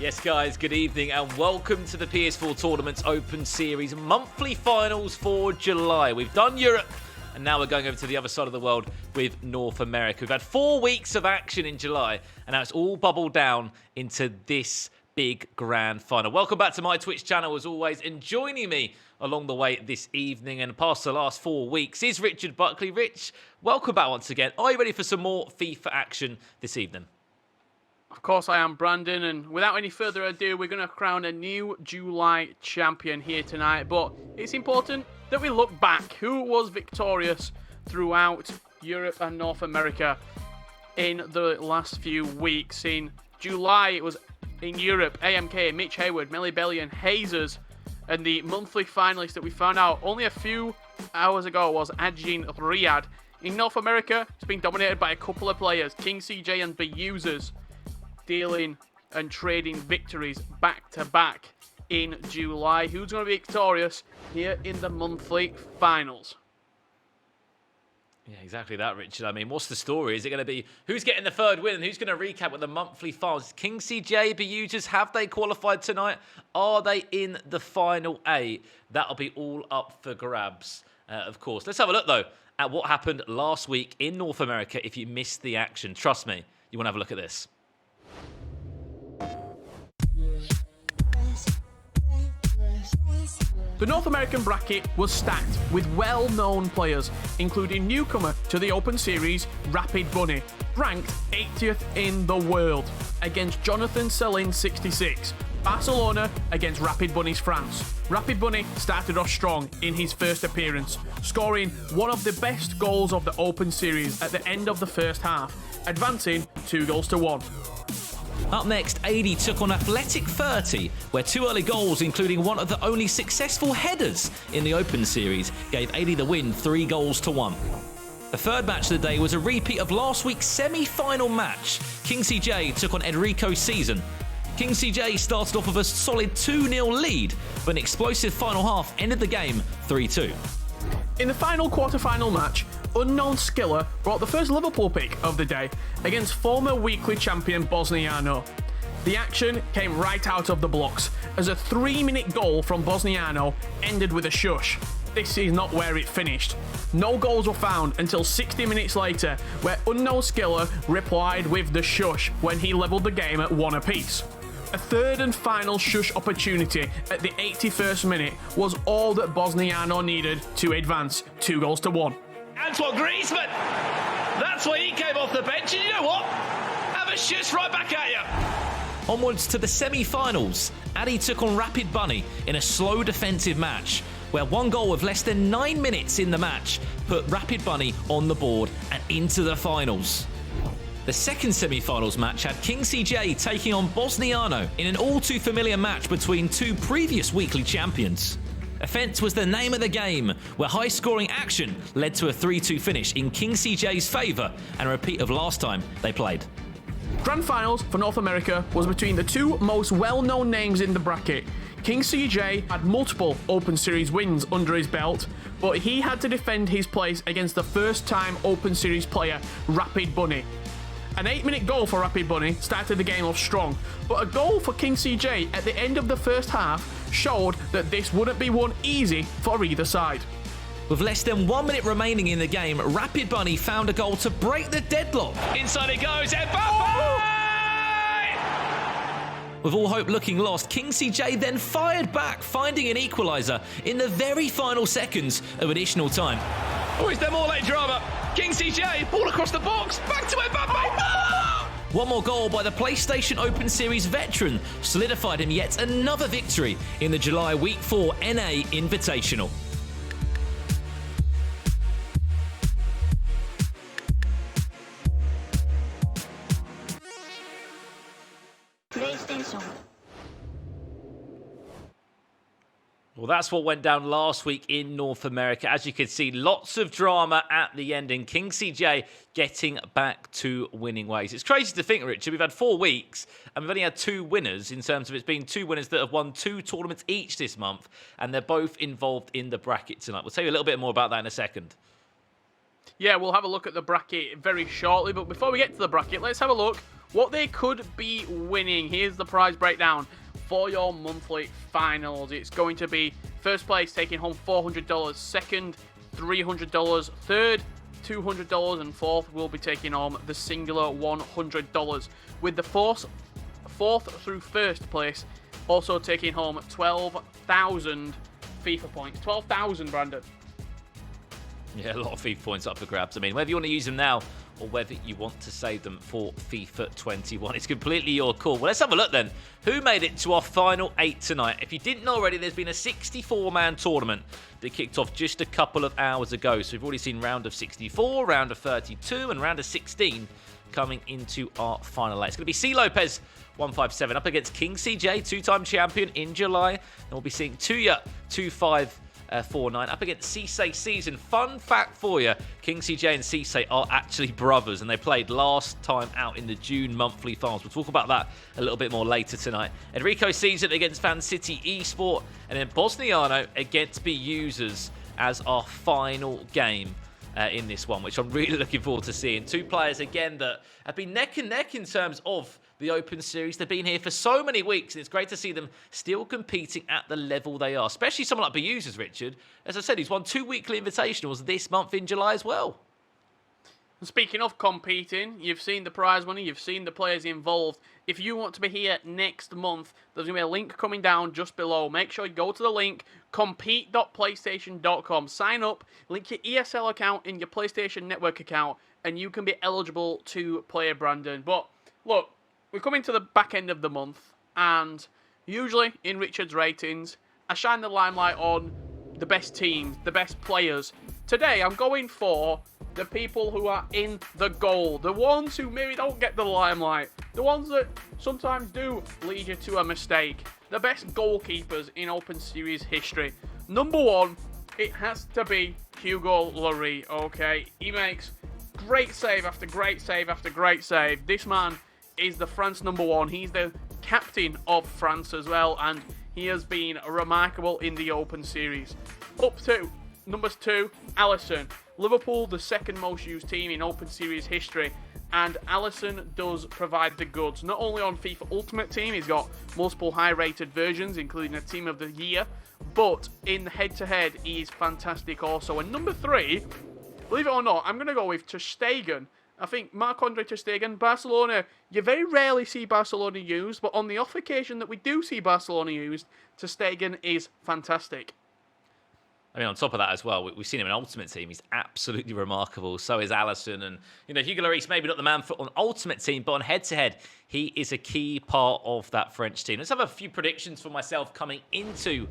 Yes, guys, good evening and welcome to the PS4 Tournaments Open Series monthly finals for July. We've done Europe and now we're going over to the other side of the world with North America. We've had 4 weeks of action in July and now it's all bubbled down into this big grand final. Welcome back to my Twitch channel as always, and joining me along the way this evening and past the last 4 weeks is Richard Buckley. Rich, welcome back once again. Are you ready for some more FIFA action this evening? Of course I am, Brandon, and without any further ado, we're going to crown a new July champion here tonight. But it's important that we look back. Who was victorious throughout Europe and North America in the last few weeks? In July, it was in Europe, AMK, Mitch Hayward, Melly Belly and Hazers. And the monthly finalist that we found out only a few hours ago was Ajin Riyadh. In North America, it's been dominated by a couple of players, King CJ and Users, dealing and trading victories back-to-back in July. Who's going to be victorious here in the monthly finals? Yeah, exactly that, Richard. I mean, what's the story? Is it going to be who's getting the third win and who's going to recap with the monthly finals? King CJ, Users, have they qualified tonight? Are they in the final 8? That'll be all up for grabs, of course. Let's have a look, though, at what happened last week in North America if you missed the action. Trust me, you want to have a look at this. The North American bracket was stacked with well-known players, including newcomer to the Open Series, Rapid Bunny, ranked 80th in the world, against Jonathan Selin 66. Barcelona against Rapid Bunny's France. Rapid Bunny started off strong in his first appearance, scoring one of the best goals of the Open Series at the end of the first half, advancing 2-1. Up next, AD took on Athletic 30, where 2 early goals, including one of the only successful headers in the Open Series, gave AD the win 3-1. The third match of the day was a repeat of last week's semi-final match. King CJ took on Enrico Season. King CJ started off with a solid 2-0 lead, but an explosive final half ended the game 3-2. In the final quarter-final match, Unknown Skiller brought the first Liverpool pick of the day against former weekly champion Bosniano. The action came right out of the blocks as a 3-minute goal from Bosniano ended with a shush. This is not where it finished. No goals were found until 60 minutes later, where Unknown Skiller replied with the shush when he levelled the game at 1 apiece. A third and final shush opportunity at the 81st minute was all that Bosniano needed to advance 2-1. Antoine Griezmann, that's why he came off the bench, and you know what? Have a shush right back at you. Onwards to the semi-finals, Addy took on Rapid Bunny in a slow defensive match, where 1 goal with less than 9 minutes in the match put Rapid Bunny on the board and into the finals. The second semi-finals match had King CJ taking on Bosniano in an all-too-familiar match between 2 previous weekly champions. Offence was the name of the game, where high-scoring action led to a 3-2 finish in King CJ's favour and a repeat of last time they played. Grand finals for North America was between the 2 most well-known names in the bracket. King CJ had multiple Open Series wins under his belt, but he had to defend his place against the first-time Open Series player, Rapid Bunny. An 8-minute goal for Rapid Bunny started the game off strong, but a goal for King CJ at the end of the first half showed that this wouldn't be won easy for either side. With less than 1 minute remaining in the game, Rapid Bunny found a goal to break the deadlock. Inside it goes, Mbappe! With all hope looking lost, King CJ then fired back, finding an equaliser in the very final seconds of additional time. Oh, is there more late drama? King CJ, ball across the box, back to Mbappe! One more goal by the PlayStation Open Series veteran solidified him yet another victory in the July Week 4 NA Invitational. PlayStation. Well, that's what went down last week in North America. As you can see, lots of drama at the end, and King CJ getting back to winning ways. It's crazy to think, Richard, we've had 4 weeks, and we've only had 2 winners in terms of it's been 2 winners that have won 2 tournaments each this month, and they're both involved in the bracket tonight. We'll tell you a little bit more about that in a second. Yeah, we'll have a look at the bracket very shortly, but before we get to the bracket, let's have a look what they could be winning. Here's the prize breakdown for your monthly finals. It's going to be first place taking home $400, second $300, third $200, and fourth will be taking home the singular $100. With the fourth through first place also taking home 12,000 FIFA points. 12,000, Brandon. Yeah, a lot of FIFA points up for grabs. I mean, whether you want to use them now or whether you want to save them for FIFA 21, it's completely your call. Well, let's have a look then. Who made it to our final 8 tonight? If you didn't know already, there's been a 64-man tournament that kicked off just a couple of hours ago. So we've already seen round of 64, round of 32, and round of 16 coming into our final 8. It's going to be C. Lopez 157 up against King CJ, 2-time champion in July. And we'll be seeing Tuya 2549 up against Cisse Season. Fun fact for you, King CJ and Cisse are actually brothers, and they played last time out in the June monthly finals. We'll talk about that a little bit more later tonight. Enrico Season against Fan City Esport, and then Bosniano against B Users as our final game in this one, which I'm really looking forward to seeing. Two players, again, that have been neck and neck in terms of the Open Series. They've been here for so many weeks, and it's great to see them still competing at the level they are, especially someone like B Users, Richard. As I said, he's won 2 weekly invitationals this month in July as well. And speaking of competing, you've seen the prize money, you've seen the players involved. If you want to be here next month, there's going to be a link coming down just below. Make sure you go to the link, compete.playstation.com. Sign up, link your ESL account in your PlayStation Network account, and you can be eligible to play Brandon. But look, we're coming to the back end of the month, and usually in Richard's ratings, I shine the limelight on the best teams, the best players. Today, I'm going for the people who are in the goal, the ones who maybe don't get the limelight, the ones that sometimes do lead you to a mistake, the best goalkeepers in Open Series history. Number one, it has to be Hugo Lloris, okay? He makes great save after great save after great save. This man is the France number one. He's the captain of France as well, and he has been remarkable in the Open Series. Up to numbers 2, Alison Liverpool, the second most used team in Open Series history, and Alison does provide the goods. Not only on FIFA Ultimate Team, he's got multiple high-rated versions, including a Team of the Year, but in head-to-head, he is fantastic also. And number 3, believe it or not, I'm going to go with Ter Stegen. I think Marc-Andre Ter Stegen, Barcelona, you very rarely see Barcelona used, but on the off occasion that we do see Barcelona used, Ter Stegen is fantastic. I mean, on top of that as well, we've seen him in Ultimate Team. He's absolutely remarkable. So is Alison. And, you know, Hugo Lloris, maybe not the man for on Ultimate Team, but on head-to-head, he is a key part of that French team. Let's have a few predictions for myself coming into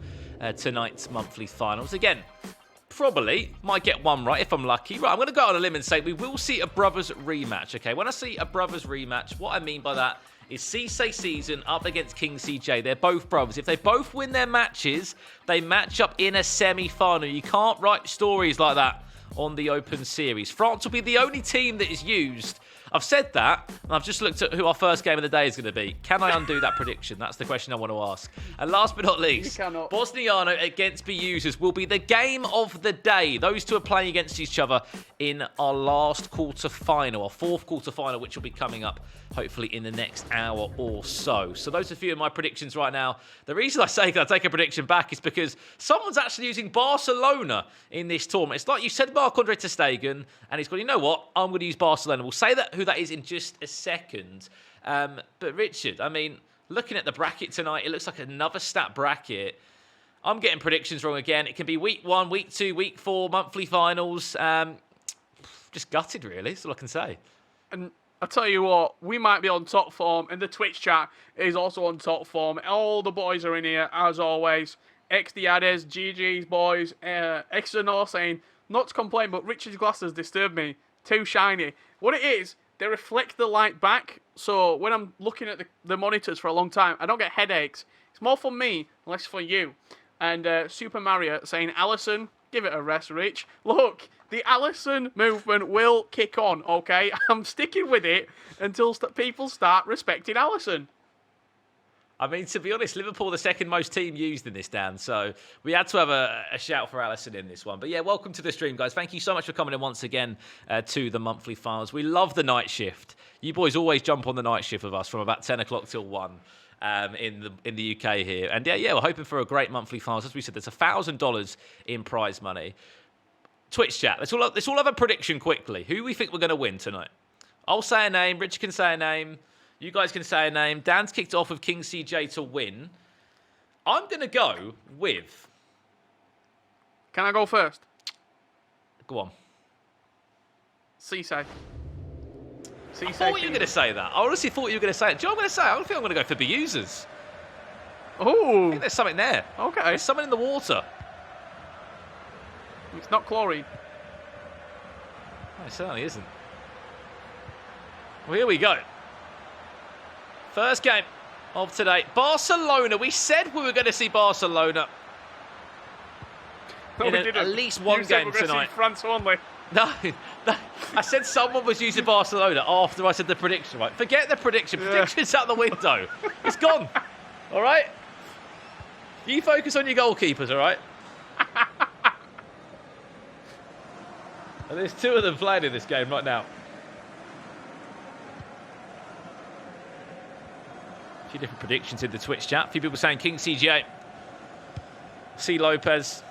tonight's monthly finals. Again, probably might get one right if I'm lucky. Right, I'm going to go out on a limb and say we will see a brothers rematch, okay? When I see a brothers rematch, what I mean by that is Cisse Season up against King CJ. They're both brothers. If they both win their matches, they match up in a semi-final. You can't write stories like that on the Open Series. France will be the only team that is used. I've said that, and I've just looked at who our first game of the day is going to be. Can I undo that prediction? That's the question I want to ask. And last but not least, Bosniano against B Users will be the game of the day. Those two are playing against each other in our last quarter-final, our fourth quarter-final, which will be coming up hopefully in the next hour or so. So those are a few of my predictions right now. The reason I say that I take a prediction back is because someone's actually using Barcelona in this tournament. It's like you said Marc-Andre Ter Stegen, and he's gone, you know what, I'm going to use Barcelona. We'll say that who that is in just a second. But Richard, I mean, looking at the bracket tonight, it looks like another stat bracket. I'm getting predictions wrong again. It can be week 1, week 2, week 4, monthly finals. Just gutted, really. That's all I can say. And I'll tell you what, we might be on top form, and the Twitch chat is also on top form. All the boys are in here, as always. XDiades, GG's boys, Xanor saying, not to complain, but Richard's glasses disturb me. Too shiny. What it is, they reflect the light back, so when I'm looking at the monitors for a long time, I don't get headaches. It's more for me, less for you. And Super Mario saying, Alison, give it a rest, Rich. Look, the Alison movement will kick on, okay? I'm sticking with it until people start respecting Alison. I mean, to be honest, Liverpool the second most team used in this, Dan. So we had to have a shout for Alison in this one. But yeah, welcome to the stream, guys. Thank you so much for coming in once again to the monthly files. We love the night shift. You boys always jump on the night shift with us from about 10 o'clock till 1 in the UK here. And yeah, we're hoping for a great monthly files. As we said, there's $1,000 in prize money. Twitch chat. Let's all have a prediction quickly. Who we think we're going to win tonight? I'll say a name. Richard can say a name. You guys can say a name. Dan's kicked off with King CJ to win. I'm going to go with... Can I go first? Go on. Cisse. I thought you were going to say that. I honestly thought you were going to say it. Do you know what I'm going to say? I don't think I'm going to go for Beusers. Oh. I think there's something there. Okay. There's something in the water. It's not chlorine. No, it certainly isn't. Well, here we go. First game of today. Barcelona. We said we were going to see Barcelona in at least one game tonight. See France only. No, I said someone was using Barcelona after I said the prediction. Right, forget the prediction. Prediction's out the window. It's gone. All right. You focus on your goalkeepers. All right. And there's two of them playing in this game right now. A few different predictions in the Twitch chat. A few people saying King CJ, C. Lopez.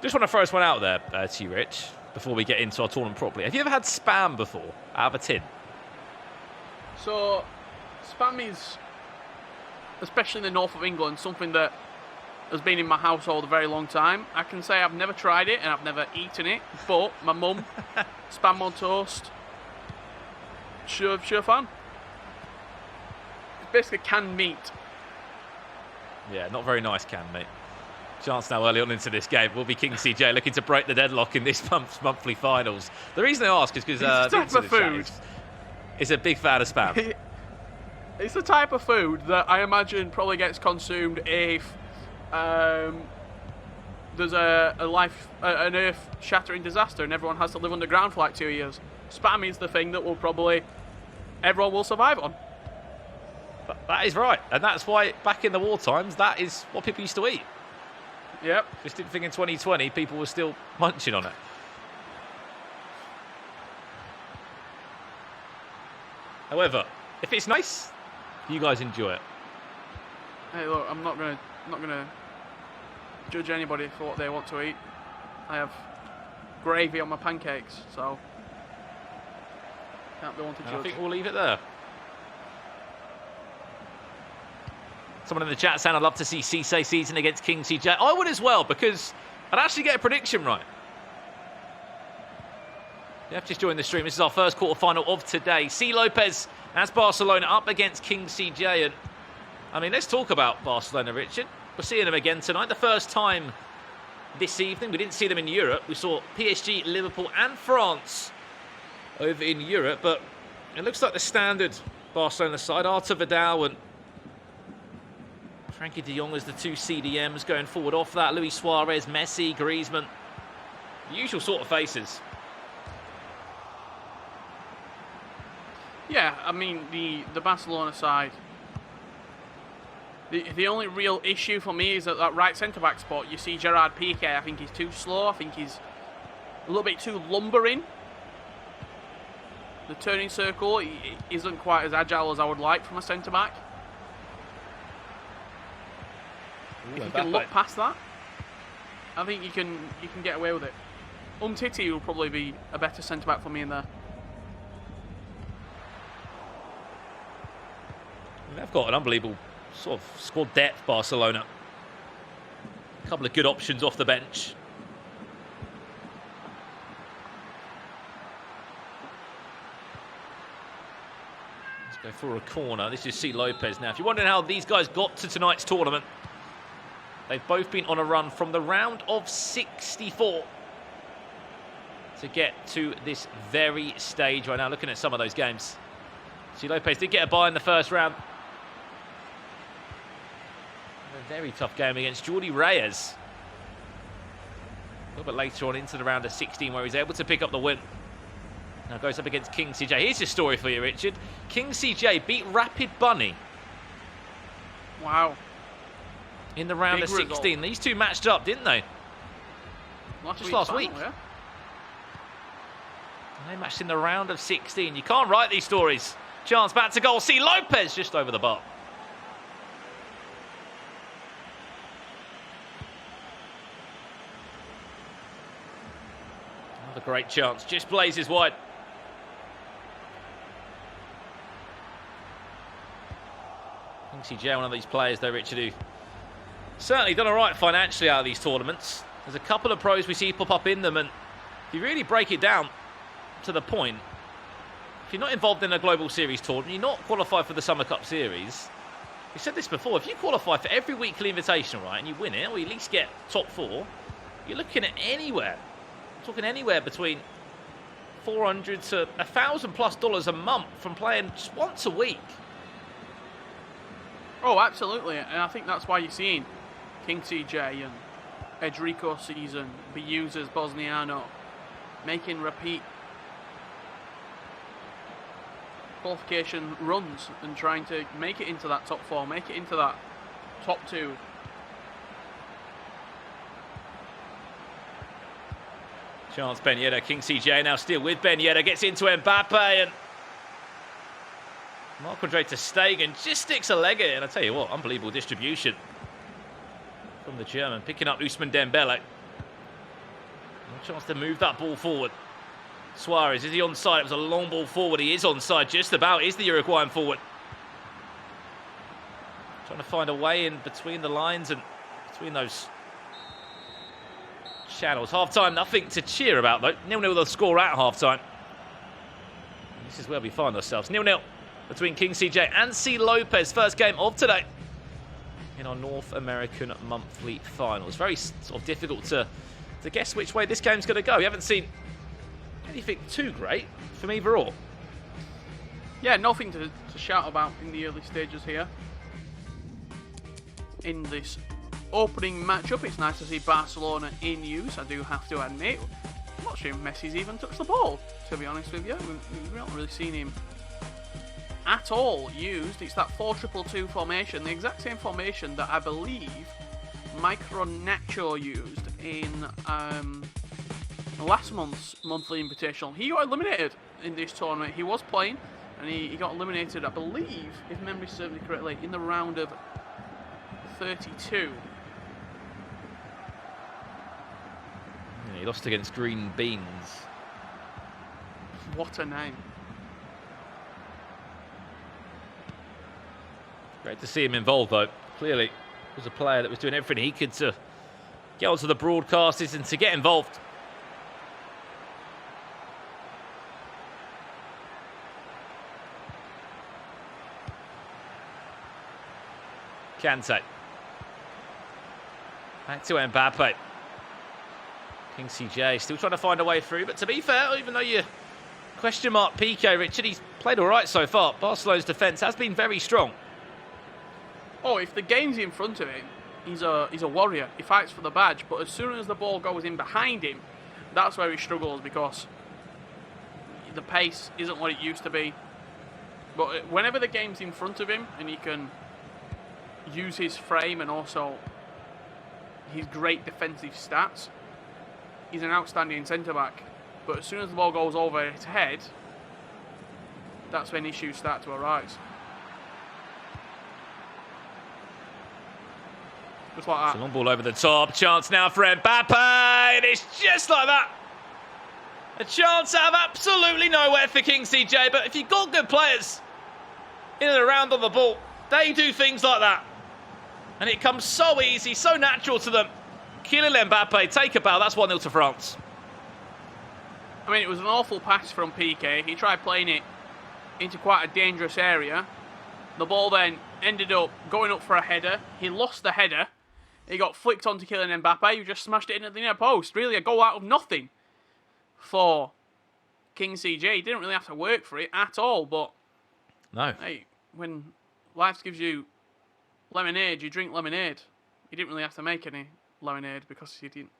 Just want to throw this one out there to you, Rich, before we get into our tournament properly. Have you ever had spam before out of a tin? So, spam is, especially in the north of England, something that has been in my household a very long time. I can say I've never tried it and I've never eaten it, but my mum, spam on toast, sure fan. It's basically canned meat. Yeah, not very nice canned meat. Chance now early on into this game will be King CJ looking to break the deadlock in this month's monthly finals. The reason I ask is because type of food is a big fan of spam. It's the type of food that I imagine probably gets consumed if there's an earth-shattering disaster and everyone has to live underground for like 2 years. Spam is the thing that everyone will survive on. That is right, and that's why back in the war times, that is what people used to eat. Yep. Just didn't think in 2020 people were still munching on it. However, if it's nice, you guys enjoy it. Hey, look, I'm not gonna judge anybody for what they want to eat. I have gravy on my pancakes, so can't be one to judge. I think we'll leave it there. Someone in the chat saying I'd love to see Cisse season against King CJ. I would as well, because I'd actually get a prediction right. You have just joined the stream. This is our first quarter-final of today. C. Lopez as Barcelona up against King CJ. And I mean, let's talk about Barcelona, Richard. We're seeing them again tonight. The first time this evening. We didn't see them in Europe. We saw PSG, Liverpool and France over in Europe. But it looks like the standard Barcelona side. Artur Vidal and Frankie de Jong as the two CDMs going forward off that. Luis Suarez, Messi, Griezmann. The usual sort of faces. Yeah, I mean, the Barcelona side, the only real issue for me is at that right centre-back spot. You see Gerard Piqué, I think he's too slow. I think he's a little bit too lumbering. The turning circle isn't quite as agile as I would like from a centre-back. If you can look past that, I think you can get away with it. Umtiti will probably be a better centre-back for me in there. They've got an unbelievable sort of squad depth, Barcelona. A couple of good options off the bench. Let's go for a corner. This is C. Lopez now. If you're wondering how these guys got to tonight's tournament, they've both been on a run from the round of 64 to get to this very stage right now. Looking at some of those games. C. Lopez did get a bye in the first round. A very tough game against Jordi Reyes. A little bit later on into the round of 16 where he's able to pick up the win. Now goes up against King CJ. Here's your story for you, Richard. King CJ beat Rapid Bunny Wow. In the round Big of 16. result. These two matched up, didn't they? Just last week. Yeah? They matched in the round of 16. You can't write these stories. Chance back to goal. See Lopez just over the bar. Another great chance. Just blazes wide. CJ, one of these players though, Richard, who certainly done all right financially out of these tournaments. There's a couple of pros we see pop up in them, and if you really break it down to the point, if you're not involved in a global series tournament, you're not qualified for the Summer Cup series. We said this before, if you qualify for every weekly invitational, right, and you win it, or you at least get top 4, you're looking at anywhere, talking anywhere between $400 to $1,000+ a month from playing just once a week. Oh, absolutely. And I think that's why you're seeing King CJ and Edrico Season be used as Bosniano, making repeat qualification runs and trying to make it into that top 4, make it into that top 2. Chance Ben Yedder, King CJ now still with Ben Yedder, gets into Mbappe, and Marc-Andre ter Stegen just sticks a leg in, and I tell you what, unbelievable distribution from the German, picking up Ousmane Dembele. No chance to move that ball forward. Suarez, is he onside? It was a long ball forward. He is onside, just about. Is the Uruguayan forward? Trying to find a way in between the lines and between those channels. Half-time, nothing to cheer about, though. 0-0 the score at half-time. This is where we find ourselves. 0-0 between King CJ and C. Lopez. First game of today in our North American monthly finals. Very sort of difficult to guess which way this game's going to go. We haven't seen anything too great from either or. Yeah, nothing to shout about in the early stages here. In this opening matchup, it's nice to see Barcelona in use, I do have to admit. I'm not sure if Messi's even touched the ball, to be honest with you. We've not really seen him at all used. It's that 4-2-2 formation, the exact same formation that I believe Micro Nacho used in last month's monthly invitational. He got eliminated in this tournament. He was playing and he got eliminated, I believe, if memory serves me correctly, in the round of 32. Yeah, he lost against Green Beans. What a name. Great to see him involved, though. Clearly, was a player that was doing everything he could to get onto the broadcasters and to get involved. Kante. Back to Mbappe. King CJ still trying to find a way through, but to be fair, even though you question mark Piqué, Richard, he's played all right so far. Barcelona's defence has been very strong. Oh, if the game's in front of him, he's a warrior. He fights for the badge, but as soon as the ball goes in behind him, that's where he struggles because the pace isn't what it used to be. But whenever the game's in front of him and he can use his frame and also his great defensive stats, he's an outstanding centre-back. But as soon as the ball goes over his head, that's when issues start to arise. Just like that. It's a long ball over the top. Chance now for Mbappe. And it's just like that. A chance out of absolutely nowhere for King CJ. But if you've got good players in and around on the ball, they do things like that. And it comes so easy, so natural to them. Kylian Mbappe, take a bow. That's 1-0 to France. I mean, it was an awful pass from Piqué. He tried playing it into quite a dangerous area. The ball then ended up going up for a header. He lost the header. He got flicked onto Kylian Mbappe, who just smashed it in at the near post. Really a goal out of nothing for King CJ. He didn't really have to work for it at all, but no. Hey, when life gives you lemonade, you drink lemonade. You didn't really have to make any lemonade because you didn't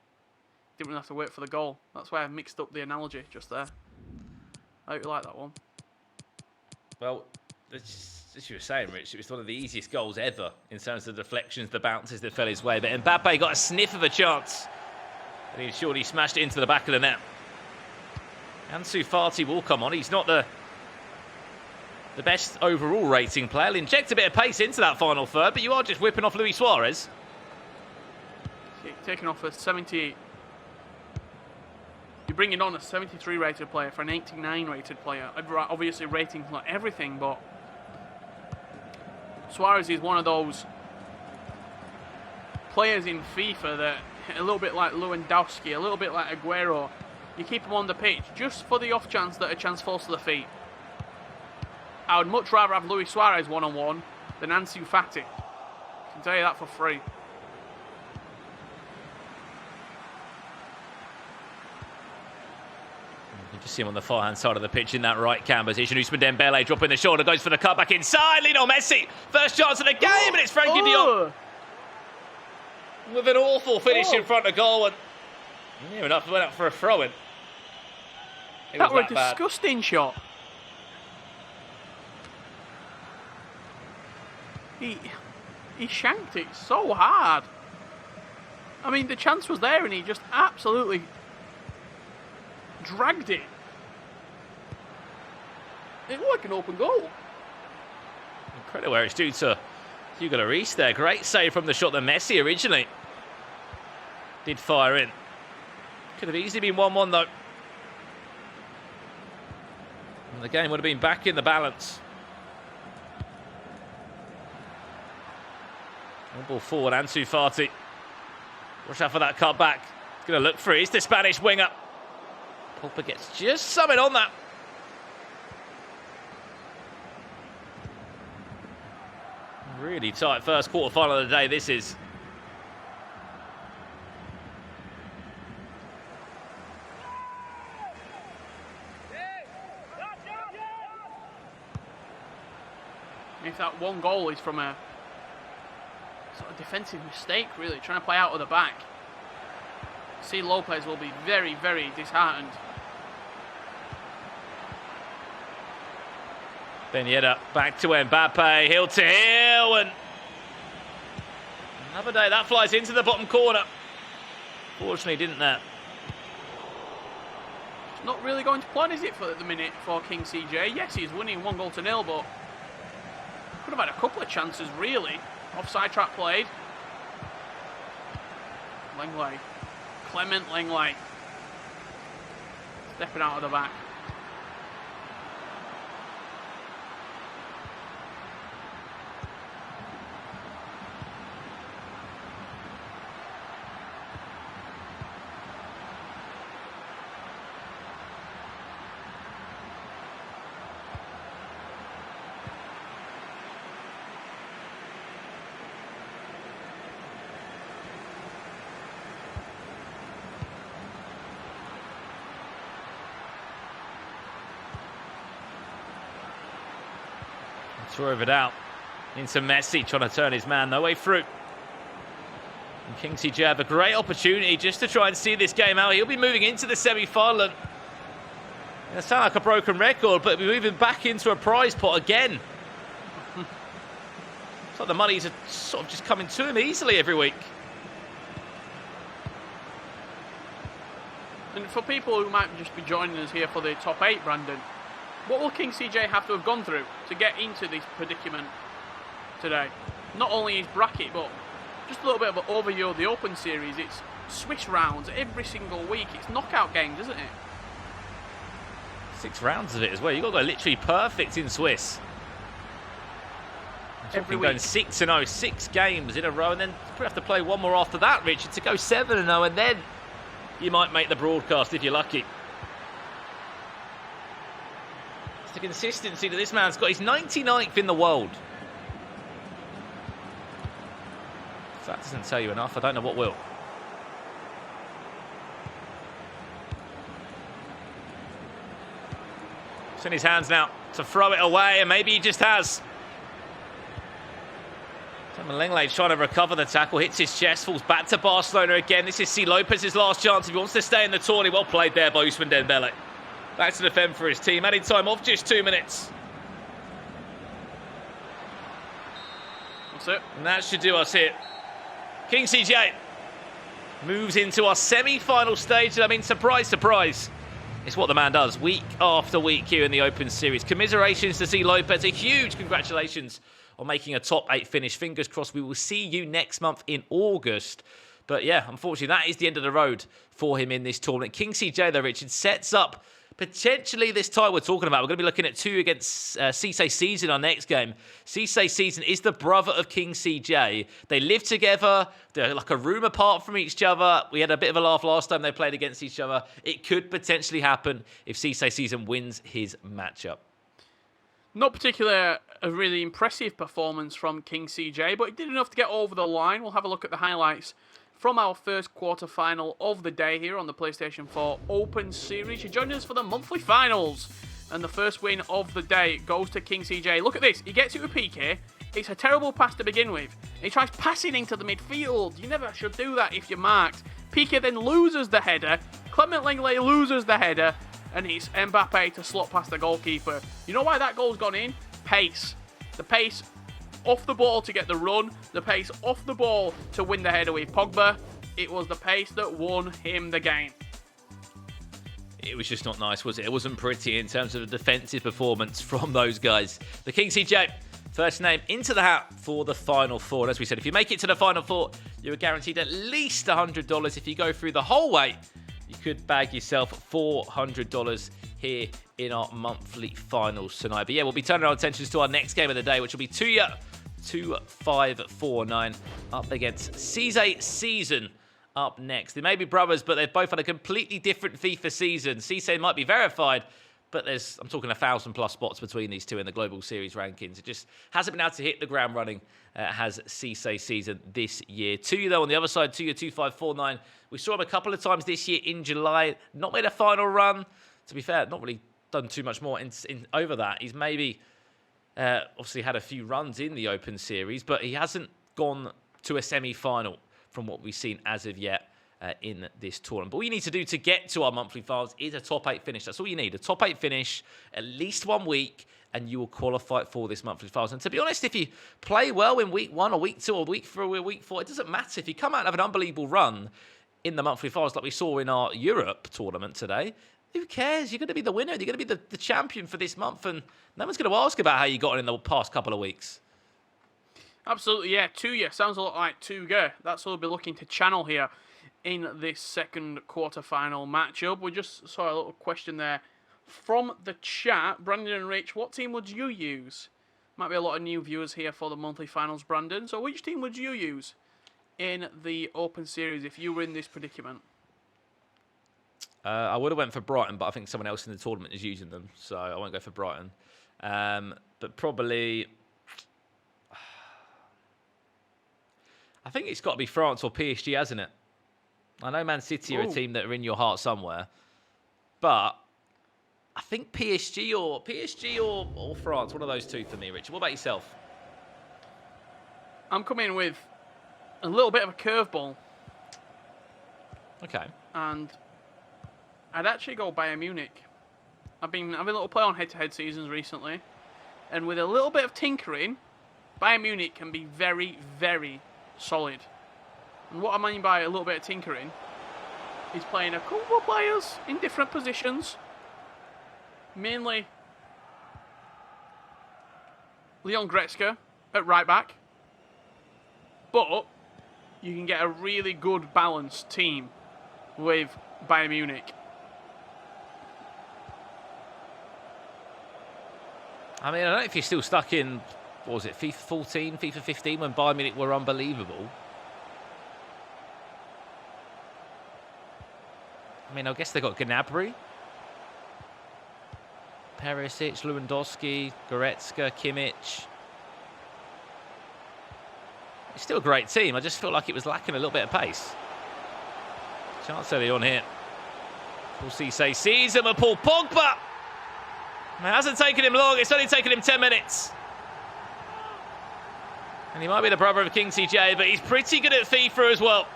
really have to work for the goal. That's why I mixed up the analogy just there. I hope you like that one. Well, as you were saying, Rich, it was one of the easiest goals ever in terms of the deflections, the bounces that fell his way. But Mbappe got a sniff of a chance, and he surely smashed it into the back of the net. Ansu Fati will come on. He's not the best overall rating player. He'll inject a bit of pace into that final third, but you are just whipping off Luis Suarez. Taking off a 70. You're bringing on a 73 rated player for an 89 rated player. Obviously, rating's not everything, but Suarez is one of those players in FIFA that, a little bit like Lewandowski, a little bit like Aguero, you keep him on the pitch just for the off chance that a chance falls to the feet. I would much rather have Luis Suarez one-on-one than Ansu Fati. I can tell you that for free. You just see him on the far-hand side of the pitch in that right-cam position. Ousmane Dembele dropping the shoulder, goes for the cut back inside. Lionel Messi, first chance of the game, and it's Frankie de Jong with an awful finish in front of goal. And near enough went up for a throw-in. That was a disgusting shot. He shanked it so hard. I mean, the chance was there, and he just absolutely dragged it. It looked like an open goal. Credit where it's due to Hugo Lloris there. Great save from the shot that Messi originally did fire in. Could have easily been 1-1 though. And the game would have been back in the balance. One ball forward, Ansu Fati. Watch out for that cut back. He's going to look for it. It's the Spanish winger. Pogba gets just something on that. Really tight first quarter-final of the day, this is. If that one goal is from a sort of defensive mistake, really, trying to play out of the back, C. Lopez will be very, very disheartened. Ben Yedder back to Mbappe, heel to heel, and another day that flies into the bottom corner. Fortunately, didn't that. It's not really going to plan, is it, for the minute for King CJ? Yes, he's winning 1-0, but could have had a couple of chances, really. Offside trap played. Lenglet. Clement Lenglet. Stepping out of the back. Throw it out into Messi, trying to turn his man no way through. And King CJ have a great opportunity just to try and see this game out. He'll be moving into the semi-final. And it'll sound like a broken record, but we're moving back into a prize pot again. It's like the money's sort of just coming to him easily every week. And for people who might just be joining us here for the top 8, Brandon, what will King CJ have to have gone through to get into this predicament today? Not only his bracket, but just a little bit of an overview of the Open Series. It's Swiss rounds every single week. It's knockout games, isn't it? 6 rounds of it as well. You've got to go literally perfect in Swiss. Every week. Going 6-0, 6 games in a row, and then you have to play one more after that, Richard, to go 7-0, and then you might make the broadcast if you're lucky. The consistency that this man's got. He's 99th in the world. If that doesn't tell you enough, I don't know what will. It's in his hands now to throw it away, and maybe he just has. Lenglet's trying to recover the tackle, hits his chest, falls back to Barcelona again. This is C. Lopez's last chance if he wants to stay in the tourney. Well played there by Ousmane Dembele. Back to defend for his team. Added time of just 2 minutes. That's it. And that should do us here. King CJ moves into our semi-final stage. I mean, surprise, surprise. It's what the man does week after week here in the Open Series. Commiserations to C. Lopez. A huge congratulations on making a top 8 finish. Fingers crossed we will see you next month in August. But yeah, unfortunately, that is the end of the road for him in this tournament. King CJ, though, Richard, sets up potentially this tie we're talking about. We're going to be looking at 2 against Cisse Season, our next game. Cisse Season is the brother of King CJ. They live together. They're like a room apart from each other. We had a bit of a laugh last time they played against each other. It could potentially happen if Cisse Season wins his matchup. Not particularly a really impressive performance from King CJ, but he did enough to get over the line. We'll have a look at the highlights from our first quarter-final of the day here on the PlayStation 4 Open Series. You joined us for the monthly finals, and the first win of the day goes to King CJ. Look at this. He gets it with PK. It's a terrible pass to begin with. He tries passing into the midfield. You never should do that if you're marked. PK then loses the header. Clement Lenglet loses the header, and it's Mbappe to slot past the goalkeeper. You know why that goal's gone in? Pace. The pace off the ball to get the run, the pace off the ball to win the header with Pogba. It was the pace that won him the game. It was just not nice, was it? It wasn't pretty in terms of the defensive performance from those guys. The King CJ, first name into the hat for the Final Four. And as we said, if you make it to the Final Four, you're guaranteed at least $100. If you go through the whole way, you could bag yourself $400 here in our monthly finals tonight. But yeah, we'll be turning our attentions to our next game of the day, which will be 2549 up against Cisse Season up next. They may be brothers, but they've both had a completely different FIFA season. Cisse might be verified, but I'm talking 1,000+ spots between these two in the Global Series rankings. It just hasn't been able to hit the ground running, has Cisse Season this year. Tuya, though, on the other side, Tuya 2549. We saw him a couple of times this year in July. Not made a final run. To be fair, not really done too much more in over that. He's maybe obviously had a few runs in the Open Series, but he hasn't gone to a semi-final from what we've seen as of yet in this tournament. But what you need to do to get to our monthly finals is a top 8 finish. That's all you need. A top 8 finish, at least 1 week, and you will qualify for this monthly finals. And to be honest, if you play well in week 1 or week 2 or week 3 or week 4, it doesn't matter. If you come out and have an unbelievable run in the monthly finals like we saw in our Europe tournament today, who cares? You're going to be the winner. You're going to be the champion for this month, and no one's going to ask about how you got on in the past couple of weeks. Absolutely, yeah. Tuya sounds a lot like Tuga. That's what we'll be looking to channel here in this second quarter-final matchup. We just saw a little question there from the chat. Brandon and Rich, what team would you use? Might be a lot of new viewers here for the monthly finals, Brandon. So which team would you use in the Open Series if you were in this predicament? I would have went for Brighton, but I think someone else in the tournament is using them, so I won't go for Brighton. But probably, I think it's got to be France or PSG, hasn't it? I know Man City are a team that are in your heart somewhere, but I think PSG or France, one of those two for me, Richard. What about yourself? I'm coming with a little bit of a curveball. Okay. And I'd actually go Bayern Munich. I've been having a little play on head-to-head seasons recently, and with a little bit of tinkering, Bayern Munich can be very, very solid. And what I mean by a little bit of tinkering is playing a couple of players in different positions, mainly Leon Goretzka at right back, but you can get a really good balanced team with Bayern Munich. I mean, I don't know if you're still stuck in, what was it, FIFA 14, FIFA 15, when Bayern Munich were unbelievable. I mean, I guess they got Gnabry, Perisic, Lewandowski, Goretzka, Kimmich. It's still a great team. I just feel like it was lacking a little bit of pace. Chance early on here. We'll see, sees him, Paul Pogba. It hasn't taken him long. It's only taken him 10 minutes. And he might be the brother of King CJ, but he's pretty good at FIFA as well.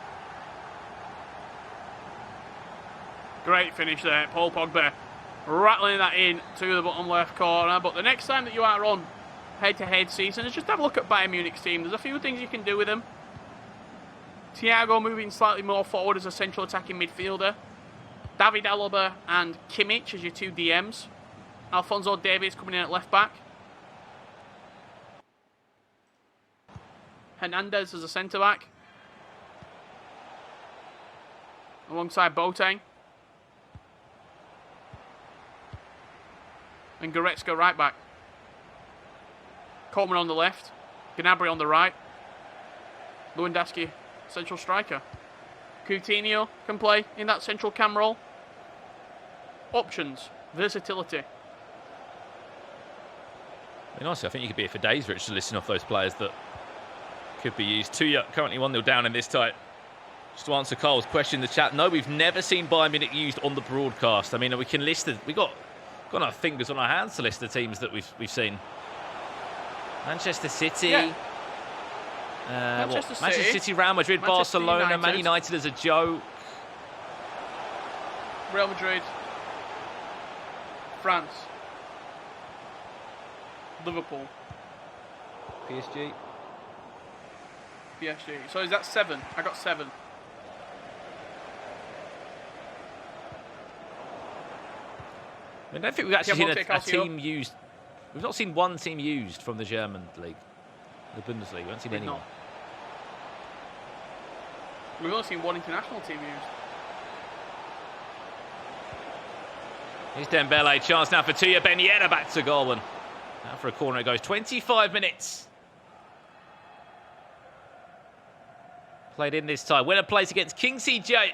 Great finish there, Paul Pogba rattling that in to the bottom left corner. But the next time that you are on head-to-head season is just have a look at Bayern Munich's team. There's a few things you can do with them. Thiago moving slightly more forward as a central attacking midfielder. David Alaba and Kimmich as your two DMs. Alphonso Davies coming in at left-back. Hernandez as a centre-back. Alongside Boateng. And Goretzka right-back. Coleman on the left. Gnabry on the right. Lewandowski, central striker. Coutinho can play in that central cam role. Options. Versatility. I mean, honestly, I think you could be here for days, Rich, to listen off those players that could be used. Currently 1-0 down in this tie. Just to answer Carl's question in the chat, no, we've never seen Bayern Munich used on the broadcast. I mean, we can list we've got our fingers on our hands to list the teams that we've seen. Manchester City. Yeah. Manchester City, Real Madrid, Manchester Barcelona, United. Man United as a joke. Real Madrid. France. Liverpool. PSG. PSG. So is that 7? I got 7. I don't think we've actually seen Piemonte a Calcio. team used. We've not seen one team used from the German league, the Bundesliga. We haven't seen We've anyone. not. We've only seen one international team used. Here's Dembele, chance now for Tuya Ben Yedder back to goal. And now for a corner it goes. 25 minutes. Played in this time. Winner plays against King CJ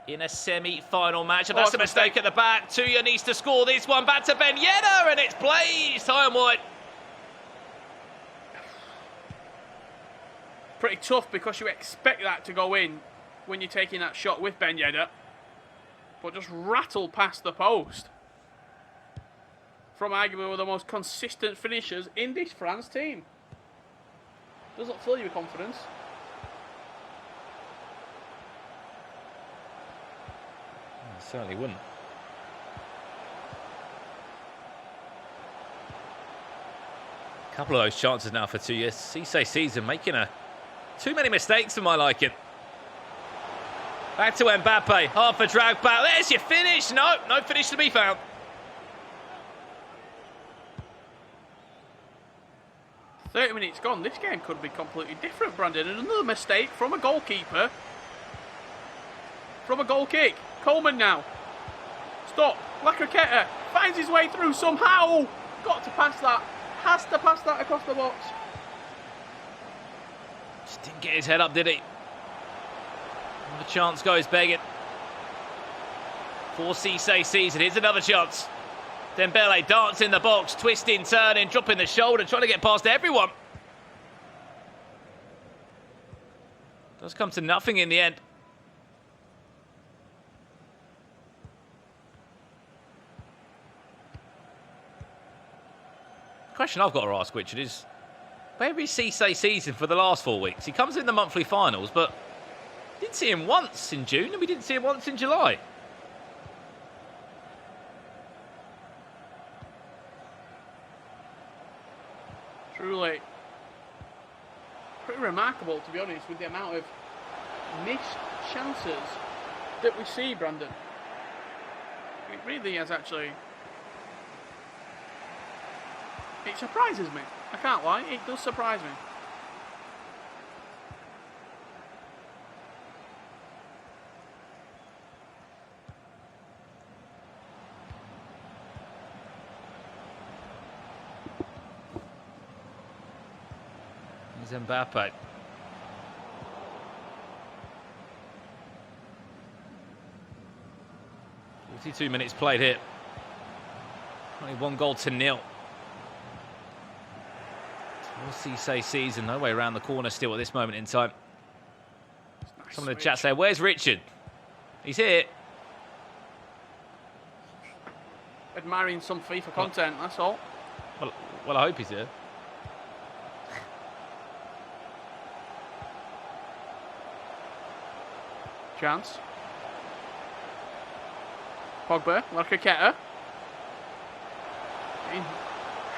in a semi-final match. And that's a mistake at the back. Tuya needs to score this one. Back to Ben Yedder, and it's blazed high and wide. Pretty tough because you expect that to go in when you're taking that shot with Ben Yedder. But just rattled past the post. From arguably one of the most consistent finishers in this France team. Doesn't fill you with confidence. Certainly wouldn't. A couple of those chances now for 2 years. Cisse season making too many mistakes for my liking. Back to Mbappe. Half a drag back. There's your finish. No finish to be found. "30 minutes gone. This game could be completely different, Brandon." And another mistake from a goalkeeper. From a goal kick. Coleman now. Stop. Lacroqueta finds his way through somehow. Got to pass that. Has to pass that across the box. Just didn't get his head up, did he? The chance goes begging. For Cisse season. Here's another chance. Dembele dancing in the box, twisting, turning, dropping the shoulder, trying to get past everyone. Does come to nothing in the end. The question I've got to ask, Richard, is where is Cisse season for the last 4 weeks? He comes in the monthly finals, but we didn't see him once in June and we didn't see him once in July. Truly. Pretty remarkable, to be honest, with the amount of missed chances that we see, Brandon. It really has actually... It surprises me. I can't lie, it does surprise me. Here's Mbappe. "52 minutes played here. Only 1-0. Cisse season, no way around the corner still at this moment in time. Nice Some of the switch. chat say, "Where's Richard?" He's here. Admiring some FIFA content, that's all. Well, I hope he's here. Chance. Pogba, Lacroqueta.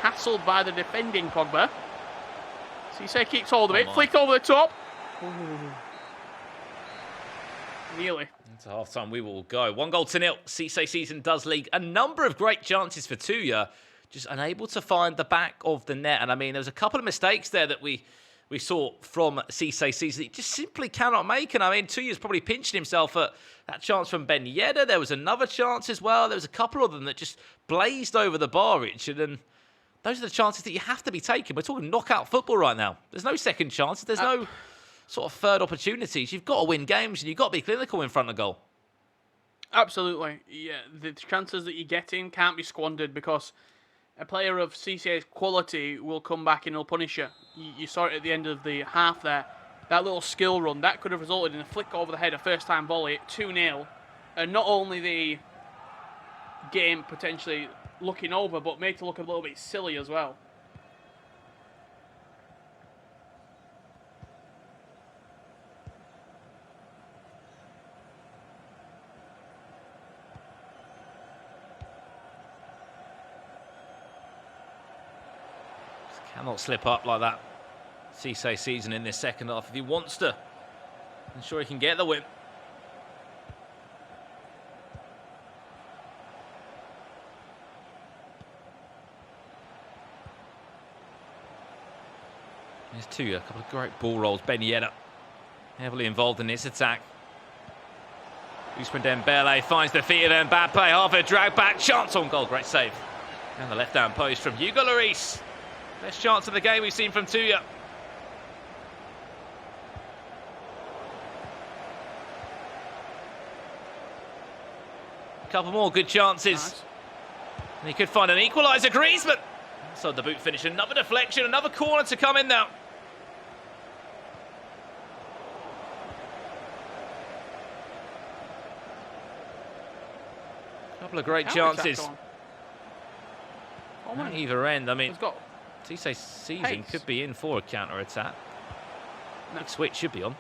hassled by the defending Pogba. Cisse keeps hold of it, on. flicked over the top. Ooh. Nearly. Into half-time we will go. 1-0. Cisse season does league a number of great chances for Tuya, just unable to find the back of the net. And I mean, there was a couple of mistakes there that we saw from Cisse season. He just simply cannot make. And I mean, Tuya's probably pinching himself at that chance from Ben Yedder. There was another chance as well. There was a couple of them that just blazed over the bar, Richard. And those are the chances that you have to be taking. We're talking knockout football right now. There's no second chances. There's no sort of third opportunities. You've got to win games and you've got to be clinical in front of goal. Absolutely. Yeah, the chances that you're getting can't be squandered because a player of Cisse's quality will come back and he'll punish you. You saw it at the end of the half there. That little skill run, that could have resulted in a flick over the head, a first-time volley, 2-0. And not only the game potentially looking over, but made to look a little bit silly as well. Cannot slip up like that. Cisse season in this second half. If he wants to, I'm sure he can get the win. There's Tuya, a couple of great ball rolls. Ben Yedder heavily involved in this attack. Ousmane Dembele finds the feet of Mbappe. Half a drag back, chance on goal. Great save. And the left-hand post from Hugo Lloris. Best chance of the game we've seen from Tuya. A couple more good chances. Nice. And he could find an equaliser. Griezmann. So the boot finish. Another deflection. Another corner to come in now. Couple of great chances. At either end. I mean, Cisse's season pace. could be in for a counter-attack. Next switch should be on.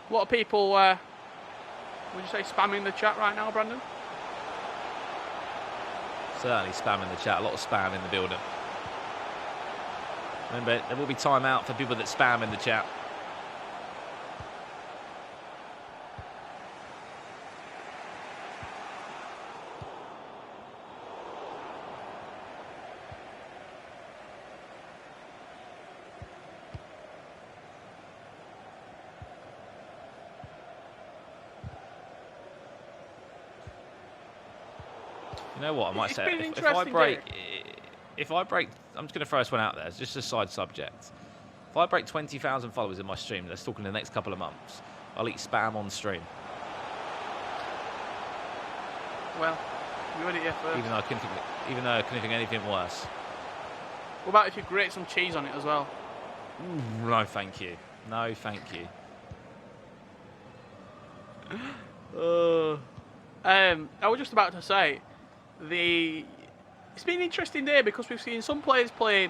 A lot of people, would you say, spamming the chat right now, Brandon? Certainly spamming the chat. A lot of spam in the building. Remember, there will be time out for people that spam in the chat. You know what? I might say if I break, I'm just going to throw this one out there. It's just a side subject. If I break 20,000 followers in my stream, let's talk in the next couple of months, I'll eat spam on stream. Well, you heard it here first. Even though I couldn't think anything worse. What about if you grate some cheese on it as well? Ooh, no, thank you. No, thank you. I was just about to say, it's been an interesting day because we've seen some players play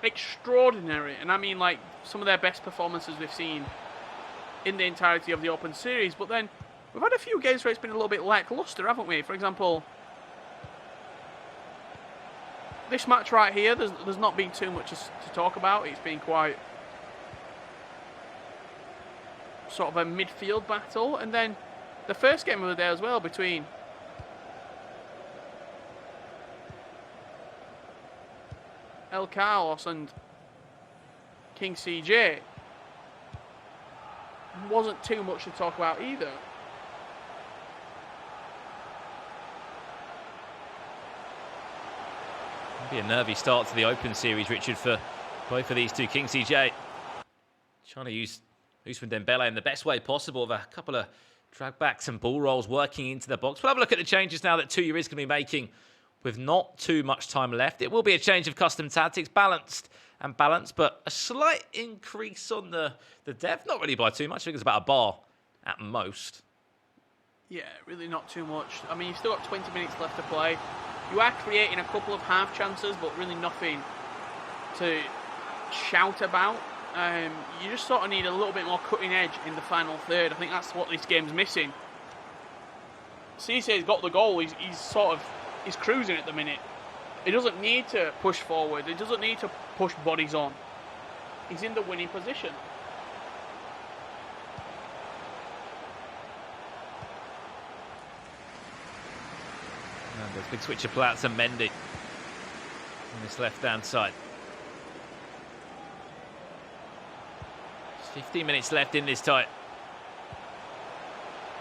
extraordinary, and I mean like some of their best performances we've seen in the entirety of the Open Series, but then we've had a few games where it's been a little bit lackluster, haven't we? For example, this match right here, there's not been too much to talk about. It's been quite sort of a midfield battle, and then the first game of the day as well between El Carlos and King CJ wasn't too much to talk about either. It'll be a nervy start to the Open Series, Richard, for both of these two. King CJ trying to use Ousmane Dembele in the best way possible with a couple of drag backs and ball rolls working into the box. We'll have a look at the changes now that Tuya is going to be making with not too much time left. It will be a change of custom tactics, balanced, but a slight increase on the depth. Not really by too much. I think it's about a bar at most. Yeah, really not too much. I mean, you've still got 20 minutes left to play. You are creating a couple of half chances, but really nothing to shout about. You just sort of need a little bit more cutting edge in the final third. I think that's what this game's missing. Cisse's got the goal. He's sort of He's cruising at the minute. He doesn't need to push forward. He doesn't need to push bodies on. He's in the winning position. And there's a big switch of play out to Mendy on this left-hand side. 15 minutes left in this tie.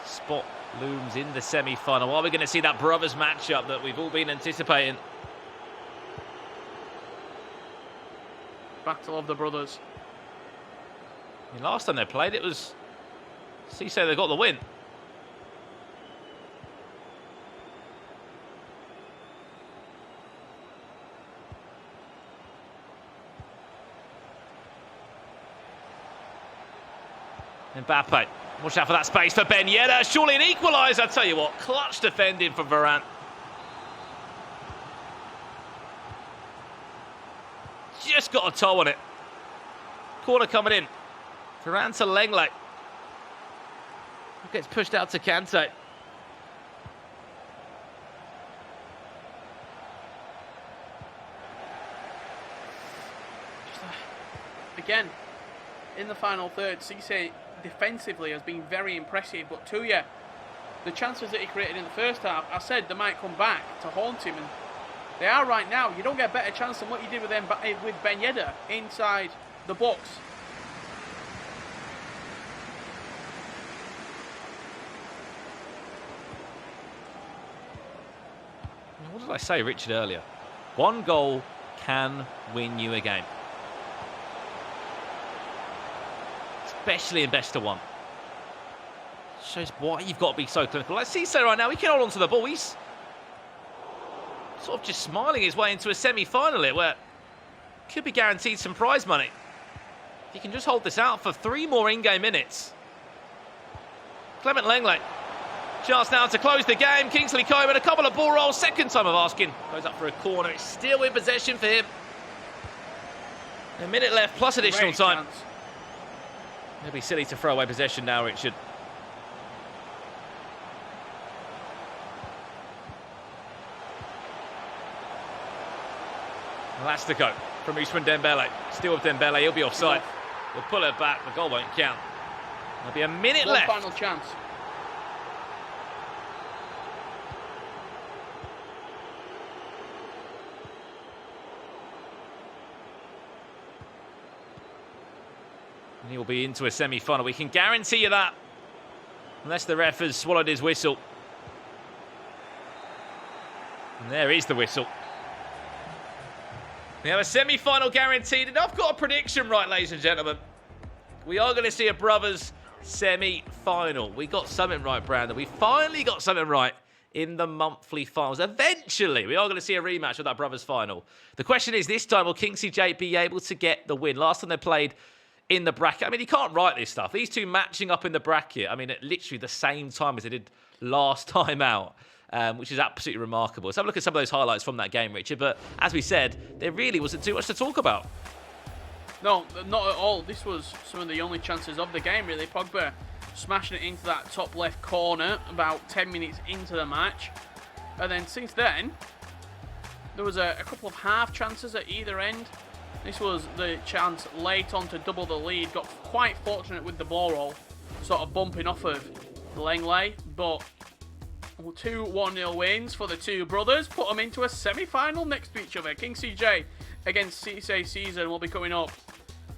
Spot looms in the semi-final. Are we going to see that brothers matchup that we've all been anticipating? Battle of the brothers. I mean, last time they played, it was Cisse they got the win. Mbappe, watch out for that space for Ben Yedder. Surely an equaliser. I tell you what, clutch defending from Varane. Just got a toe on it. Corner coming in. Varane to Lenglet. Gets pushed out to Kante. Again, in the final third, Cisse defensively has been very impressive, but Tuya, the chances that he created in the first half, I said they might come back to haunt him, and they are right now. You don't get a better chance than what you did with Ben Yedder inside the box. What did I say, Richard, earlier? One goal can win you a game. Especially in best of one. Shows why you've got to be so clinical. Like Cisse right now, he can hold on to the ball. He's sort of just smiling his way into a semi-final here where could be guaranteed some prize money. If he can just hold this out for 3 more in-game minutes. Clement Lenglet. Chance now to close the game. Kingsley Coman, a couple of ball rolls. Second time of asking. Goes up for a corner. It's still in possession for him. A minute left plus additional time. Chance. It'd be silly to throw away possession now, Richard. Elastico from Ousmane Dembele. Still with Dembele, he'll be offside. We'll pull it back, the goal won't count. There'll be a minute One left. final chance. And he'll be into a semi-final. We can guarantee you that. Unless the ref has swallowed his whistle. And there is the whistle. We have a semi-final guaranteed. And I've got a prediction right, ladies and gentlemen. We are going to see a brothers semi-final. We got something right, Brandon. We finally got something right in the monthly finals. Eventually, we are going to see a rematch of that brothers final. The question is, this time, will Kingsley J be able to get the win? Last time they played in the bracket. I mean, you can't write this stuff. These two matching up in the bracket, I mean, at literally the same time as they did last time out, which is absolutely remarkable. Let's have a look at some of those highlights from that game, Richard. But as we said, there really wasn't too much to talk about. No, not at all. This was some of the only chances of the game, really. Pogba smashing it into that top left corner about 10 minutes into the match. And then since then, there was a couple of half chances at either end. This was the chance late on to double the lead. Got quite fortunate with the ball roll, sort of bumping off of Lenglet. But 2 1-0 wins for the two brothers put them into a semi-final next to each other. Kingsley J against Cisse Season will be coming up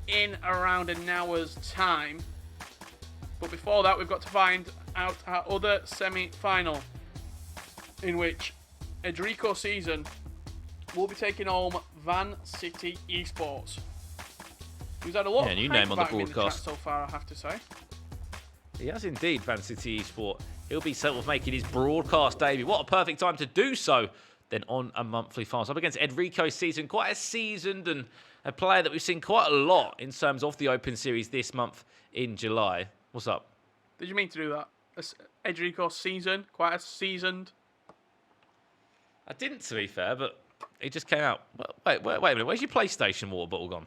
in around an hour's time. But before that, we've got to find out our other semi-final, in which Edrico Season will be taking home Van City Esports. Who's had a lot of new hype name on the about him in broadcast chat so far, I have to say. He has indeed, Van City Esport. He'll be sort of making his broadcast debut. What a perfect time to do so then on a monthly finals. Up against Edrico Season, quite a seasoned and a player that we've seen quite a lot in terms of the Open Series this month in July. What's up? Did you mean to do that? Edrico Season, quite a seasoned. I didn't, to be fair, but it just came out. Wait a minute. Where's your PlayStation water bottle gone?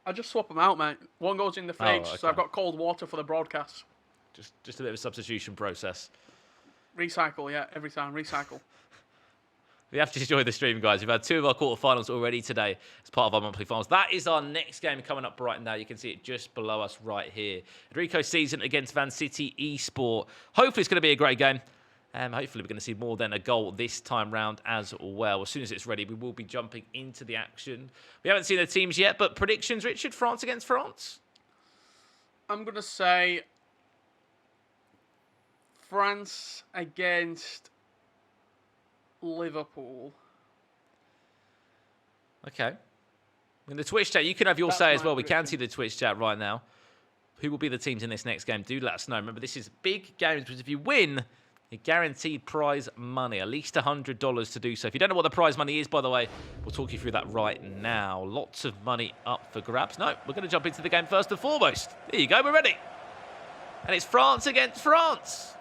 I just swap them out, mate. One goes in the fridge, okay. so I've got cold water for the broadcast. Just a bit of a substitution process. Recycle, yeah, every time, recycle. We have to enjoy the stream, guys. We've had 2 of our quarterfinals already today as part of our monthly finals. That is our next game coming up right now. You can see it just below us right here. Enrico Season against Van City Esport. Hopefully it's going to be a great game. Hopefully we're going to see more than a goal this time round as well. As soon as it's ready, we will be jumping into the action. We haven't seen the teams yet, but predictions, Richard? France against France? I'm going to say France against Liverpool. Okay. In the Twitch chat, you can have your say as well. We can see the Twitch chat right now. Who will be the teams in this next game? Do let us know. Remember, this is big games, because if you win, you're guaranteed prize money, at least $100 to do so. If you don't know what the prize money is, by the way, we'll talk you through that right now. Lots of money up for grabs. No, we're going to jump into the game first and foremost. There you go, we're ready. And it's France against France.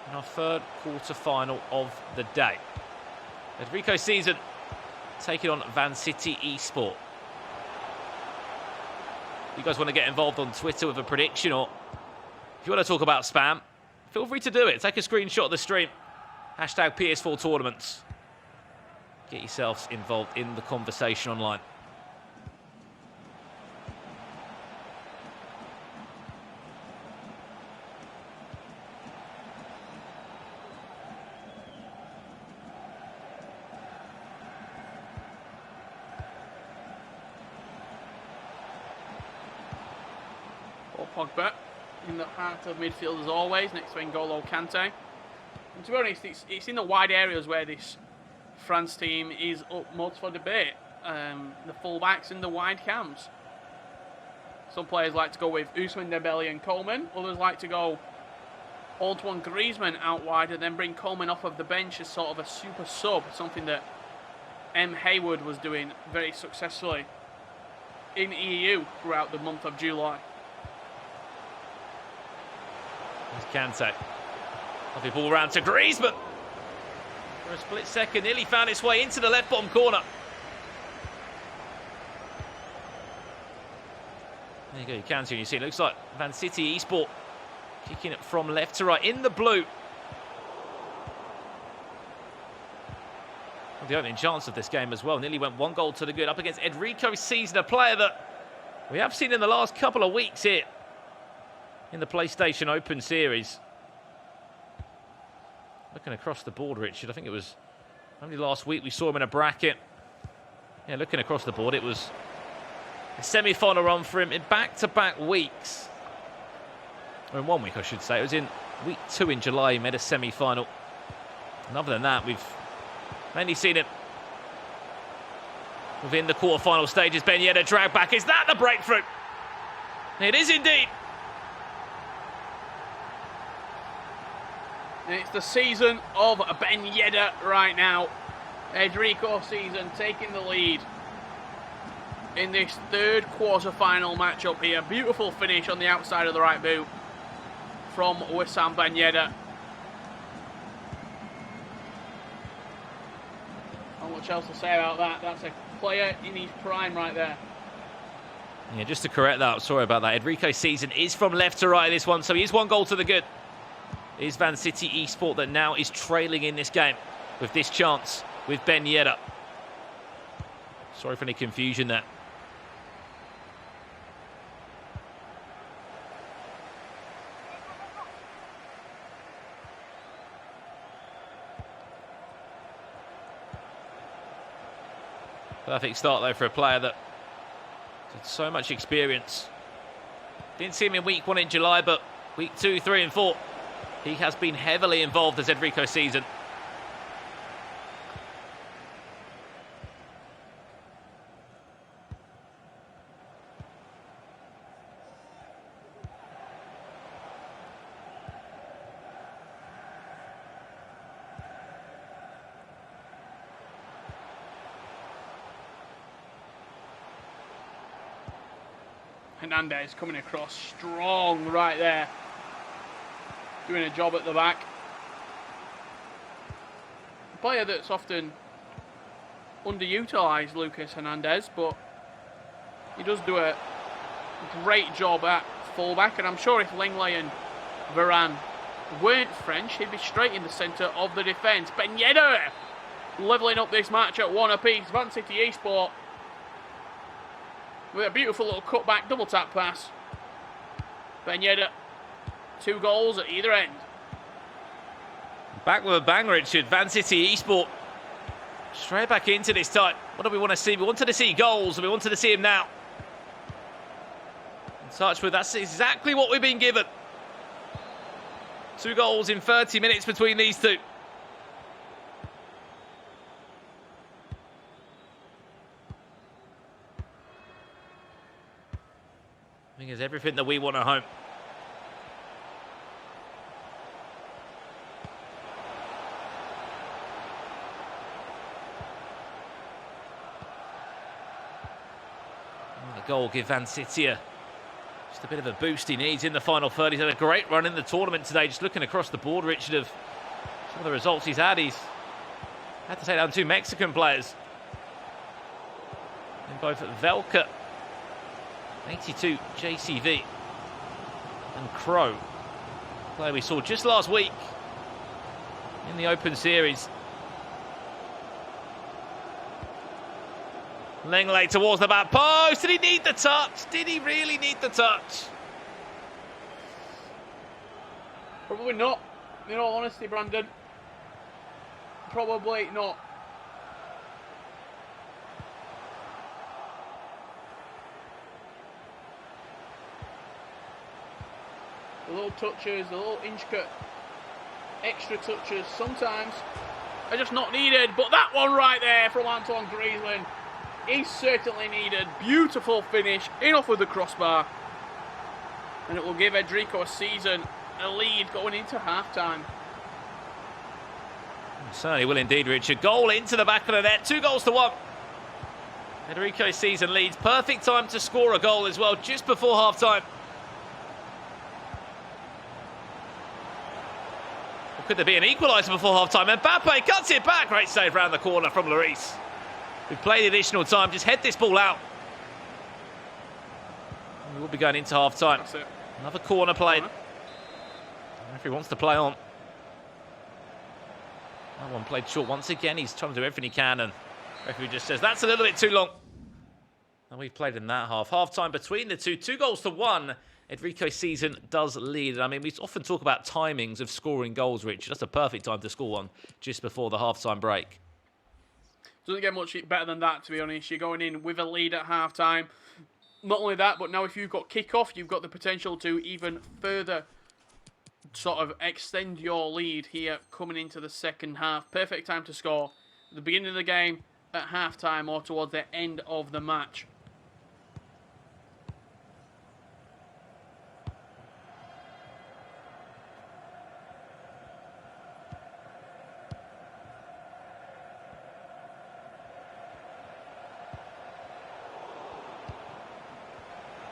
In our third quarter-final of the day. Enrico Season taking on Van City Esport. If you guys want to get involved on Twitter with a prediction, or if you want to talk about spam, feel free to do it. Take a screenshot of the stream. Hashtag PS4 Tournaments. Get yourselves involved in the conversation online. Pogba in the heart of midfield as always, next to N'Golo Kante. And to be honest, it's in the wide areas where this France team is up most for debate. The fullbacks and the wide cams. Some players like to go with Ousmane Dembele and Coleman. Others like to go Antoine Griezmann out wide and then bring Coleman off of the bench as sort of a super sub, something that M. Hayward was doing very successfully in EU throughout the month of July. There's Kante. Lovely ball round to Griezmann. For a split second, nearly found its way into the left bottom corner. There you go, Kante, and you see it looks like Van City Esport kicking it from left to right in the blue. Well, the opening chance of this game as well. Nearly went 1 goal to the good up against Enrico Season, a player that we have seen in the last couple of weeks here in the PlayStation Open Series. Looking across the board, Richard, I think it was only last week we saw him in a bracket. Yeah, looking across the board, it was a semi-final run for him in back-to-back weeks. Or in 1 week, I should say. It was in week 2 in July, he made a semi-final. And other than that, we've mainly seen him within the quarter-final stages. Ben Yedder dragged back. Is that the breakthrough? It is indeed. It's the season of Ben Yedder right now. Enrico Season taking the lead in this third quarter-final matchup here. Beautiful finish on the outside of the right boot from Wissam Ben Yedder. Not much else to say about that. That's a player in his prime right there. Yeah, just to correct that, sorry about that. Enrico Season is from left to right in this one, so he is 1 goal to the good. It is Van City Esport that now is trailing in this game with this chance with Ben Yedder. Sorry for any confusion there. Perfect start though for a player that had so much experience. Didn't see him in week 1 in July, but week 2, 3 and 4. He has been heavily involved as Enrico Season. Hernandez coming across strong right there. Doing a job at the back. A player that's often underutilised, Lucas Hernandez, but he does do a great job at fullback, and I'm sure if Langley and Varane weren't French, he'd be straight in the centre of the defence. Ben Yedder levelling up this match at 1 apiece. Van City Esport with a beautiful little cutback double tap pass. Ben Yedder, 2 goals at either end. Back with a bang, Richard. Van City Esport straight back into this time. What do we want to see? We wanted to see goals, and we wanted to see him now. In touch with, that's exactly what we've been given. 2 goals in 30 minutes between these two. I think it's everything that we want at home. The goal give Van City just a bit of a boost he needs in the final third. He's had a great run in the tournament today. Just looking across the board, Richard, of some of the results he's had to take down 2 Mexican players. In both Velka, 82 JCV, and Crow, player we saw just last week in the Open Series. Langley towards the back post. Did he need the touch? Did he really need the touch? Probably not, in all honesty, Brandon. Probably not. The little touches, the little intricate extra touches sometimes are just not needed. But that one right there from Antoine Griezmann is certainly needed. Beautiful finish, in off with the crossbar. And it will give Enrico Season a lead going into half-time. Certainly will indeed, Richard. Goal into the back of the net, 2 goals to 1. Enrico Season leads. Perfect time to score a goal as well, just before half-time. Or could there be an equaliser before half-time? Mbappe cuts it back. Great save round the corner from Lloris. We've played additional time. Just head this ball out. We will be going into half-time. That's it. Another corner played. The referee wants to play on. That one played short once again. He's trying to do everything he can, and the referee just says that's a little bit too long. And we've played in that half. Half-time between the two. 2 goals to 1. Enrico Season does lead. I mean, we often talk about timings of scoring goals, Rich. That's a perfect time to score one just before the half-time break. Doesn't get much better than that, to be honest. You're going in with a lead at half-time. Not only that, but now if you've got kick-off, you've got the potential to even further sort of extend your lead here coming into the second half. Perfect time to score at the beginning of the game, at half-time, or towards the end of the match.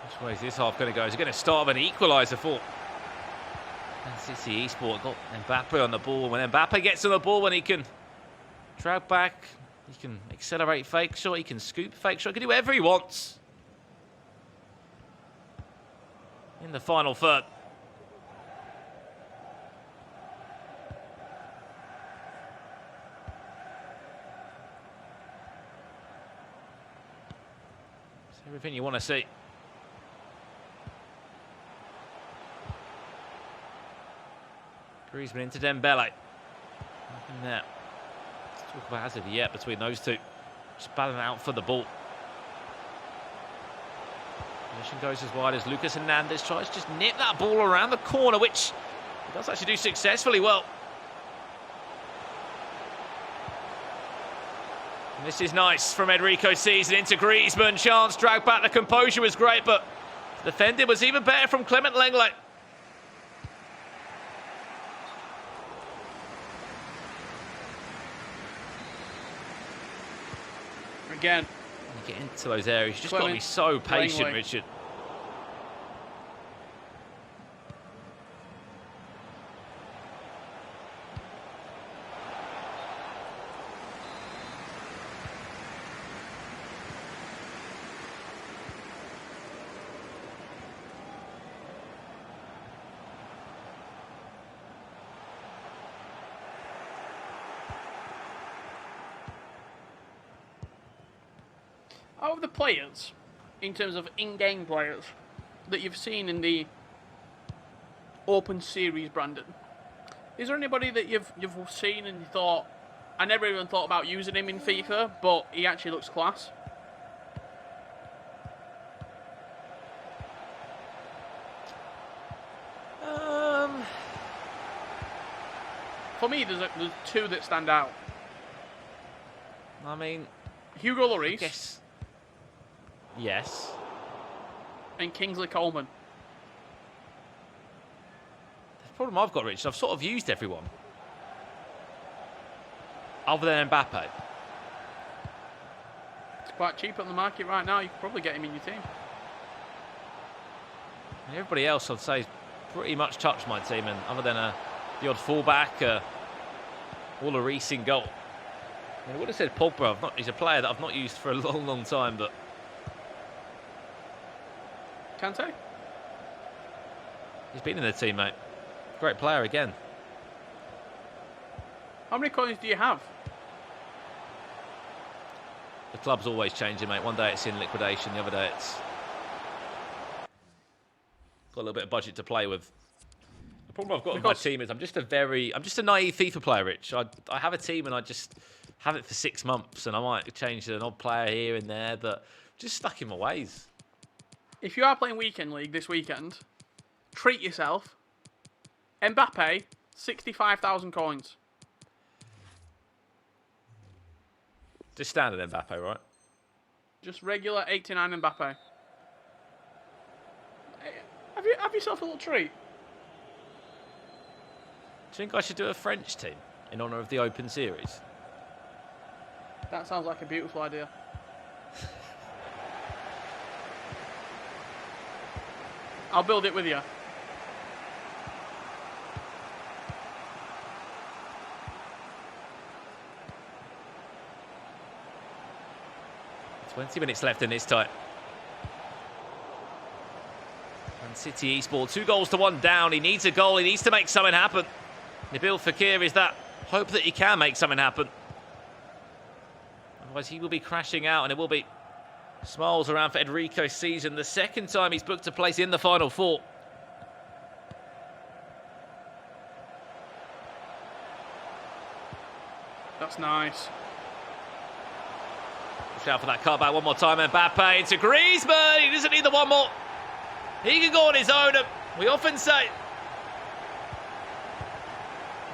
Which way is this half going to go? Is it going to start with an equaliser for Man City Esport? Got Mbappe on the ball. When Mbappe gets on the ball, when he can drag back, he can accelerate fake shot, he can scoop fake shot, he can do whatever he wants. In the final third. It's everything you want to see. Griezmann into Dembele. Nothing there to talk about as of yet between those two. Just battling out for the ball. Position goes as wide as Lucas Hernandez tries to just nip that ball around the corner, which he does actually do successfully well. And this is nice from Enrico Season into Griezmann. Chance, drag back, the composure was great, but the defending was even better from Clement Lenglet. Again. When you get into those areas, you just got to be so patient, Richard. Out of the players, in terms of in-game players, that you've seen in the Open Series, Brandon, is there anybody that you've seen and you thought, I never even thought about using him in FIFA, but he actually looks class? For me, there's two that stand out. I mean, Hugo Lloris. Yes. And Kingsley Coleman. The problem I've got, Rich, I've sort of used everyone. Other than Mbappe. It's quite cheap on the market right now. You could probably get him in your team. And everybody else, I'd say, pretty much touched my team, and other than the odd fullback, or Lloris in goal. I would have said Pogba. He's a player that I've not used for a long, long time, but Kante? he's been in the team, mate. Great player again. How many coins do you have? The club's always changing, mate. One day it's in liquidation, the other day it's got a little bit of budget to play with. The problem I've got with my team is I'm just a naive FIFA player, Rich. I have a team and I just have it for 6 months, and I might change an odd player here and there, but just stuck in my ways. If you are playing Weekend League this weekend, treat yourself. Mbappe, 65,000 coins. Just standard Mbappe, right? Just regular 89 Mbappe. Have yourself a little treat. Do you think I should do a French team in honour of the Open Series? That sounds like a beautiful idea. I'll build it with you. "20 minutes left in this tie. And City Esports, 2-1 down. He needs a goal. He needs to make something happen. Nabil Fekir is that hope that he can make something happen. Otherwise, he will be crashing out, and it will be smiles around for Enrico's season. The second time he's booked a place in the Final Four. That's nice. Watch out for that cutback one more time. Mbappe into Griezmann. He doesn't need the one more. He can go on his own. We often say,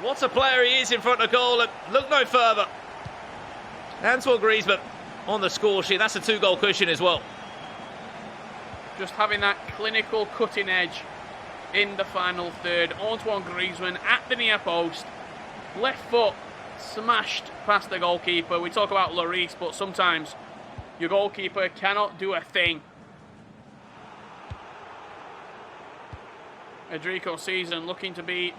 what a player he is in front of goal. And look no further. Antoine Griezmann on the score sheet. That's a 2-goal cushion as well. Just having that clinical cutting edge in the final third. Antoine Griezmann at the near post. Left foot smashed past the goalkeeper. We talk about Lloris, but sometimes your goalkeeper cannot do a thing. Enrico's season looking to be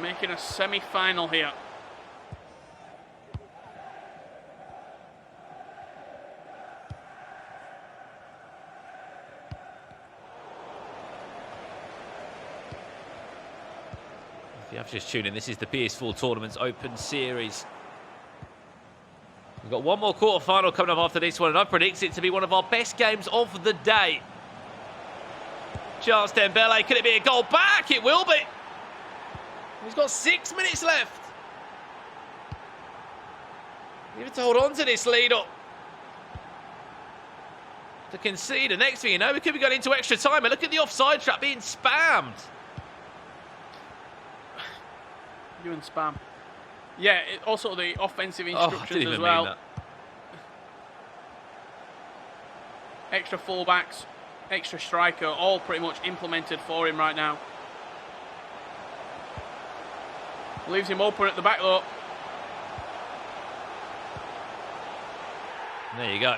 making a semi-final here. If you have just tuned in, this is the PS4 Tournaments Open Series. We've got one more quarter-final coming up after this one, and I predict it to be one of our best games of the day. Chance Dembele, could it be a goal back? It will be. He's got 6 minutes left. You have to hold on to this lead up to concede. And next thing you know, we could be going into extra time. And look at the offside trap being spammed. You and spam. Yeah, also the offensive instructions as well. Extra fullbacks, extra striker, all pretty much implemented for him right now. Leaves him open at the back though. There you go.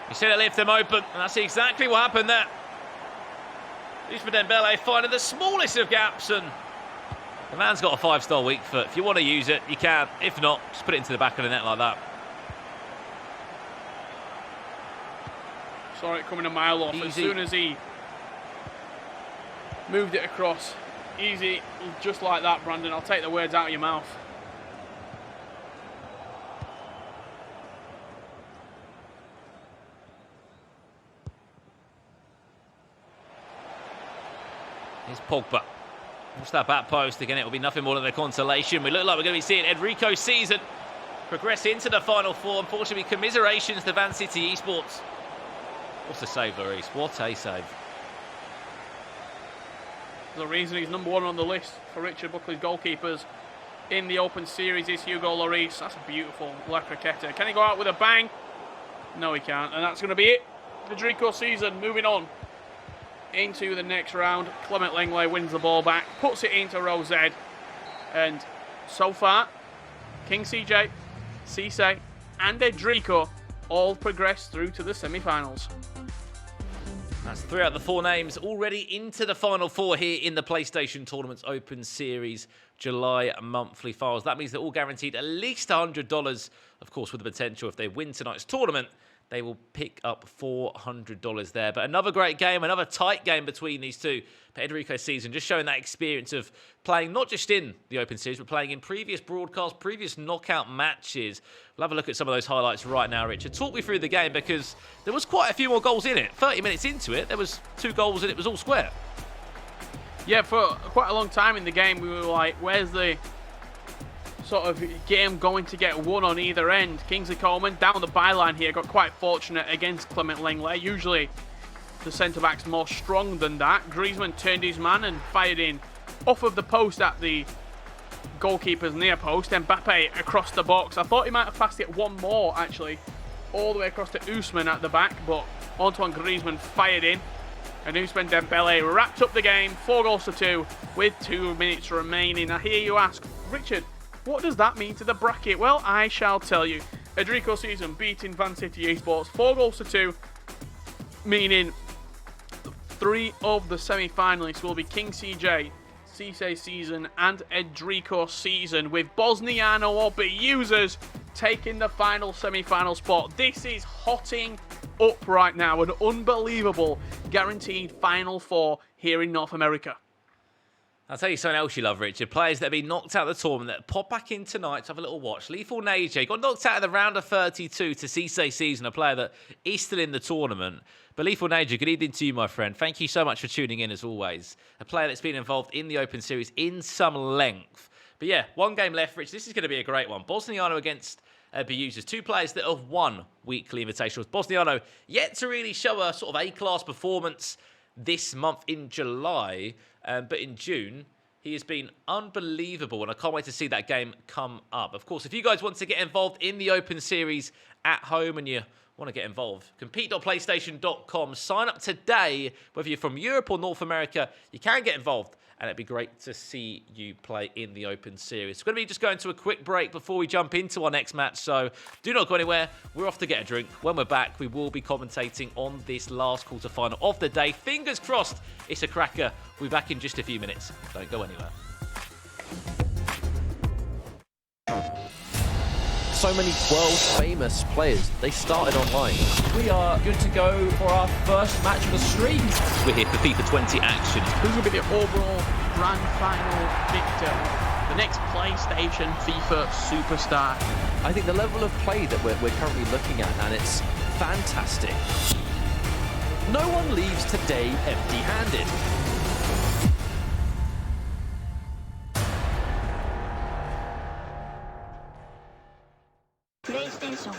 You said it left them open, and that's exactly what happened there. Ousmane Dembele finding the smallest of gaps, and the man's got a 5-star weak foot. If you want to use it, you can. If not, just put it into the back of the net like that. Saw it coming a mile off. Easy. As soon as he moved it across. Easy, just like that, Brandon. I'll take the words out of your mouth. Here's Pogba. Watch that back post. Again, it will be nothing more than a consolation. We look like we're going to be seeing Enrico Season progress into the Final Four. Unfortunately, commiserations to Van City Esports. What's the save, Lloris? What a save. The reason he's number 1 on the list for Richard Buckley's goalkeepers in the Open Series is Hugo Lloris. That's a beautiful La Croqueta. Can he go out with a bang? No, he can't. And that's going to be it. Enrico Season moving on into the next round. Clement Lenglet wins the ball back, puts it into row Z. And so far, King CJ, Cisse and Enrico all progressed through to the semi-finals. That's 3 out of the 4 names already into the Final Four here in the PlayStation Tournaments Open Series July monthly finals. That means they're all guaranteed at least $100. Of course, with the potential, if they win tonight's tournament, they will pick up $400 there. But another great game, another tight game between these two. But Enrico Season just showing that experience of playing not just in the Open Series, but playing in previous broadcasts, previous knockout matches. We'll have a look at some of those highlights right now, Richard. Talk me through the game, because there was quite a few more goals in it. 30 minutes into it, there was 2 goals and it was all square. Yeah, for quite a long time in the game, we were like, where's the sort of game going to get won on either end? Kingsley Coleman down the byline here got quite fortunate against Clement Lenglet. Usually the centre-back's more strong than that. Griezmann turned his man and fired in off of the post at the goalkeeper's near post. Mbappe across the box. I thought he might have passed it one more, actually, all the way across to Ousmane at the back, but Antoine Griezmann fired in. And Ousmane Dembele wrapped up the game, 4-2 with 2 minutes remaining. Now, here you ask, Richard, what does that mean to the bracket? Well, I shall tell you. Enrico Season beating Van City Esports 4-2, meaning 3 of the semi-finalists will be King CJ, Cisse Season and Enrico Season, with Bosniano or B users taking the final semi-final spot. This is hotting up right now, an unbelievable guaranteed Final Four here in North America. I'll tell you something else you love, Richard. Players that have been knocked out of the tournament that pop back in tonight to have a little watch. Lethal Nature got knocked out of the round of 32 to Cisse Season, a player that is still in the tournament. But Lethal Nature, good evening to you, my friend. Thank you so much for tuning in, as always. A player that's been involved in the Open Series in some length. But yeah, 1 game left, Rich. This is going to be a great one. Bosniano against Users. 2 players that have won weekly invitationals. Bosniano yet to really show a sort of A-class performance this month in July, but in June he has been unbelievable, and I can't wait to see that game come up. Of course, if you guys want to get involved in the Open Series at home and you want to get involved, compete.playstation.com. Sign up today. Whether you're from Europe or North America, you can get involved, and it'd be great to see you play in the Open Series. We're going to be just going to a quick break before we jump into our next match, so do not go anywhere. We're off to get a drink. When we're back, we will be commentating on this last quarterfinal of the day. Fingers crossed it's a cracker. We'll be back in just a few minutes. Don't go anywhere. So many world-famous players, they started online. We are good to go for our first match of the stream. We're here for FIFA 20 action. Who's going to be the overall grand final victor? The next PlayStation FIFA superstar. I think the level of play that we're currently looking at, and it's fantastic. No one leaves today empty-handed. PlayStation.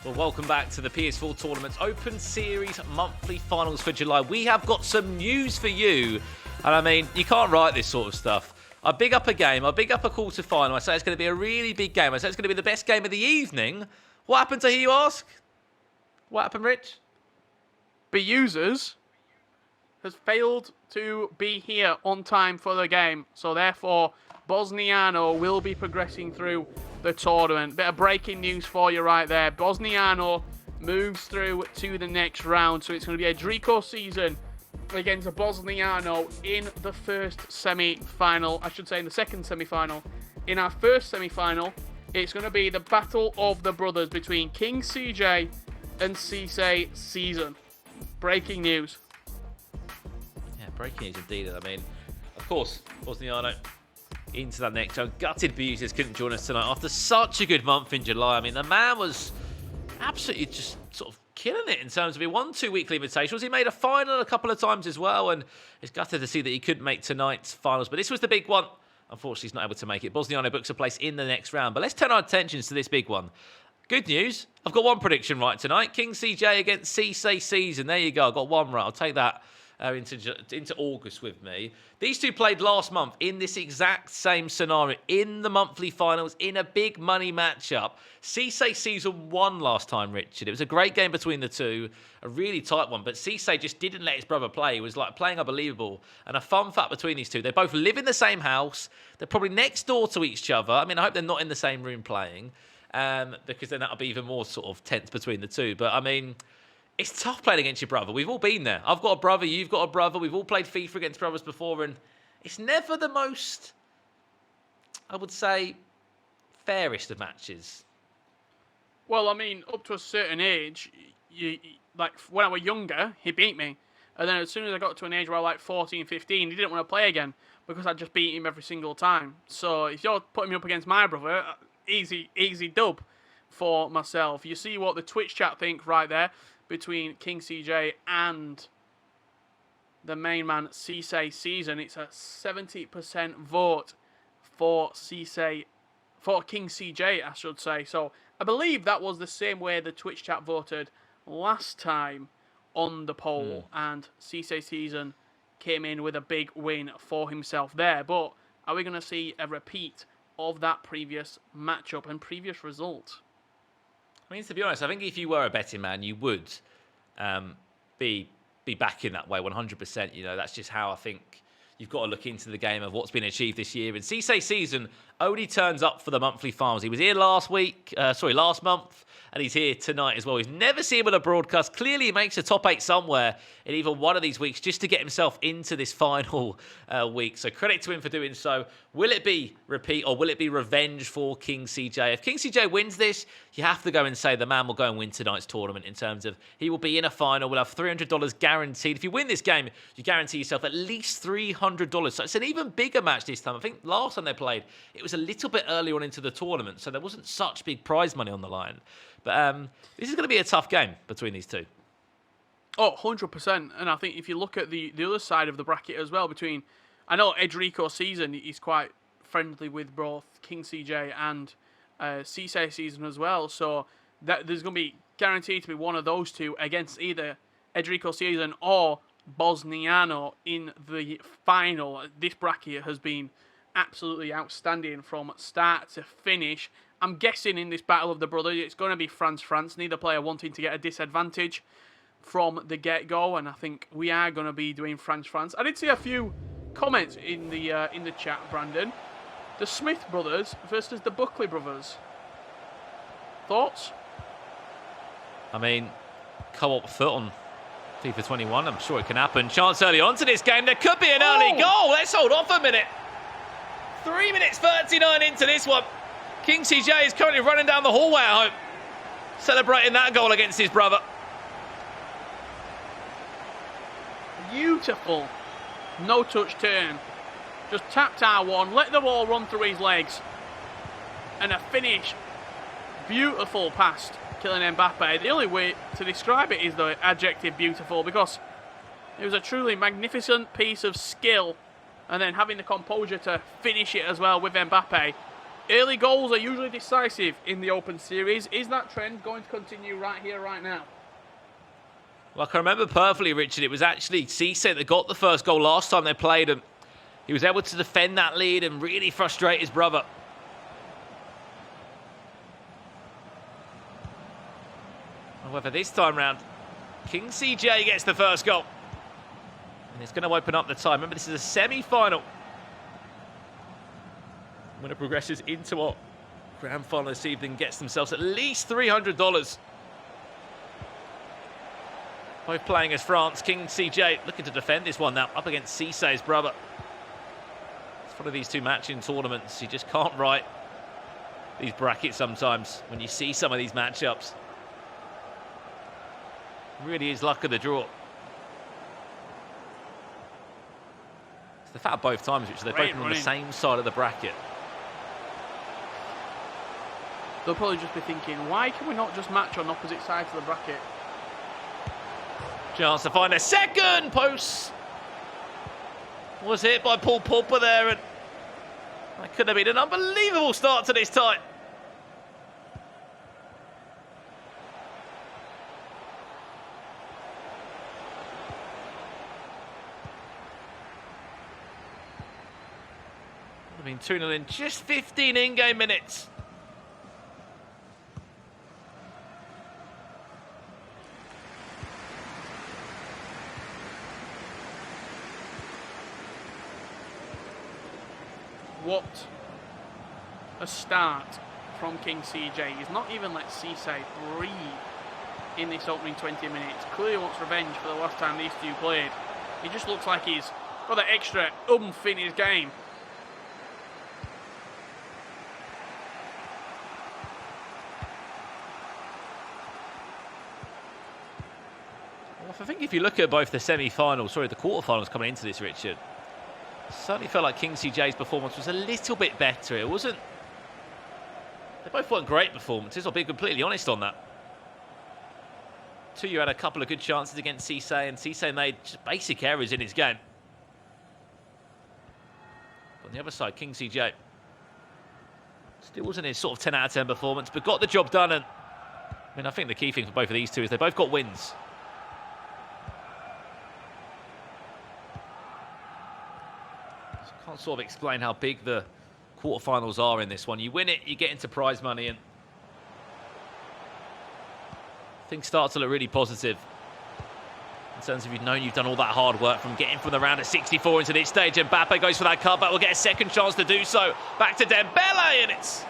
Well, welcome back to the PS4 Tournaments Open Series monthly finals for July. We have got some news for you. And I mean, you can't write this sort of stuff. I big up a game, I big up a quarter-final. I say it's going to be a really big game. I say it's going to be the best game of the evening. What happened, to hear you ask? What happened, Rich? Users has failed to be here on time for the game. So therefore, Bosniano will be progressing through the tournament. Bit of breaking news for you right there. Bosniano moves through to the next round. So it's going to be a Drico season against a Bosniano in the first semi-final. I should say in the second semi-final. In our first semi-final, it's going to be the battle of the brothers between King CJ and Cisse Season. Breaking news. Yeah, breaking news indeed. I mean, of course, Bosniano into that next round. Gutted Beauties couldn't join us tonight after such a good month in July. I mean, the man was absolutely just sort of killing it in terms of he won 2 weekly invitationals. He made a final a couple of times as well, and it's gutted to see that he couldn't make tonight's finals. But this was the big one. Unfortunately, he's not able to make it. Bosniano books a place in the next round. But let's turn our attentions to this big one. Good news. I've got one prediction right tonight. King CJ against Cisse Season. There you go. I've got one right. I'll take that into August with me. These two played last month in this exact same scenario, in the monthly finals, in a big money matchup. Cisse Season won last time, Richard. It was a great game between the two, a really tight one, but Cisse just didn't let his brother play. He was like playing unbelievable. And a fun fact between these two, they both live in the same house. They're probably next door to each other. I mean, I hope they're not in the same room playing, because then that'll be even more sort of tense between the two. But I mean, it's tough playing against your brother. We've all been there. I've got a brother, you've got a brother. We've all played FIFA against brothers before, and it's never the most, I would say, fairest of matches. Well, I mean, up to a certain age, like when I was younger, he beat me. And then as soon as I got to an age where I was like 14, 15, he didn't want to play again because I just beat him every single time. So if you're putting me up against my brother, easy dub for myself. You see what the Twitch chat think right there between King CJ and the main man Cisse Season. It's a 70% vote for King CJ, I should say. So I believe that was the same way the Twitch chat voted last time on the poll, and Cisse Season came in with a big win for himself there. But are we going to see a repeat of that previous matchup and previous result? I mean, to be honest, I think if you were a betting man, you would be backing that way 100%. You know, that's just how I think you've got to look into the game of what's been achieved this year. And Cisse Season only turns up for the monthly finals. He was here last month, and he's here tonight as well. He's never seen him on a broadcast. Clearly, he makes a top 8 somewhere in even one of these weeks just to get himself into this final week. So credit to him for doing so. Will it be repeat or will it be revenge for King CJ? If King CJ wins this, you have to go and say the man will go and win tonight's tournament in terms of he will be in a final. We'll have $300 guaranteed. If you win this game, you guarantee yourself at least $300. So it's an even bigger match this time. I think last time they played, it was a little bit earlier on into the tournament, so there wasn't such big prize money on the line. But this is going to be a tough game between these two. Oh, 100%. And I think if you look at the other side of the bracket as well, between, I know Edrico Season is quite friendly with both King CJ and Cisse Season as well. So that there's going to be guaranteed to be one of those two against either Edrico Season or Bosniano in the final. This bracket has been absolutely outstanding from start to finish. I'm guessing in this battle of the brothers, it's going to be France. Neither player wanting to get a disadvantage from the get-go, and I think we are going to be doing France. I did see a few comments in the chat, Brandon. The Smith brothers versus the Buckley brothers. Thoughts? I mean, co-op foot on FIFA 21. I'm sure it can happen. Chance early on to this game. There could be an early goal. Let's hold off a minute. 3 minutes 39 into this one. King CJ is currently running down the hallway at home, celebrating that goal against his brother. Beautiful no-touch turn. Just tapped R1, let the ball run through his legs. And a finish. Beautiful past Kylian Mbappe. The only way to describe it is the adjective beautiful, because it was a truly magnificent piece of skill. And then having the composure to finish it as well with Mbappe. Early goals are usually decisive in the Open Series. Is that trend going to continue right here, right now? Well, I can remember perfectly, Richard. It was actually Cisse that got the first goal last time they played, and he was able to defend that lead and really frustrate his brother. However, this time round, King CJ gets the first goal. And it's going to open up the time. Remember, this is a semi-final. Winner progresses into our grand final this evening, gets themselves at least $300. Both playing as France. King CJ looking to defend this one now, up against Cisse's brother. It's one of these two matching tournaments. You just can't write these brackets sometimes when you see some of these matchups. Really is luck of the draw. It's the fact both times, which they're both on the same side of the bracket. They'll probably just be thinking, why can we not just match on opposite sides of the bracket? Chance to find a second post. Was hit by Paul Pulper there, and that could have been an unbelievable start to this tie. Would have been 2-0 in just 15 in-game minutes. What a start from King CJ. He's not even let Cisse breathe in this opening 20 minutes. Clearly wants revenge for the last time these two played. He just looks like he's got that extra oomph in his game. Well, I think if you look at both the semi-finals, the quarter-finals coming into this, Richard, certainly felt like King CJ's performance was a little bit better. It wasn't... They both weren't great performances, I'll be completely honest on that. Tuyu had a couple of good chances against Cisse, and Cisse made just basic errors in his game. But on the other side, King CJ still wasn't his sort of 10 out of 10 performance, but got the job done. And I mean, I think the key thing for both of these two is they both got wins. Can't sort of explain how big the quarterfinals are in this one. You win it, you get into prize money, and things start to look really positive in terms of you've done all that hard work from getting from the round of 64 into this stage. Mbappe goes for that cutback, will get a second chance to do so. Back to Dembele, and it's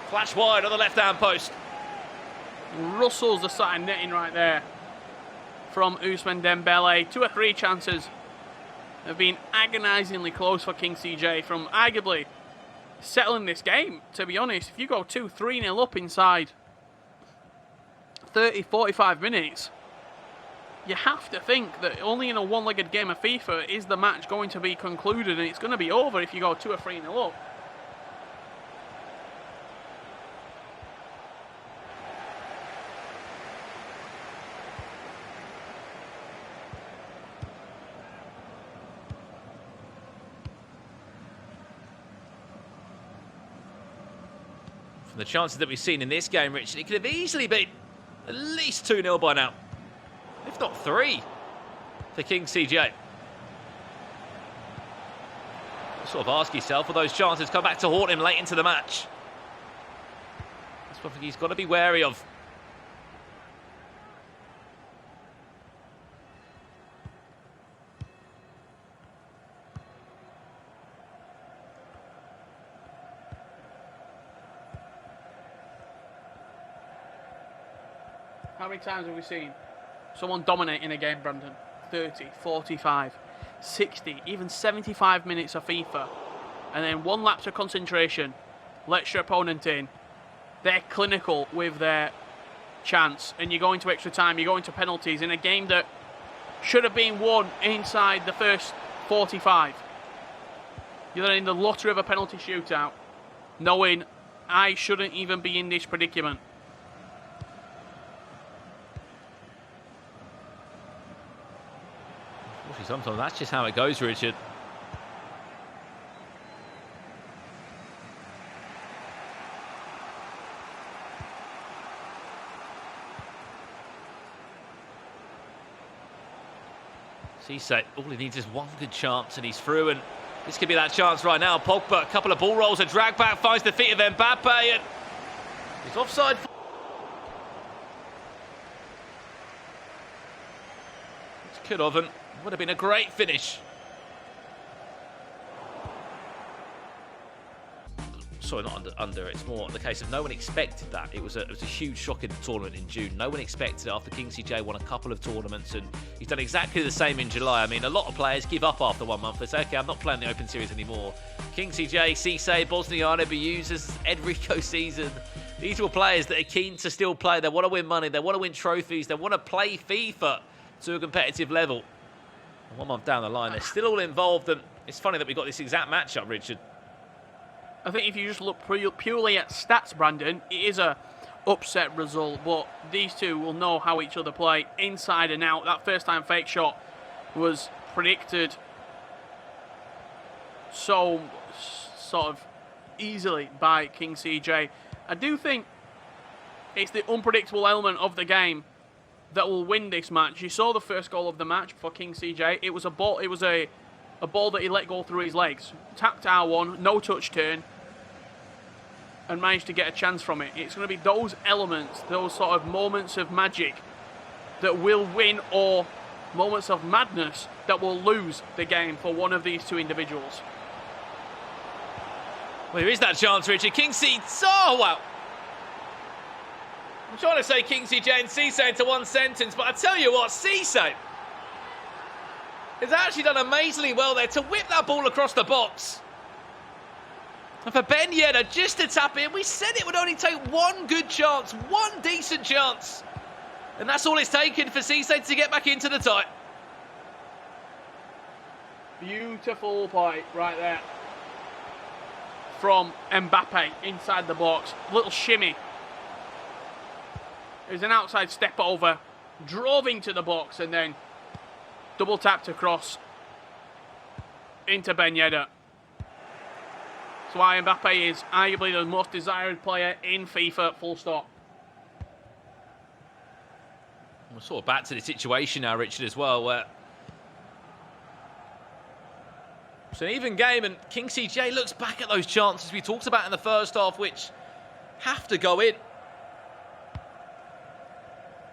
flash wide on the left-hand post. Russell's the side netting right there from Ousmane Dembele. 2 or 3 chances have been agonisingly close for King CJ from arguably settling this game, to be honest. If you go 2-3-0 up inside 30, 45 minutes, you have to think that only in a one-legged game of FIFA is the match going to be concluded, and it's going to be over if you go 2 or 3-0 up. From the chances that we've seen in this game, Richard, it could have easily been at least 2-0 by now, if not 3 for King CJ. Sort of ask yourself, will those chances come back to haunt him late into the match? That's one thing he's got to be wary of. How many times have we seen someone dominate in a game, Brandon? 30, 45, 60, even 75 minutes of FIFA. And then one lapse of concentration lets your opponent in. They're clinical with their chance. And you go into extra time, you go into penalties in a game that should have been won inside the first 45. You're then in the lottery of a penalty shootout, knowing I shouldn't even be in this predicament. Sometimes that's just how it goes, Richard. Cisse, all he needs is one good chance and he's through, and this could be that chance right now. Pogba, a couple of ball rolls, a drag back, finds the feet of Mbappe, and he's offside. This could have, and would have been a great finish. Sorry, not under. It's more the case of no one expected that. It was a huge shock in the tournament in June. No one expected it after Kingsley J won a couple of tournaments, and he's done exactly the same in July. I mean, a lot of players give up after 1 month. They say, okay, I'm not playing the Open Series anymore. Kingsley J, Cisse, Bosniano, Beusas, Enrico Season. These were players that are keen to still play. They want to win money. They want to win trophies. They want to play FIFA to a competitive level. And 1 month down the line, they're still all involved. And it's funny that we got this exact matchup, Richard. I think if you just look purely at stats, Brandon, it is a upset result, but these two will know how each other play inside and out. That first time fake shot was predicted so sort of easily by King CJ. I do think it's the unpredictable element of the game that will win this match. You saw the first goal of the match for King CJ. It was a ball that he let go through his legs. Tapped R1, no touch turn, and managed to get a chance from it. It's going to be those elements, those sort of moments of magic that will win, or moments of madness that will lose the game for one of these two individuals. Well, here is that chance, Richard. Kingsley, oh wow. I'm trying to say Kingsley J and Cisse into one sentence, but I tell you what, Cisse has actually done amazingly well there to whip that ball across the box. And for Ben Yedder just to tap in, we said it would only take one good chance, one decent chance. And that's all it's taken for Cisse to get back into the tie. Beautiful play right there from Mbappe inside the box. Little shimmy. There's an outside step over, drove into the box, and then double tapped across into Ben Yedder. That's why Mbappe is arguably the most desired player in FIFA, full stop. We're sort of back to the situation now, Richard, as well, where it's an even game, and King CJ looks back at those chances we talked about in the first half, which have to go in.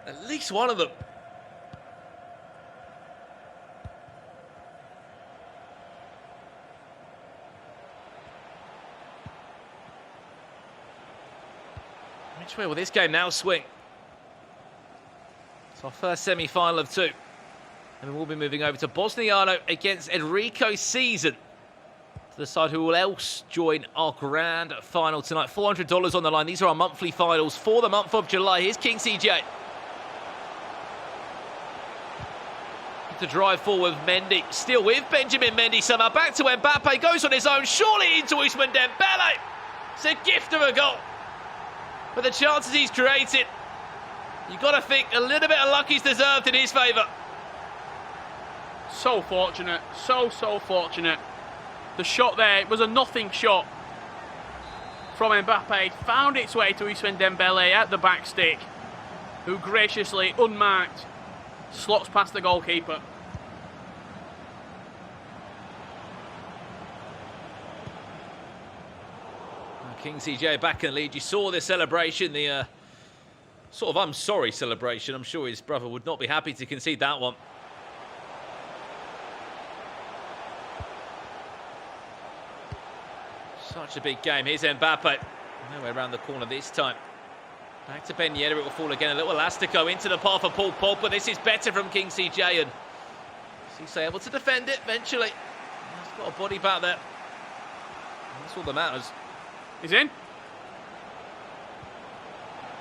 At least one of them. Which way will this game now swing? It's our first semi-final of two. And we'll be moving over to Bosniano against Enrico Season to decide who will else join our grand final tonight. $400 on the line. These are our monthly finals for the month of July. Here's King CJ. To drive forward, Mendy still with Benjamin Mendy somehow. Back to Mbappe, goes on his own, surely into Ousmane Dembele. It's a gift of a goal. But the chances he's created, you've got to think a little bit of luck is deserved in his favour. So fortunate, so fortunate. The shot there, it was a nothing shot from Mbappe. Found its way to Ousmane Dembele at the back stick, who graciously, unmarked, slots past the goalkeeper. King CJ back in the lead. You saw the celebration, the sort of I'm sorry celebration. I'm sure his brother would not be happy to concede that one. Such a big game. Here's Mbappe. Nowhere around the corner this time. Back to Ben Yedder. It will fall again. A little elastico into the path of Paul Pogba. This is better from King CJ, and Cisse able to defend it eventually. He's got a body back there. That's all that matters. He's in.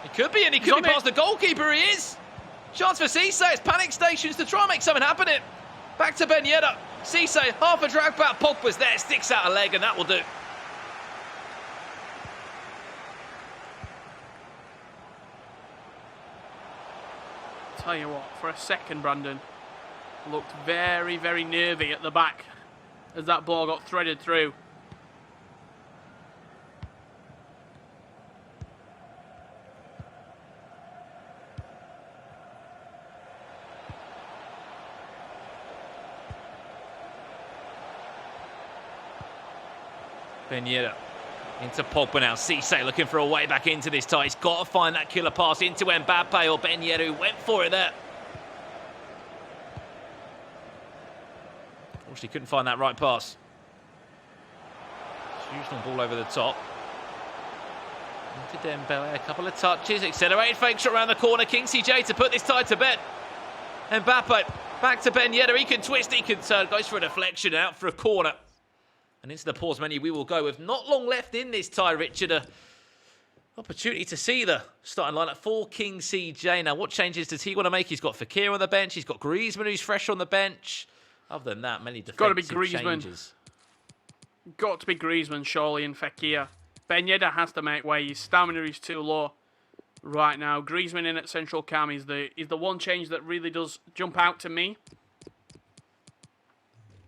He could be, and he could be past the goalkeeper. He is. Chance for Cisse. It's panic stations to try and make something happen. Back to Ben Yedder. Cisse, half a drag back. Pogba's there. Sticks out a leg, and that will do. Tell you what, for a second, Brandon looked very nervy at the back as that ball got threaded through. Ben Yedder into Pogba now. Cisse looking for a way back into this tie. He's got to find that killer pass into Mbappe or Ben Yedder, who went for it there. Unfortunately, couldn't find that right pass. Huge long ball over the top. Into Dembele, a couple of touches. Accelerated fake shot around the corner. Kingsley J to put this tie to bed. Mbappe back to Ben Yedder. He can twist, he can turn. Goes for a deflection out for a corner. And into the pause menu we will go with not long left in this tie, Richard. A opportunity to see the starting lineup for King CJ. Now, what changes does he want to make? He's got Fekir on the bench. He's got Griezmann, who's fresh on the bench. Other than that, many defensive changes. Got to be Griezmann, surely, and Fekir. Ben Yedder has to make way. His stamina is too low right now. Griezmann in at central cam is the one change that really does jump out to me.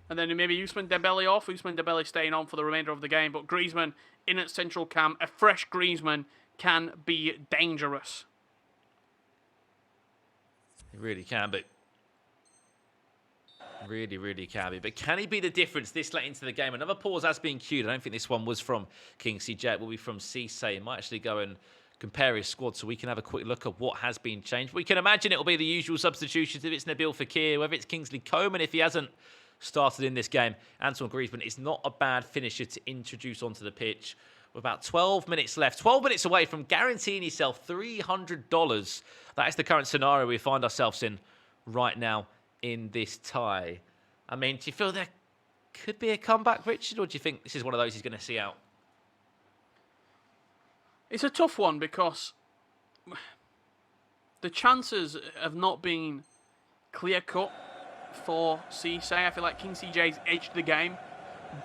And then maybe Ousmane Dembele off. Ousmane Dembele staying on for the remainder of the game. But Griezmann in at central cam. A fresh Griezmann can be dangerous. He really can be. Really, really can be. But can he be the difference this late into the game? Another pause has been queued. I don't think this one was from Kingsley J. It will be from Cisse. He might actually go and compare his squad so we can have a quick look at what has been changed. We can imagine it will be the usual substitutions. If it's Nabil Fekir, whether it's Kingsley Coman, if he hasn't started in this game. Antoine Griezmann is not a bad finisher to introduce onto the pitch. With about 12 minutes left. 12 minutes away from guaranteeing yourself $300. That is the current scenario we find ourselves in right now in this tie. I mean, do you feel there could be a comeback, Richard, or do you think this is one of those he's going to see out? It's a tough one because the chances have not been clear-cut for Cisse. I feel like King CJ's edged the game,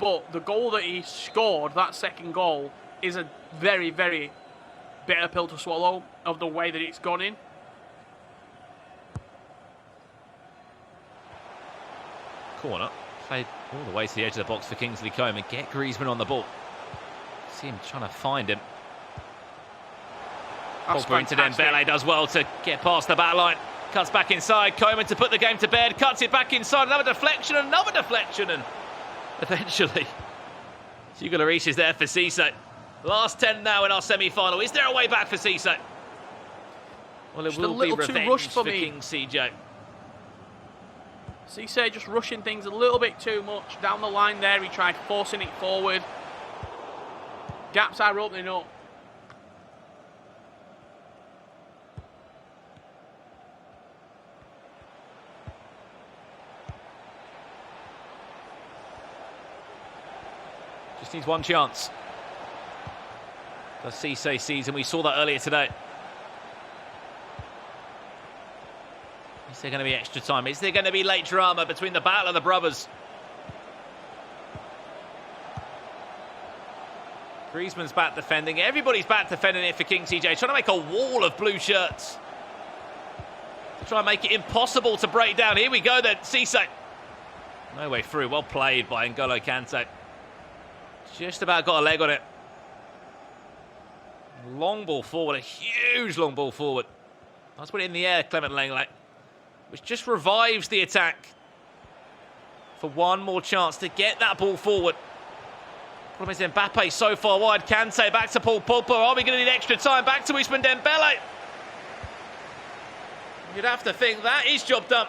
but the goal that he scored, that second goal, is a very, very bitter pill to swallow of the way that it's gone in. Corner, played all the way to the edge of the box for Kingsley Coman. Get Griezmann on the ball. See him trying to find him. Pogba into Dembele, does well to get past the back line. Cuts back inside, Coman to put the game to bed. Cuts it back inside, another deflection, and eventually Hugo Lloris is there for Cisse. Last 10 now in our semi-final. Is there a way back for Cisse? Well, it just will be revenge for King CJ. Cisse just rushing things a little bit too much. Down the line there, he tried forcing it forward. Gaps are opening up. Just needs one chance. The Cisse season, we saw that earlier today. Is there going to be extra time? Is there going to be late drama between the battle of the brothers? Griezmann's back defending. Everybody's back defending it for King CJ. Trying to make a wall of blue shirts. To try and make it impossible to break down. Here we go then. Cisse. No way through. Well played by N'Golo Kante. Just about got a leg on it. Long ball forward. A huge long ball forward. Let's put it in the air, Clement Lenglet. Which just revives the attack for one more chance to get that ball forward. Problem is Mbappe so far wide. Kante back to Paul Pogba. Are we going to need extra time? Back to Ousmane Dembele. You'd have to think that is job done.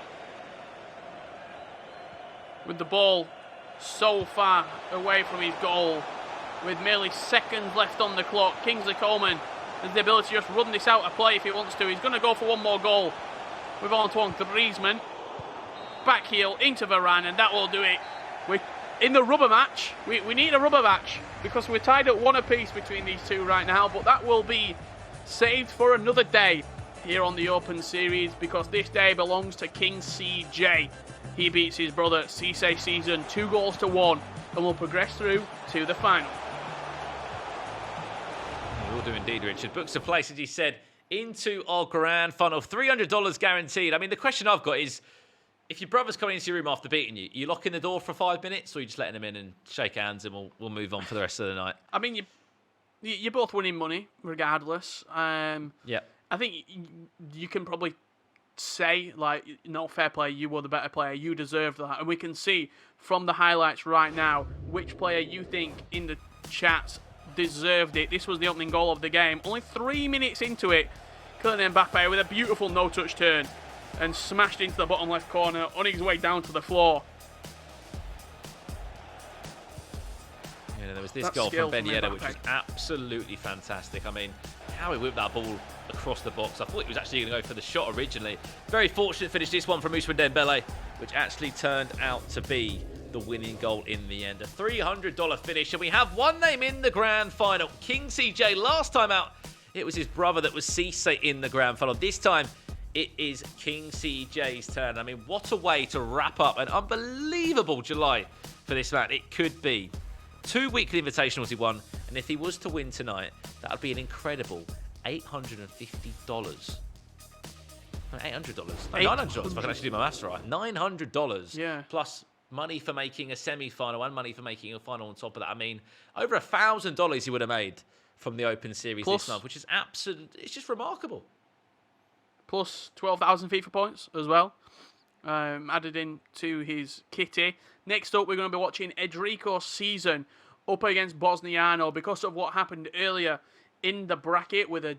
With the ball so far away from his goal, with merely seconds left on the clock, Kingsley Coman has the ability to just run this out of play if he wants to. He's going to go for one more goal with Antoine Griezmann. Back heel into Varane, and that will do it. We're in the rubber match. We need a rubber match because we're tied at one apiece between these two right now, but that will be saved for another day here on the Open Series because this day belongs to King CJ. He beats his brother Cisse Season 2-1 and will progress through to the final. We will do indeed, Richard. Books a place, as he said, into our grand final. $300 guaranteed. I mean, the question I've got is, if your brother's coming into your room after beating you, you locking the door for 5 minutes, or you just letting him in and shake hands and we'll move on for the rest of the night? I mean, you're both winning money, regardless. Yeah. I think you can probably say, like, no, fair play, you were the better player, you deserve that. And we can see from the highlights right now which player you think in the chat deserved it. This was the opening goal of the game. Only 3 minutes into it, Kylian Mbappe with a beautiful no-touch turn and smashed into the bottom left corner on his way down to the floor. Yeah, there was this That's goal skill from from Ben Yedder, Mbappe. which was absolutely fantastic. I mean, how he whipped that ball across the box. I thought he was actually going to go for the shot originally. Very fortunate finish this one from Ousmane Dembele, which actually turned out to be the winning goal in the end. A $300 finish, and we have one name in the grand final. King CJ, last time out, it was his brother that was Cisse in the grand final. This time, it is King CJ's turn. I mean, what a way to wrap up an unbelievable July for this man. It could be. 2 weekly invitationals he won, and if he was to win tonight, that would be an incredible $850. No, $800. No, $900, if I can actually do my maths right. $900 Yeah. plus money for making a semi-final and money for making a final on top of that. I mean, over $1,000 he would have made from the Open Series this month, which is it's just remarkable. Plus 12,000 FIFA points as well, added in to his kitty. Next up, we're going to be watching Enrico Season up against Bosniano because of what happened earlier in the bracket with a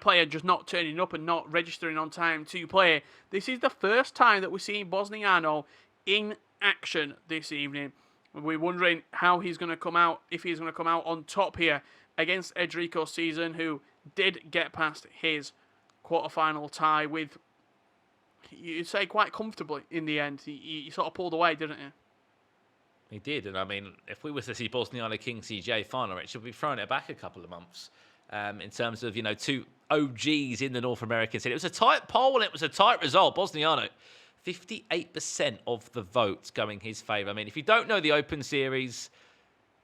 player just not turning up and not registering on time to play. This is the first time that we're seeing Bosniano in action this evening. We're wondering how he's going to come out, if he's going to come out on top here against Enrico Season, who did get past his quarterfinal tie with, you'd say, quite comfortably in the end. He sort of pulled away, didn't he? He did, and I mean, if we were to see Bosniano King CJ final, it should be throwing it back a couple of months in terms of, two OGs in the North American scene. It was a tight poll and it was a tight result. Bosniano, 58% of the votes going his favour. I mean, if you don't know the Open Series,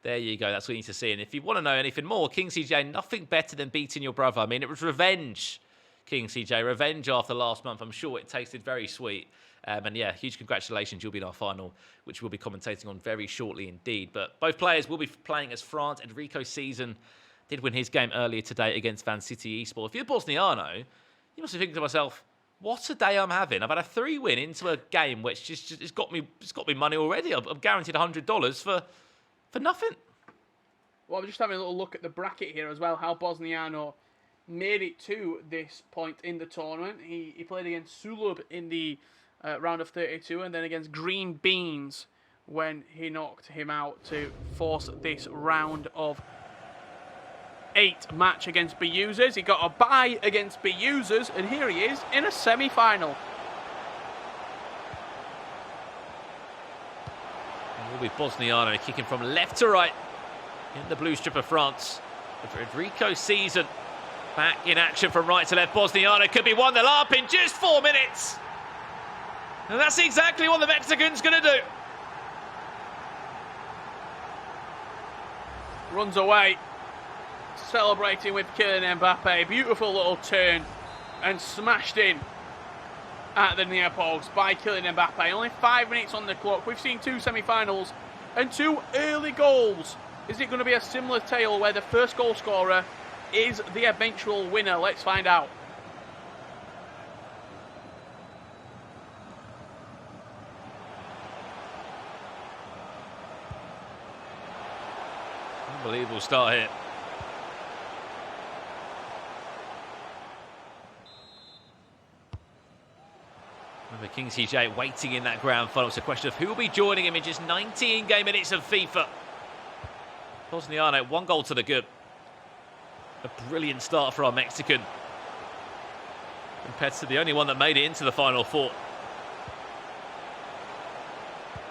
there you go. That's what you need to see. And if you want to know anything more, King CJ, nothing better than beating your brother. I mean, it was revenge, King CJ. Revenge after last month. I'm sure it tasted very sweet. And yeah, huge congratulations. You'll be in our final, which we'll be commentating on very shortly indeed. But both players will be playing as France. Enrico Season did win his game earlier today against Van City Esport. If you're Bosniano, you must be thinking to myself, what a day I'm having. I've had a 3-win into a game which it's got me money already. I'm guaranteed $100 for nothing. Well, I'm just having a little look at the bracket here as well, how Bosniano made it to this point in the tournament. He played against Sulub in the round of 32 and then against Green Beans when he knocked him out to force this round of 8 match against B-Users. He got a bye against B-Users, and here he is in a semi-final. It will be Bosniano kicking from left to right in the blue strip of France. Enrico Season back in action from right to left. Bosniano could be 1-0 up in just 4 minutes. And that's exactly what the Mexican's going to do. Runs away, celebrating with Kylian Mbappe. Beautiful little turn and smashed in at the near post by Kylian Mbappe. Only 5 minutes on the clock. We've seen 2 semi-finals and 2 early goals. Is it going to be a similar tale where the first goal scorer is the eventual winner? Let's find out. Unbelievable start here. Remember, King CJ waiting in that grand final. It's a question of who will be joining him in just 19 game minutes of FIFA. Bosniano, 1 goal to the good. A brilliant start for our Mexican. Compared to the only one that made it into the final 4.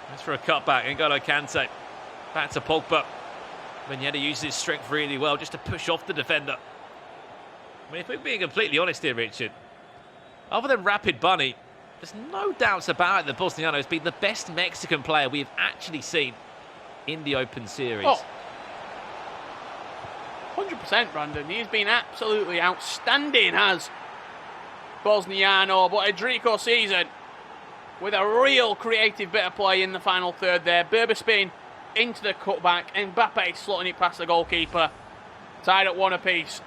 That's for a cutback. N'Golo Kante. Back to Pogba. Ben Yedder uses his strength really well just to push off the defender. I mean, if we're being completely honest here, Richard, other than Rapid Bunny, there's no doubts about it that Bosniano has been the best Mexican player we've actually seen in the Open Series. Oh, 100%, Brandon. He's been absolutely outstanding, has Bosniano. But Enrico Season with a real creative bit of play in the final third there. Berber spin into the cutback. Mbappe slotting it past the goalkeeper. Tied at 1 apiece.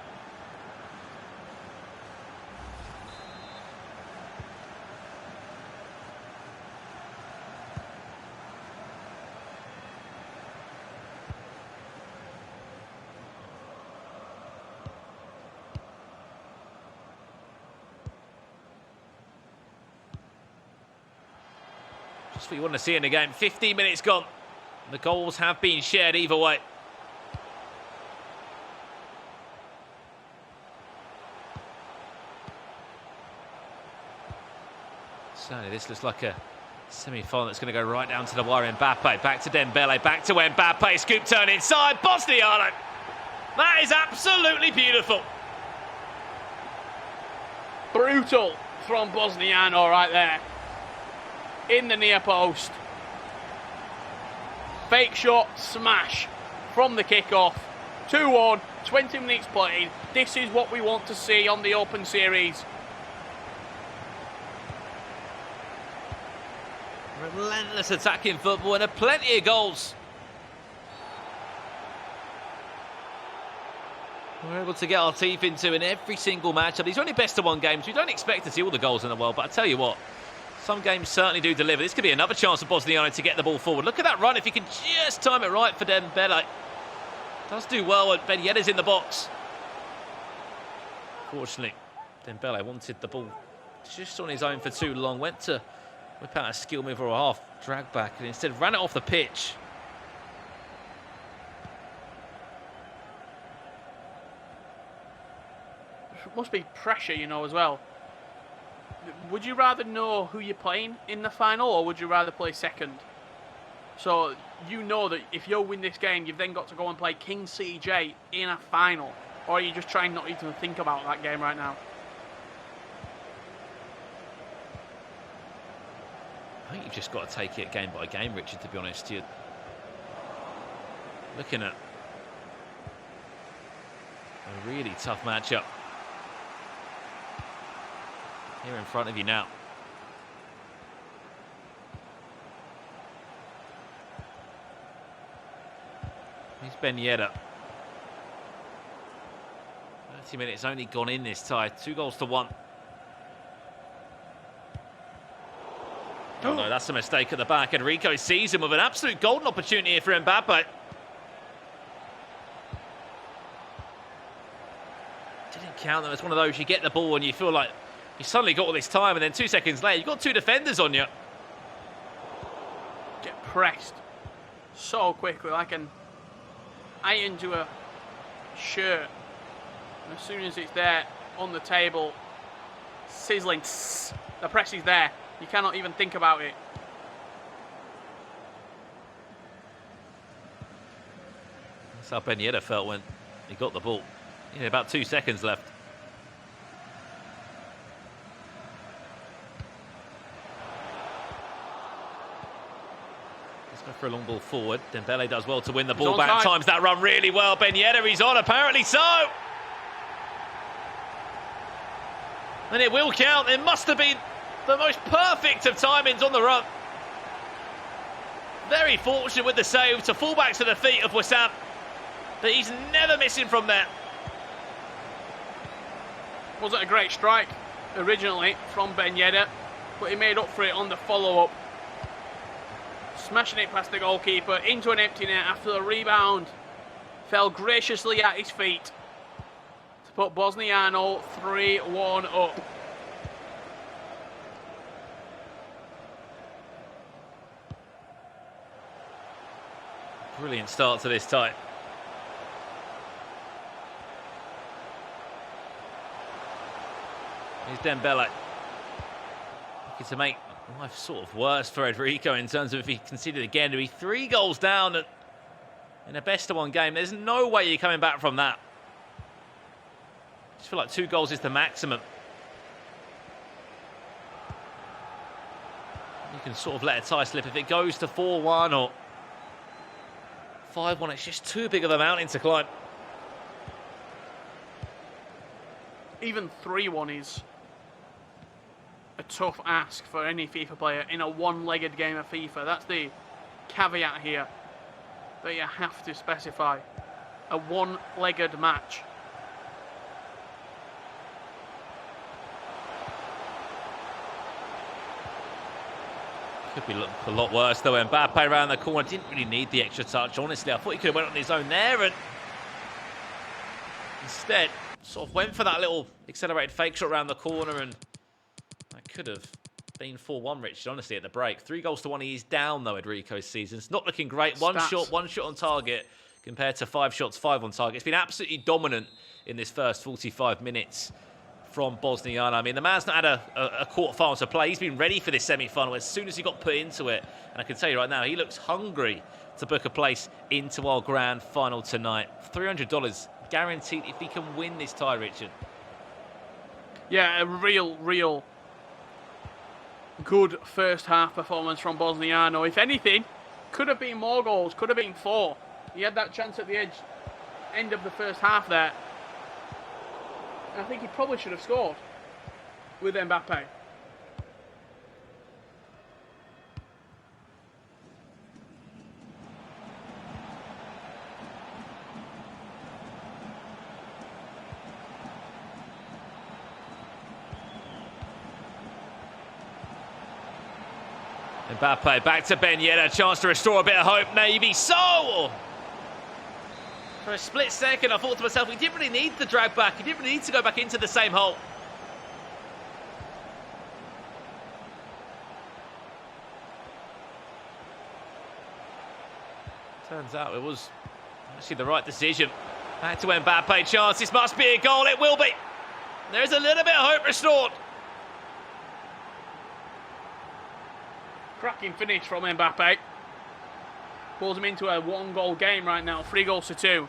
That's what you want to see in the game. 15 minutes gone. The goals have been shared either way. Certainly this looks like a semi-final that's going to go right down to the wire. Mbappe, back to Dembele, back to Mbappe, scoop turn inside, Bosniano. That is absolutely beautiful. Brutal from Bosniano right there. In the near post. Fake shot, smash from the kickoff. 2-1, 20 minutes played. This is what we want to see on the Open Series. Relentless attacking football and plenty of goals. We're able to get our teeth into in every single matchup. These are only best of one games. We don't expect to see all the goals in the world, but I tell you what, some games certainly do deliver. This could be another chance for Bosniano to get the ball forward. Look at that run. If he can just time it right for Dembele. Does do well when Ben Yedder's in the box. Fortunately, Dembele wanted the ball just on his own for too long. Went to whip out a skill move or a half drag back and instead ran it off the pitch. Must be pressure, you know, as well. Would you rather know who you're playing in the final, or would you rather play second? So you know that if you win this game, you've then got to go and play King CJ in a final, or are you just trying not even to think about that game right now? I think you've just got to take it game by game, Richard, to be honest. You're looking at a really tough matchup here in front of you now. Here's Ben Yedder. 30 minutes only gone in this tie. 2-1. Oh no, that's a mistake at the back. Enrico sees him with an absolute golden opportunity here for Mbappe. Didn't count them. It's one of those, you get the ball and you feel like you suddenly got all this time, and then 2 seconds later, you've got two defenders on you. Get pressed so quickly, like an iron to a shirt. And as soon as it's there on the table, sizzling, the press is there. You cannot even think about it. That's how Ben Yedder felt when he got the ball. Yeah, about 2 seconds left. Let's go for a long ball forward. Dembele does well to win the ball back. Times that run really well. Ben Yedder, he's on, apparently so. And it will count. It must have been the most perfect of timings on the run. Very fortunate with the save to fall back to the feet of Wissam. But he's never missing from there. Wasn't a great strike originally from Ben Yedder, but he made up for it on the follow-up. Smashing it past the goalkeeper into an empty net after the rebound. Fell graciously at his feet to put Bosniano 3-1 up. Brilliant start to this tie. Here's Dembele. Looking to make life sort of worse for Enrico in terms of if he conceded again. To be 3 goals down in a best of one game. There's no way you're coming back from that. I just feel like 2 goals is the maximum. You can sort of let a tie slip if it goes to 4-1 or 5-1. It's just too big of a mountain to climb. Even 3-1 is a tough ask for any FIFA player in a one-legged game of FIFA. That's the caveat here that you have to specify. A one-legged match. Could be looking a lot worse though. Mbappe around the corner didn't really need the extra touch. Honestly, I thought he could have went on his own there, and instead sort of went for that little accelerated fake shot around the corner, and that could have been 4-1, Richard, honestly, at the break. 3-1. He's down, though, Enrico's season. It's not looking great. One shot on target compared to 5 shots, 5 on target. It's been absolutely dominant in this first 45 minutes from Bosniana. I mean, the man's not had a quarter-final to play. He's been ready for this semi-final as soon as he got put into it. And I can tell you right now, he looks hungry to book a place into our grand final tonight. $300 guaranteed if he can win this tie, Richard. Yeah, a real good first half performance from Bosniano. If anything, could have been more goals, could have been 4. He had that chance at the end of the first half there. I think he probably should have scored with Mbappe. Mbappe back to Ben Yedder, a chance to restore a bit of hope, maybe so. For a split second, I thought to myself, he didn't really need the drag back. He didn't really need to go back into the same hole. Turns out it was actually the right decision. Back to Mbappe, chance. This must be a goal. It will be. There's a little bit of hope restored. Cracking finish from Mbappe. Pulls him into a 1-goal game right now, 3-2.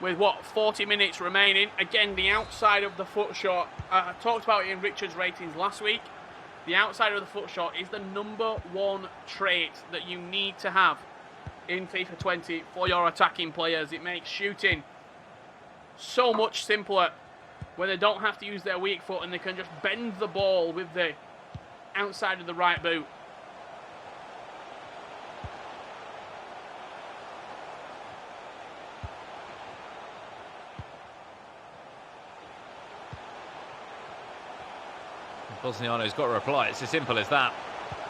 With 40 minutes remaining. Again, the outside of the foot shot. I talked about it in Richard's ratings last week. The outside of the foot shot is the #1 trait that you need to have in FIFA 20 for your attacking players. It makes shooting so much simpler when they don't have to use their weak foot and they can just bend the ball with the outside of the right boot. Bosniano's got to reply. It's as simple as that.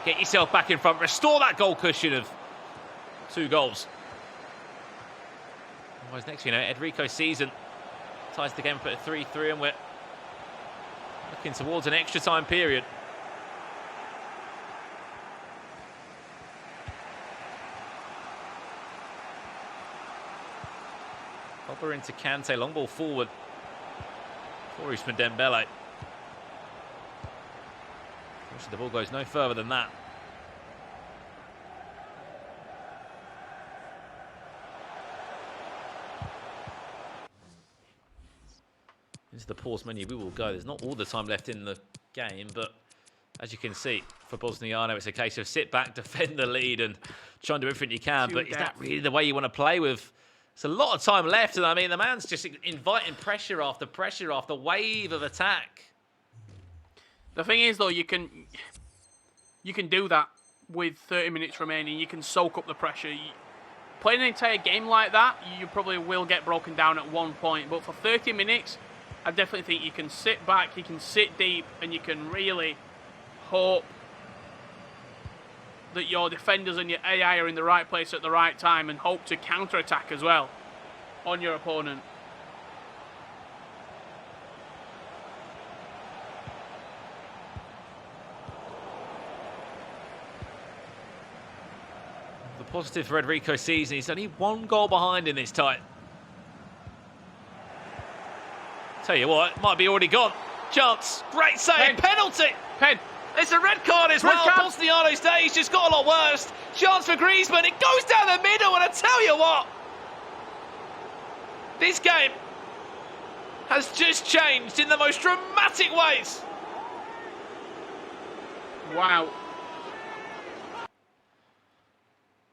Get yourself back in front. Restore that goal cushion of 2 goals. Otherwise, next you know, Enrico's season ties the game up at 3-3, and we're looking towards an extra time period. Popper into Kante, long ball forward for Ousmane Dembele. The ball goes no further than that. Into the pause menu we will go. There's not all the time left in the game, but as you can see, for Bosniano, it's a case of sit back, defend the lead, and try and do everything you can. But is that really the way you want to play with? It's a lot of time left, and I mean, the man's just inviting pressure after wave of attack. The thing is, though, you can do that with 30 minutes remaining. You can soak up the pressure. Playing an entire game like that, you probably will get broken down at one point. But for 30 minutes, I definitely think you can sit back, you can sit deep, and you can really hope that your defenders and your AI are in the right place at the right time, and hope to counter-attack as well on your opponent. Positive for Enrico's season. He's only 1 goal behind in this tie. Tell you what, might be already gone. Chance, great save, penalty. It's a red card as well. Bosniano's days just got a lot worse. Chance for Griezmann. It goes down the middle, and I tell you what, this game has just changed in the most dramatic ways. Wow.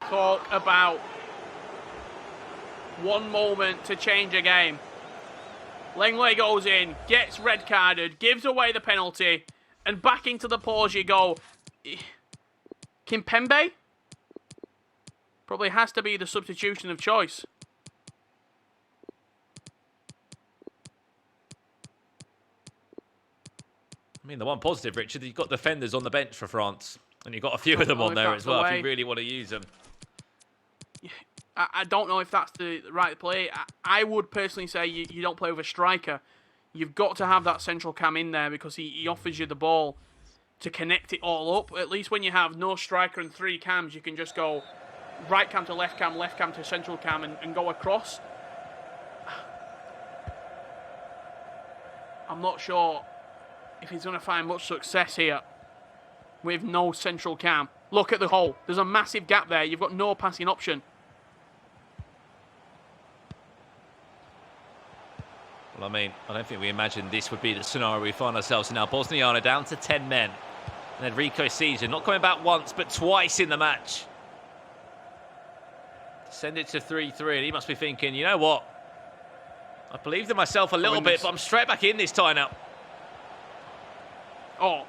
Talk about one moment to change a game. Langley goes in, gets red carded, gives away the penalty, and back into the pause you go. Kimpembe probably has to be the substitution of choice. I mean, the one positive, Richard, you've got defenders on the bench for France, and you've got a few of them on there as well, if you really want to use them. I don't know if that's the right play. I would personally say you don't play with a striker. You've got to have that central cam in there because he offers you the ball to connect it all up. At least when you have no striker and 3 cams, you can just go right cam to left cam to central cam and go across. I'm not sure if he's going to find much success here with no central cam. Look at the hole. There's a massive gap there. You've got no passing option. Well, I mean, I don't think we imagined this would be the scenario we find ourselves in now. Bosniana down to 10 men. And Enrico Caesar not coming back once, but twice in the match. Send it to 3-3, and he must be thinking, you know what? I believed in myself a little bit, but I'm straight back in this time now. Oh,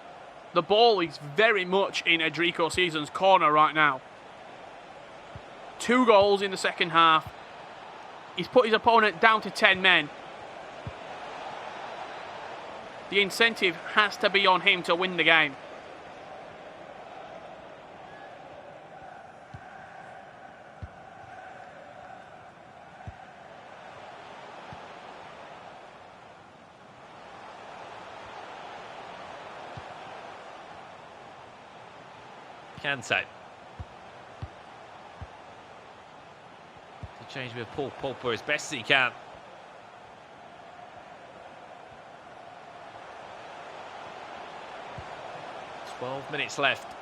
the ball is very much in Enrico Caesar's corner right now. 2 goals in the second half. He's put his opponent down to 10 men. The incentive has to be on him to win the game. Kante. To change with Paul Pogba as best as he can. "12 minutes left.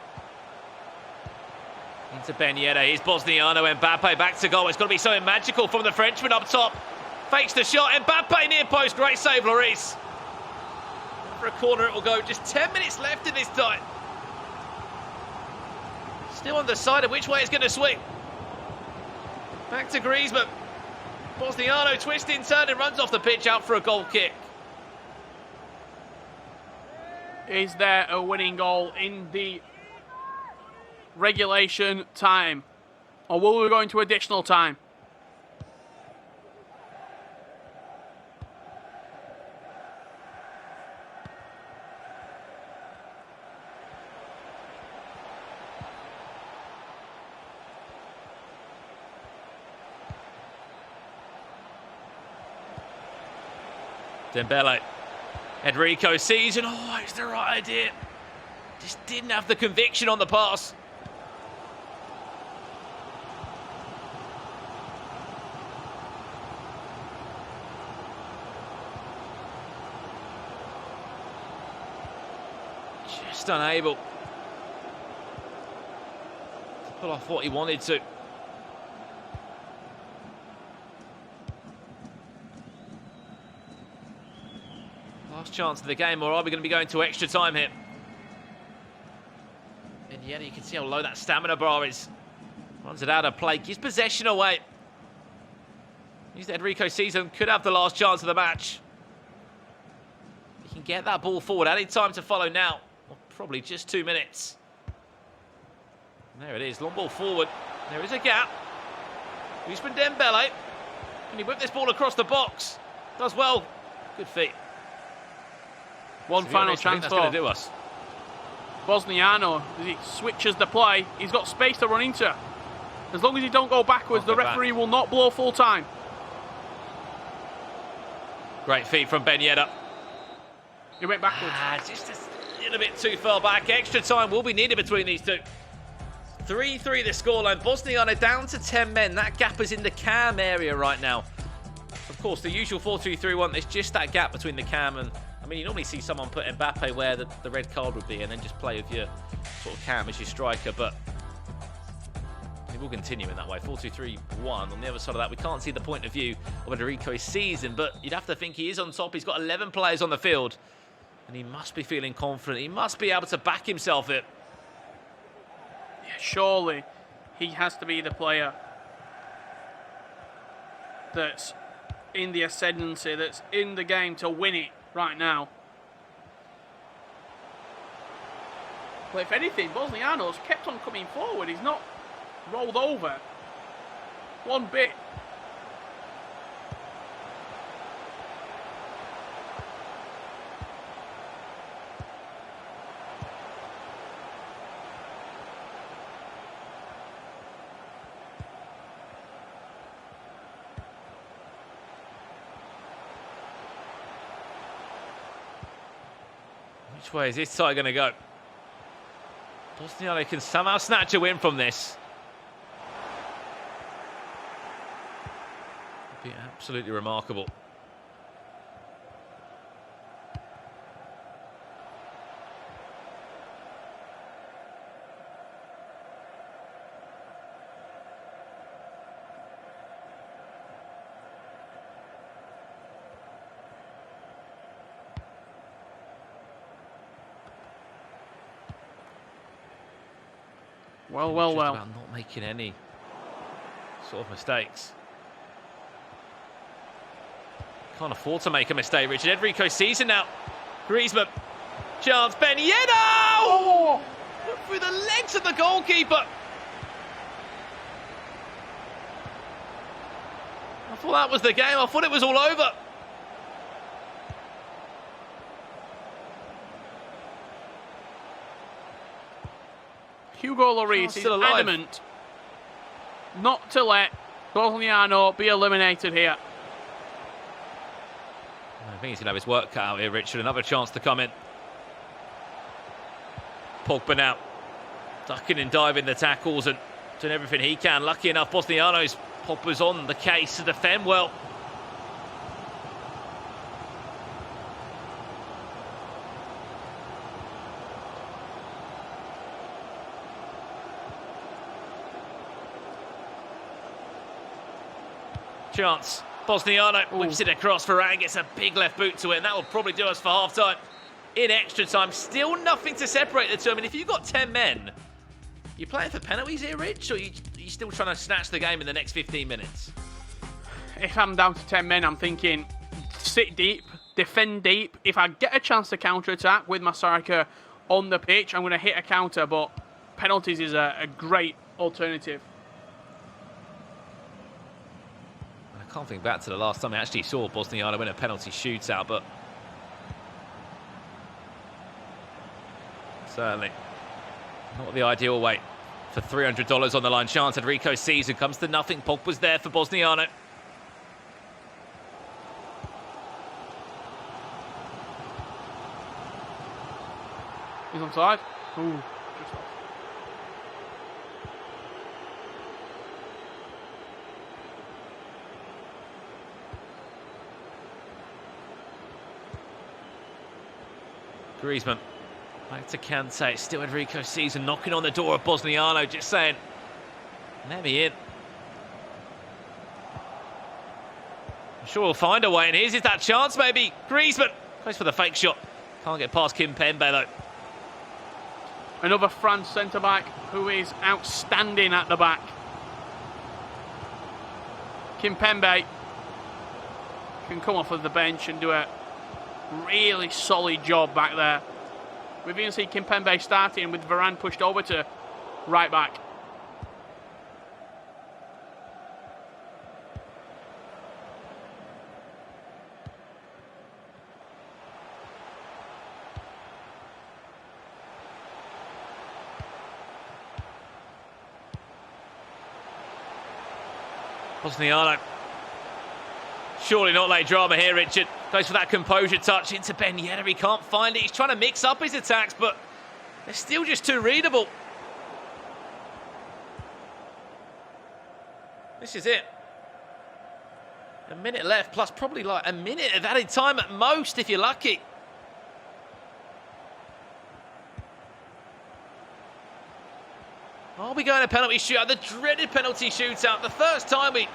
Into Ben Yedder. Here's Bosniano. Mbappe back to goal. It's got to be something magical from the Frenchman up top. Fakes the shot. Mbappe near post. Great save, Lloris. For a corner it will go. Just 10 minutes left in this time. Still undecided which way it's going to swing. Back to Griezmann. Bosniano twisting, turning, runs off the pitch out for a goal kick. Is there a winning goal in the regulation time? Or will we go into additional time? Dembele. Enrico Caesar. Oh, it's the right idea. Just didn't have the conviction on the pass. Just unable to pull off what he wanted to. Last chance of the game, or are we going to be going to extra time here? And yet you can see how low that stamina bar is. Runs it out of play, gives possession away. He's Enrico Caesar, could have the last chance of the match. He can get that ball forward. Added time to follow now. Well, probably just 2 minutes. And there it is, long ball forward. There is a gap. Usman Dembele. Can he whip this ball across the box? Does well. Good feet. One final chance. I think that's transfer. going to do us. Bosniano, as he switches the play, he's got space to run into. As long as he don't go backwards, the referee will not blow full time. Great feet from Ben Yedder. He went backwards. Just a little bit too far back. Extra time will be needed between these two. 3-3 the scoreline. Bosniana down to 10 men. That gap is in the cam area right now. Of course, the usual 4-2-3-1, there's just that gap between the cam and... I mean, you normally see someone put Mbappe where the red card would be and then just play with your sort of cam as your striker, but it will continue in that way. 4-2-3-1. On the other side of that, we can't see the point of view of Enrico's season, but you'd have to think he is on top. He's got 11 players on the field, and he must be feeling confident. He must be able to back himself it. Yeah, surely he has to be the player that's in the ascendancy, that's in the game to win it right now. But if anything, Bosniano's kept on coming forward. He's not rolled over one bit. Which way is this side going to go? Bosniano can somehow snatch a win from this. It'd be absolutely remarkable. Well. About not making any sort of mistakes. Can't afford to make a mistake, Richard. Enrico sees it now. Griezmann. Chance. Ben Yedder! Oh! Through the legs of the goalkeeper. I thought that was the game. I thought it was all over. Hugo Lloris is adamant not to let Bosniano be eliminated here. I think he's going to have his work cut out here, Richard. Another chance to come in. Pogba now. Ducking and diving the tackles and doing everything he can. Lucky enough, Bosniano's Pogba's on the case to defend well. Chance. Bosniano whips it across for Ang. Gets a big left boot to it, and that will probably do us for half-time. In extra time, still nothing to separate the two. I mean, if you've got 10 men, you playing for penalties here, Rich, or are you still trying to snatch the game in the next 15 minutes? If I'm down to 10 men, I'm thinking sit deep, defend deep. If I get a chance to counter-attack with my striker on the pitch, I'm going to hit a counter, but penalties is a great alternative. I can't think back to the last time I actually saw Bosniano win a penalty shootout, but certainly not the ideal way for $300 on the line. Chance. Enrico sees it, comes to nothing. Pogba's there for Bosniano. He's onside. Ooh. Griezmann. Back to Kante. It's still Enrico season knocking on the door of Bosniano, just saying, let me in. I'm sure we'll find a way, and here's that chance maybe. Griezmann goes for the fake shot. Can't get past Kimpembe though. Another France centre-back who is outstanding at the back. Kimpembe can come off of the bench and do a really solid job back there. We've even seen Kimpembe starting with Varane pushed over to right back. Bosniano. Surely not late drama here, Richard. Goes for that composure touch into Ben Yedder. He can't find it. He's trying to mix up his attacks, but they're still just too readable. This is it. A minute left, plus probably like a minute of added time at most, if you're lucky. Are we going to penalty shootout? The dreaded penalty shootout. The first time we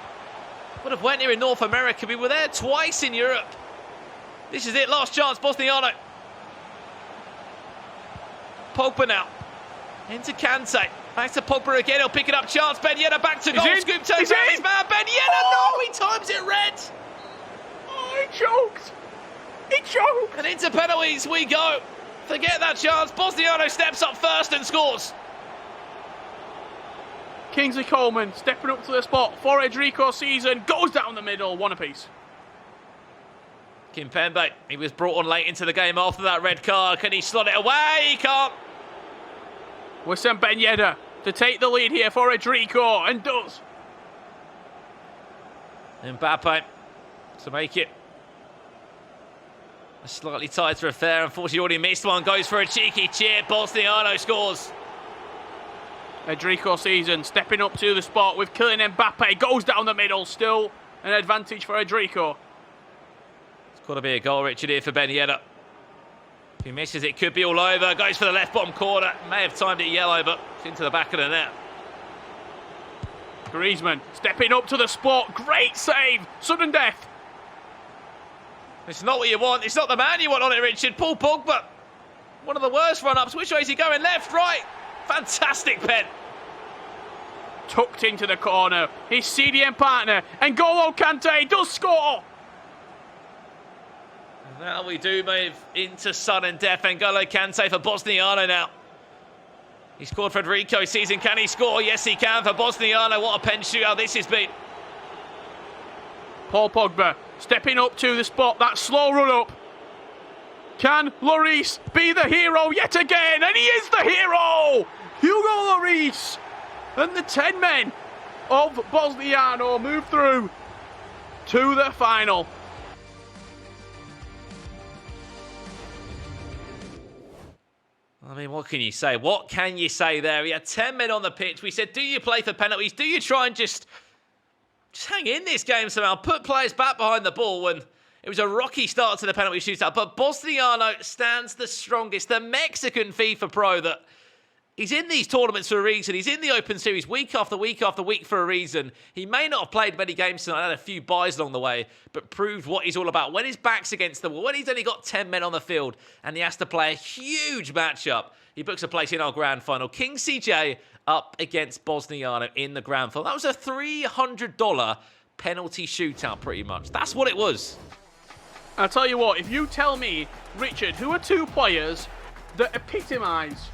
would have went here in North America. We were there twice in Europe. This is it. Last chance. Bosniano. Pogba now. Into Kante. Back to Pogba again. He'll pick it up. Chance. Ben Yedder back to goal. Scoop turns around his man. Ben Yedder. No, he times it red. Oh, he choked. He choked. And into penalties we go. Forget that chance. Bosniano steps up first and scores. Kingsley Coleman stepping up to the spot for Enrico season. Goes down the middle. One apiece. Kimpembe, he was brought on late into the game after that red card. Can he slot it away? He can't. Wissam Ben Yedder to take the lead here for Enrico, and does. Mbappe to make it a slightly tighter affair. Unfortunately, already missed one. Goes for a cheeky chip. Bosniano scores. Edrico Season stepping up to the spot with Kylian Mbappe. Goes down the middle. Still an advantage for Edrico. It's got to be a goal, Richard, here for Ben Yedder. If he misses, it could be all over. Goes for the left bottom corner. May have timed it yellow, but it's into the back of the net. Griezmann stepping up to the spot. Great save. Sudden death. It's not what you want. It's not the man you want on it, Richard. Paul Pogba. One of the worst run-ups. Which way is he going? Left, right. Fantastic pen. Tucked into the corner. His CDM partner. And N'Golo Kante does score. Now we do move into sudden death. N'Golo Kante for Bosniano now. He scored for Edrico Season. Can he score? Yes, he can for Bosniano. What a pen shootout this has been. Paul Pogba stepping up to the spot. That slow run up. Can Lloris be the hero yet again? And he is the hero! Hugo Lloris and the 10 men of Bosniano move through to the final. I mean, what can you say? What can you say there? He had 10 men on the pitch. We said, do you play for penalties? Do you try and just hang in this game somehow? Put players back behind the ball. And it was a rocky start to the penalty shootout. But Bosniano stands the strongest. The Mexican FIFA pro that he's in these tournaments for a reason. He's in the Open Series week after week after week for a reason. He may not have played many games tonight, had a few buys along the way, but proved what he's all about. When his back's against the wall, when he's only got 10 men on the field and he has to play a huge matchup, he books a place in our grand final. King CJ up against Bosniano in the grand final. That was a $300 penalty shootout pretty much. That's what it was. I'll tell you what, if you tell me, Richard, who are two players that epitomise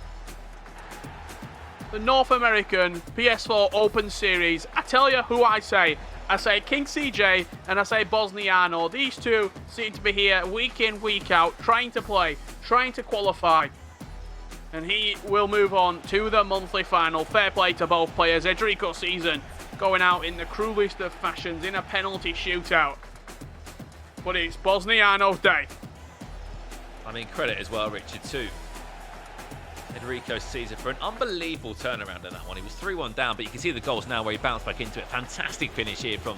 the North American PS4 Open Series, I tell you who I say. I say King CJ and I say Bosniano. These two seem to be here week in, week out, trying to play, trying to qualify. And he will move on to the monthly final. Fair play to both players. Edrico Season going out in the cruelest of fashions in a penalty shootout. But it's Bosniano's day. I mean, credit as well, Richard, too. Edrico Season for an unbelievable turnaround in that one. He was 3-1 down, but you can see the goals now where he bounced back into it. Fantastic finish here from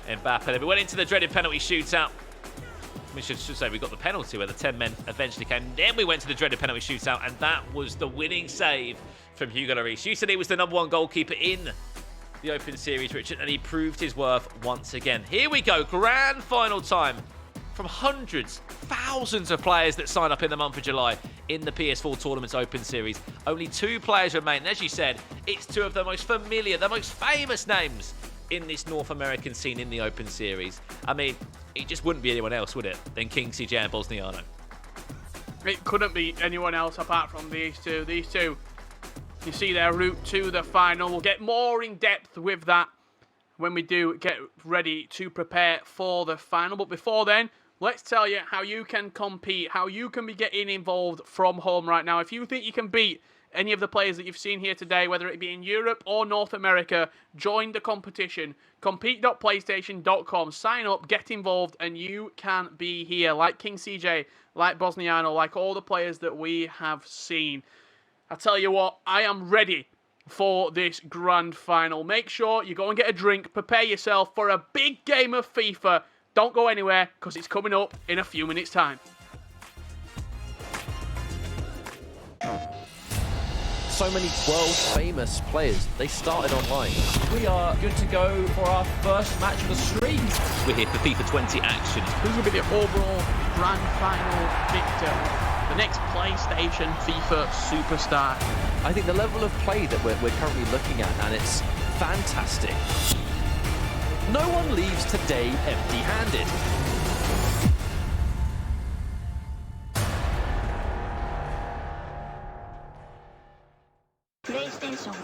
Mbappe. We went into the dreaded penalty shootout. We should say we got the penalty where the 10 men eventually came. Then we went to the dreaded penalty shootout, and that was the winning save from Hugo Lloris. You said he was the #1 goalkeeper in the Open Series, Richard, and he proved his worth once again. Here we go, grand final time from hundreds, thousands of players that sign up in the month of July in the PS4 Tournaments Open Series. Only 2 players remain, and as you said, it's 2 of the most familiar, the most famous names in this North American scene in the Open Series. I mean, it just wouldn't be anyone else, would it, than King CJ and Bosniano? It couldn't be anyone else apart from these two. These two, you see their route to the final. We'll get more in depth with that when we do get ready to prepare for the final. But before then, let's tell you how you can compete, how you can be getting involved from home right now. If you think you can beat any of the players that you've seen here today, whether it be in Europe or North America, join the competition. Compete.playstation.com. Sign up, get involved, and you can be here. Like King CJ, like Bosniano, like all the players that we have seen. I tell you what, I am ready for this grand final. Make sure you go and get a drink, prepare yourself for a big game of FIFA. Don't go anywhere, because it's coming up in a few minutes' time. So many world-famous players, they started online. We are good to go for our first match of the stream. We're here for FIFA 20 action. Who will be the overall grand final victor? The next PlayStation FIFA superstar. I think the level of play that we're currently looking at, and it's fantastic. No one leaves today empty-handed. PlayStation.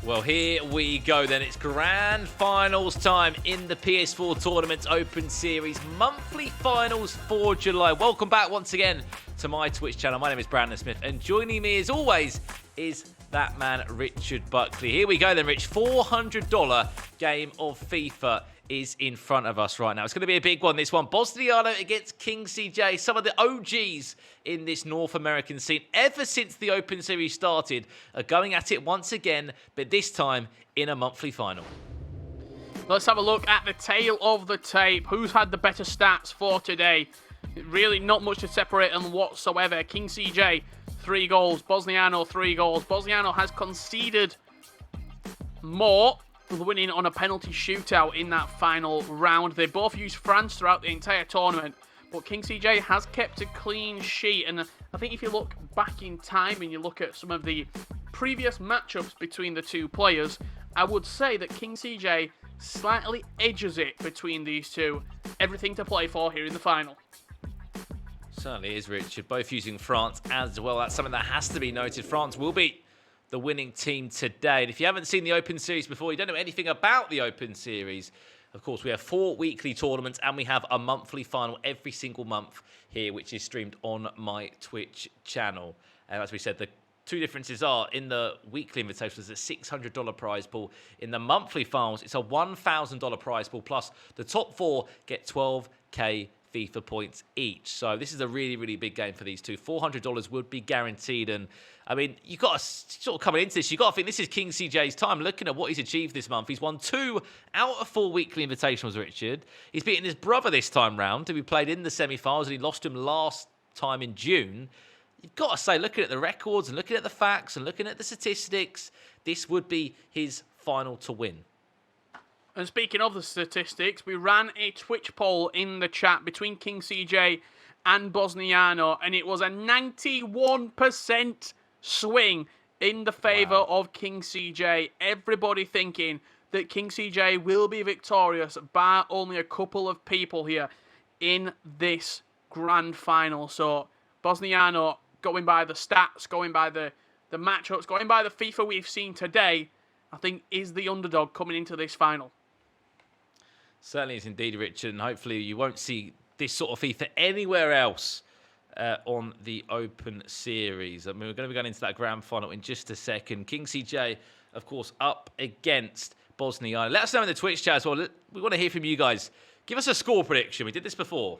Well, here we go then. It's grand finals time in the PS4 Tournaments Open Series. Monthly finals for July. Welcome back once again to my Twitch channel. My name is Brandon Smith, and joining me as always is that man, Richard Buckley. Here we go then, Rich. $400 game of FIFA is in front of us right now. It's going to be a big one, this one. Bosniano against King CJ, some of the OGs in this North American scene ever since the Open Series started, are going at it once again, but this time in a monthly final. Let's have a look at the tail of the tape. Who's had the better stats for today? Really not much to separate them whatsoever. King CJ, 3 goals. Bosniano, 3 goals. Bosniano has conceded more, winning on a penalty shootout in that final round. They both used France throughout the entire tournament, but King CJ has kept a clean sheet. And I think if you look back in time and you look at some of the previous matchups between the two players, I would say that King CJ slightly edges it between these two. Everything to play for here in the final. Certainly is, Richard. Both using France as well. That's something that has to be noted. France will beat the winning team today. And if you haven't seen the Open Series before, you don't know anything about the Open Series, of course, we have 4 weekly tournaments and we have a monthly final every single month here, which is streamed on my Twitch channel. And as we said, the two differences are in the weekly invitations, there's a $600 prize pool. In the monthly finals, it's a $1,000 prize pool, plus the top 4 get 12K FIFA points each. So this is a really, really big game for these two. $400 would be guaranteed. And I mean, you've got to sort of coming into this, you've got to think this is King CJ's time. Looking at what he's achieved this month, he's won 2 out of 4 weekly invitationals, Richard. He's beaten his brother this time round, who we played in the semi-finals, and he lost him last time in June. You've got to say, looking at the records and looking at the facts and looking at the statistics, this would be his final to win. And speaking of the statistics, we ran a Twitch poll in the chat between King CJ and Bosniano, and it was a 91% swing in the favour of King CJ. Everybody thinking that King CJ will be victorious, bar only a couple of people here in this grand final. So Bosniano, going by the stats, going by the matchups, going by the FIFA we've seen today, I think is the underdog coming into this final. Certainly is indeed, Richard, and hopefully you won't see this sort of FIFA anywhere else on the Open Series. I mean, we're going to be going into that grand final in just a second. King CJ, of course, up against Bosnia. Let us know in the Twitch chat as well. We want to hear from you guys. Give us a score prediction. We did this before.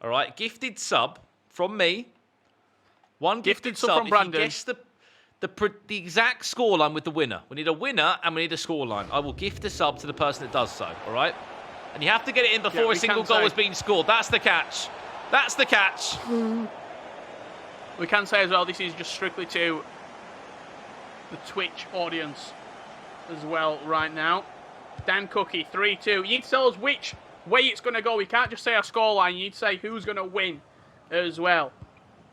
All right, gifted sub from me. One gifted sub from Brandon. If you guess the exact scoreline with the winner. We need a winner and we need a scoreline. I will gift a sub to the person that does so, all right? And you have to get it in before a single goal has been scored. That's the catch. That's the catch. We can say as well, this is just strictly to the Twitch audience as well right now. Dan Cookie, 3-2. You need to tell us which way it's going to go. We can't just say our scoreline. You need to say who's going to win as well.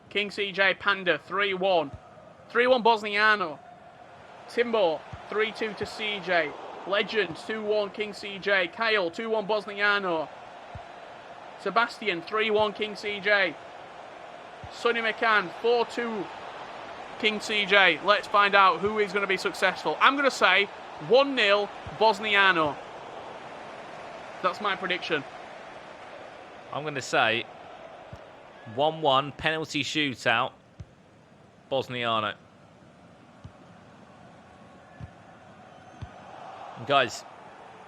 King CJ Panda, 3-1. 3-1 Bosniano. Timbo, 3-2 to CJ. Legend, 2-1 King CJ. Kyle, 2-1 Bosniano. Sebastian, 3-1 King CJ. Sonny McCann, 4-2 King CJ. Let's find out who is going to be successful. I'm going to say 1-0 Bosniano. That's my prediction. I'm going to say 1-1 penalty shootout Bosniano. And guys,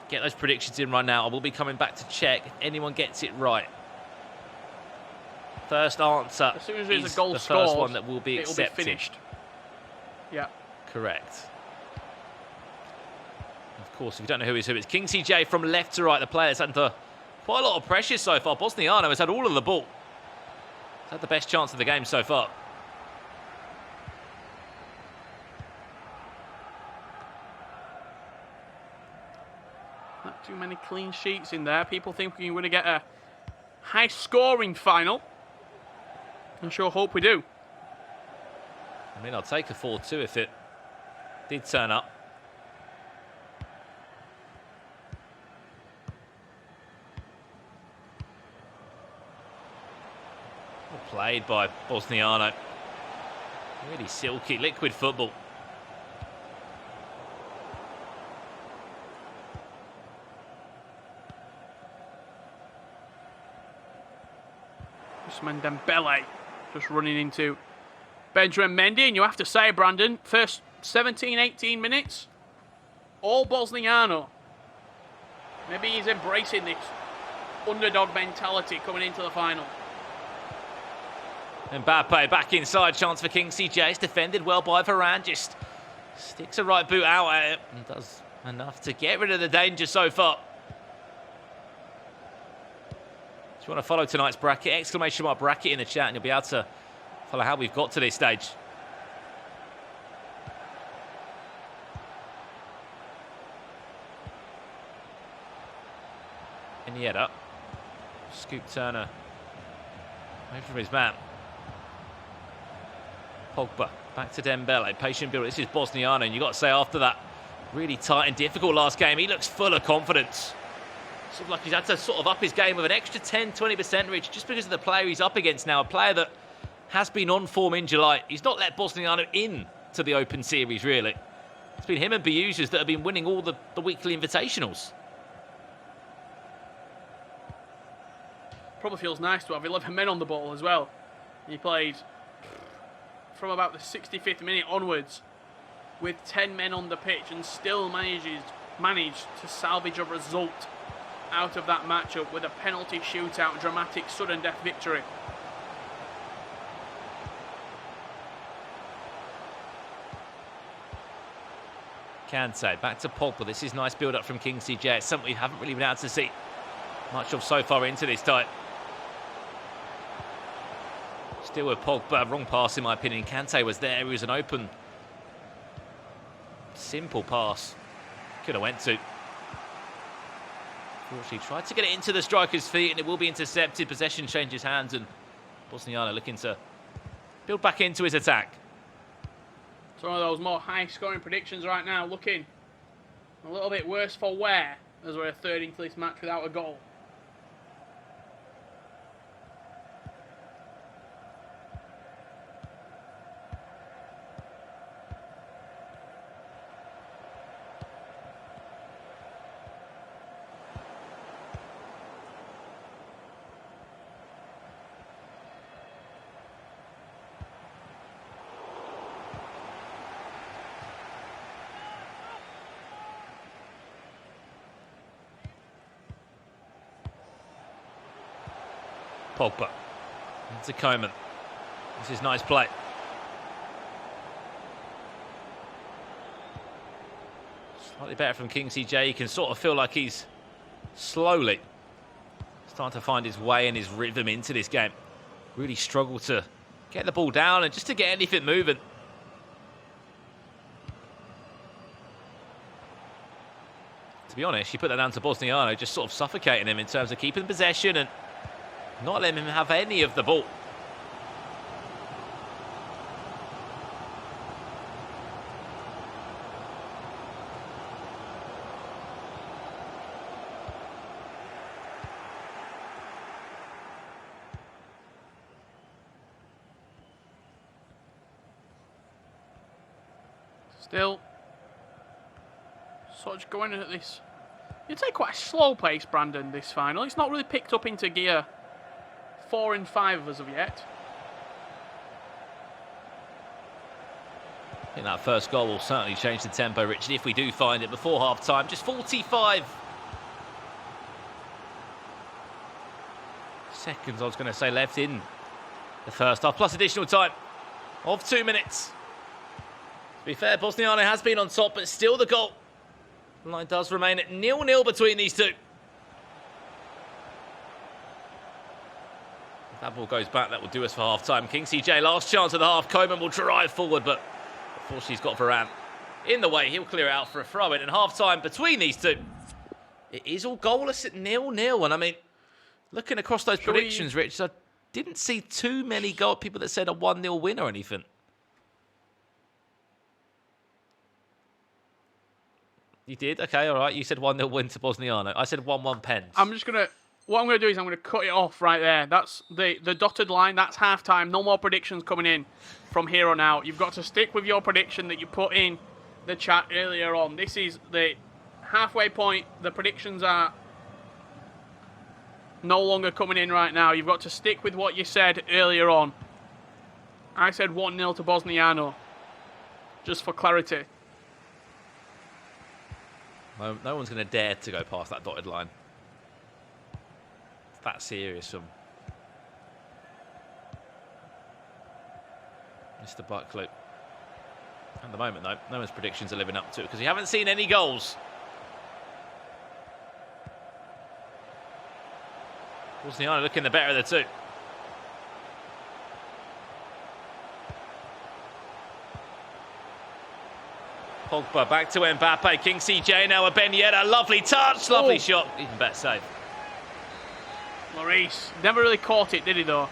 get those predictions in right now. I will be coming back to check if anyone gets it right. First answer as soon as there's is a goal the scored, first one that will be accepted. It'll be finished. Yeah. Correct. Of course, if you don't know who is who, it's King CJ from left to right. The player's under quite a lot of pressure so far. Bosniano has had all of the ball. He's had the best chance of the game so far. Not too many clean sheets in there. People think we're going to get a high-scoring final. I sure hope we do. I mean, I'll take a 4-2 if it did turn up. Well played by Bosniano. Really silky, liquid football. Usman Dembele just running into Benjamin Mendy, and you have to say, Brandon, first 17, 18 minutes, all Bosniano. Maybe he's embracing this underdog mentality coming into the final. Mbappe back inside, chance for King CJ. It's defended well by Varane, just sticks a right boot out at it and does enough to get rid of the danger so far. If you want to follow tonight's bracket, exclamation mark bracket in the chat, and you'll be able to follow how we've got to this stage. Iniesta. Scoop Turner away from his man. Pogba back to Dembele. Patient build. This is Bosniano, and you've got to say after that really tight and difficult last game, he looks full of confidence. Sort of like he's had to sort of up his game with an extra 10-20% reach just because of the player he's up against now. A player that has been on form in July. He's not let Bosniano in to the Open Series, really. It's been him and Biujas that have been winning all the weekly invitationals. Probably feels nice to have 11 men on the ball as well. He played from about the 65th minute onwards with 10 men on the pitch and still managed to salvage a result out of that matchup with a penalty shootout, dramatic sudden death victory. Kante back to Pogba. This is nice build up from King CJ. It's something we haven't really been able to see much of so far into this tie. Still with Pogba, wrong pass in my opinion. Kante was there, he was an open, simple pass. Could have went to. Unfortunately, tried to get it into the striker's feet and it will be intercepted. Possession changes hands and Bosniano looking to build back into his attack. It's one of those more high-scoring predictions right now. Looking a little bit worse for wear as we're a third into this match without a goal. Pogba. Into Coman. This is nice play. Slightly better from King CJ. You can sort of feel like he's slowly starting to find his way and his rhythm into this game. Really struggled to get the ball down and just to get anything moving. To be honest, you put that down to Bosniano, just sort of suffocating him in terms of keeping possession and not letting him have any of the ball. Still, sort of going at this. You'd say quite a slow pace, Brandon, this final. It's not really picked up into gear 4 and 5 as of yet. I think that first goal will certainly change the tempo, Richard, if we do find it before half-time. Just 45 seconds, I was going to say, left in the first half, plus additional time of 2 minutes. To be fair, Bosniano has been on top, but still the goal line does remain at 0-0 between these two. If that ball goes back, that will do us for half-time. King CJ, last chance of the half. Coman will drive forward, but unfortunately he's got Varane in the way. He'll clear it out for a throw-in. And half-time between these two, it is all goalless at 0-0. And I mean, looking across those predictions, Rich, I didn't see too many people that said a 1-0 win or anything. You did? Okay, all right. You said 1-0 win to Bosniano. I said 1-1 pens. What I'm going to do is I'm going to cut it off right there. That's the dotted line. That's half-time. No more predictions coming in from here on out. You've got to stick with your prediction that you put in the chat earlier on. This is the halfway point. The predictions are no longer coming in right now. You've got to stick with what you said earlier on. I said 1-0 to Bosniano, just for clarity. No one's going to dare to go past that dotted line. It's that serious from Mr. Buckley. At the moment, though, no one's predictions are living up to it because we haven't seen any goals. Bosniano looking the better of the two. Pogba back to Mbappe. King CJ now a Ben Yedder. Lovely touch, lovely shot. Even better save. Lloris never really caught it, did he, though?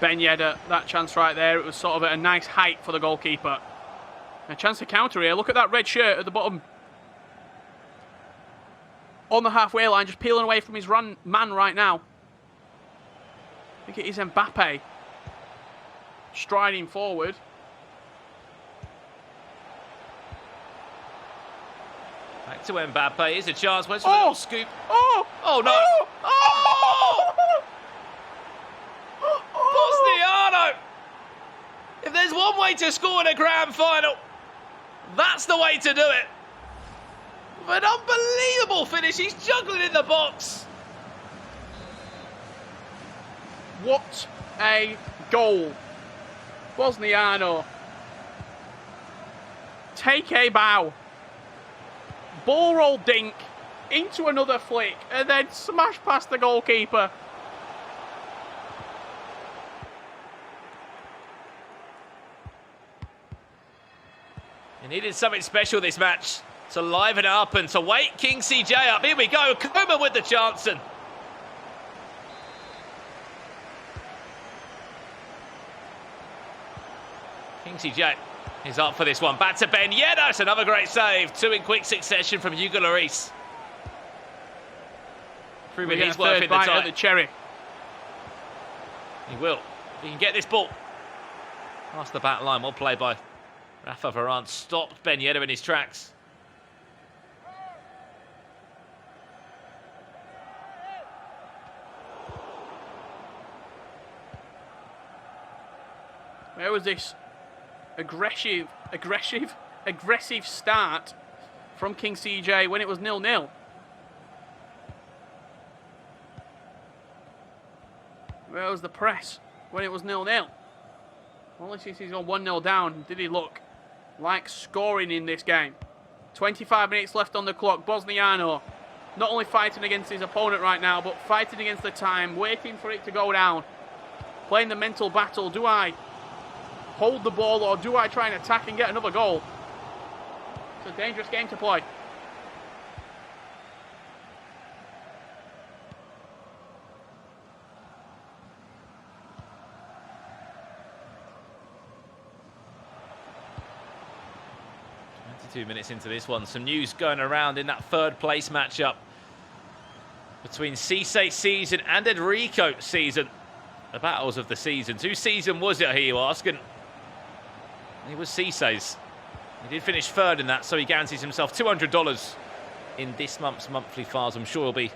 Ben Yedder, that chance right there. It was sort of at a nice height for the goalkeeper. A chance to counter here. Look at that red shirt at the bottom. On the halfway line, just peeling away from his man right now. I think it is Mbappe. Striding forward. Back to Mbappe. Here's a chance. Where's the little scoop? Oh! Oh, no! Oh! Bosniano! If there's one way to score in a grand final, that's the way to do it. An unbelievable finish. He's juggling in the box. What a goal. Bosniano. Take a bow. Ball roll dink into another flick and then smash past the goalkeeper. He needed something special this match to liven it up and to wake King CJ up. Here we go. Coman with the chance. And Kingsley J is up for this one. Back to Ben Yedder. It's another great save. 2 in quick succession from Hugo Lloris. Proving he's worth in the time. The cherry. He will. He can get this ball past the back line. Well played by Rafa Varane. Stopped Ben Yedder in his tracks. Where was this aggressive start from King CJ when it was 0-0? Where was the press when it was 0-0? Only since he's gone 1-0 down did he look like scoring in this game. 25 minutes left on the clock. Bosniano not only fighting against his opponent right now, but fighting against the time, waiting for it to go down. Playing the mental battle. Do I hold the ball or do I try and attack and get another goal? It's a dangerous game to play. Minutes into this one, some news going around in that third place matchup between Cisse season and Enrico season. The battles of the seasons. Whose season was it, you ask? And it was Cisse's. He did finish third in that, so he guarantees himself $200 in this month's monthly files. I'm sure he'll be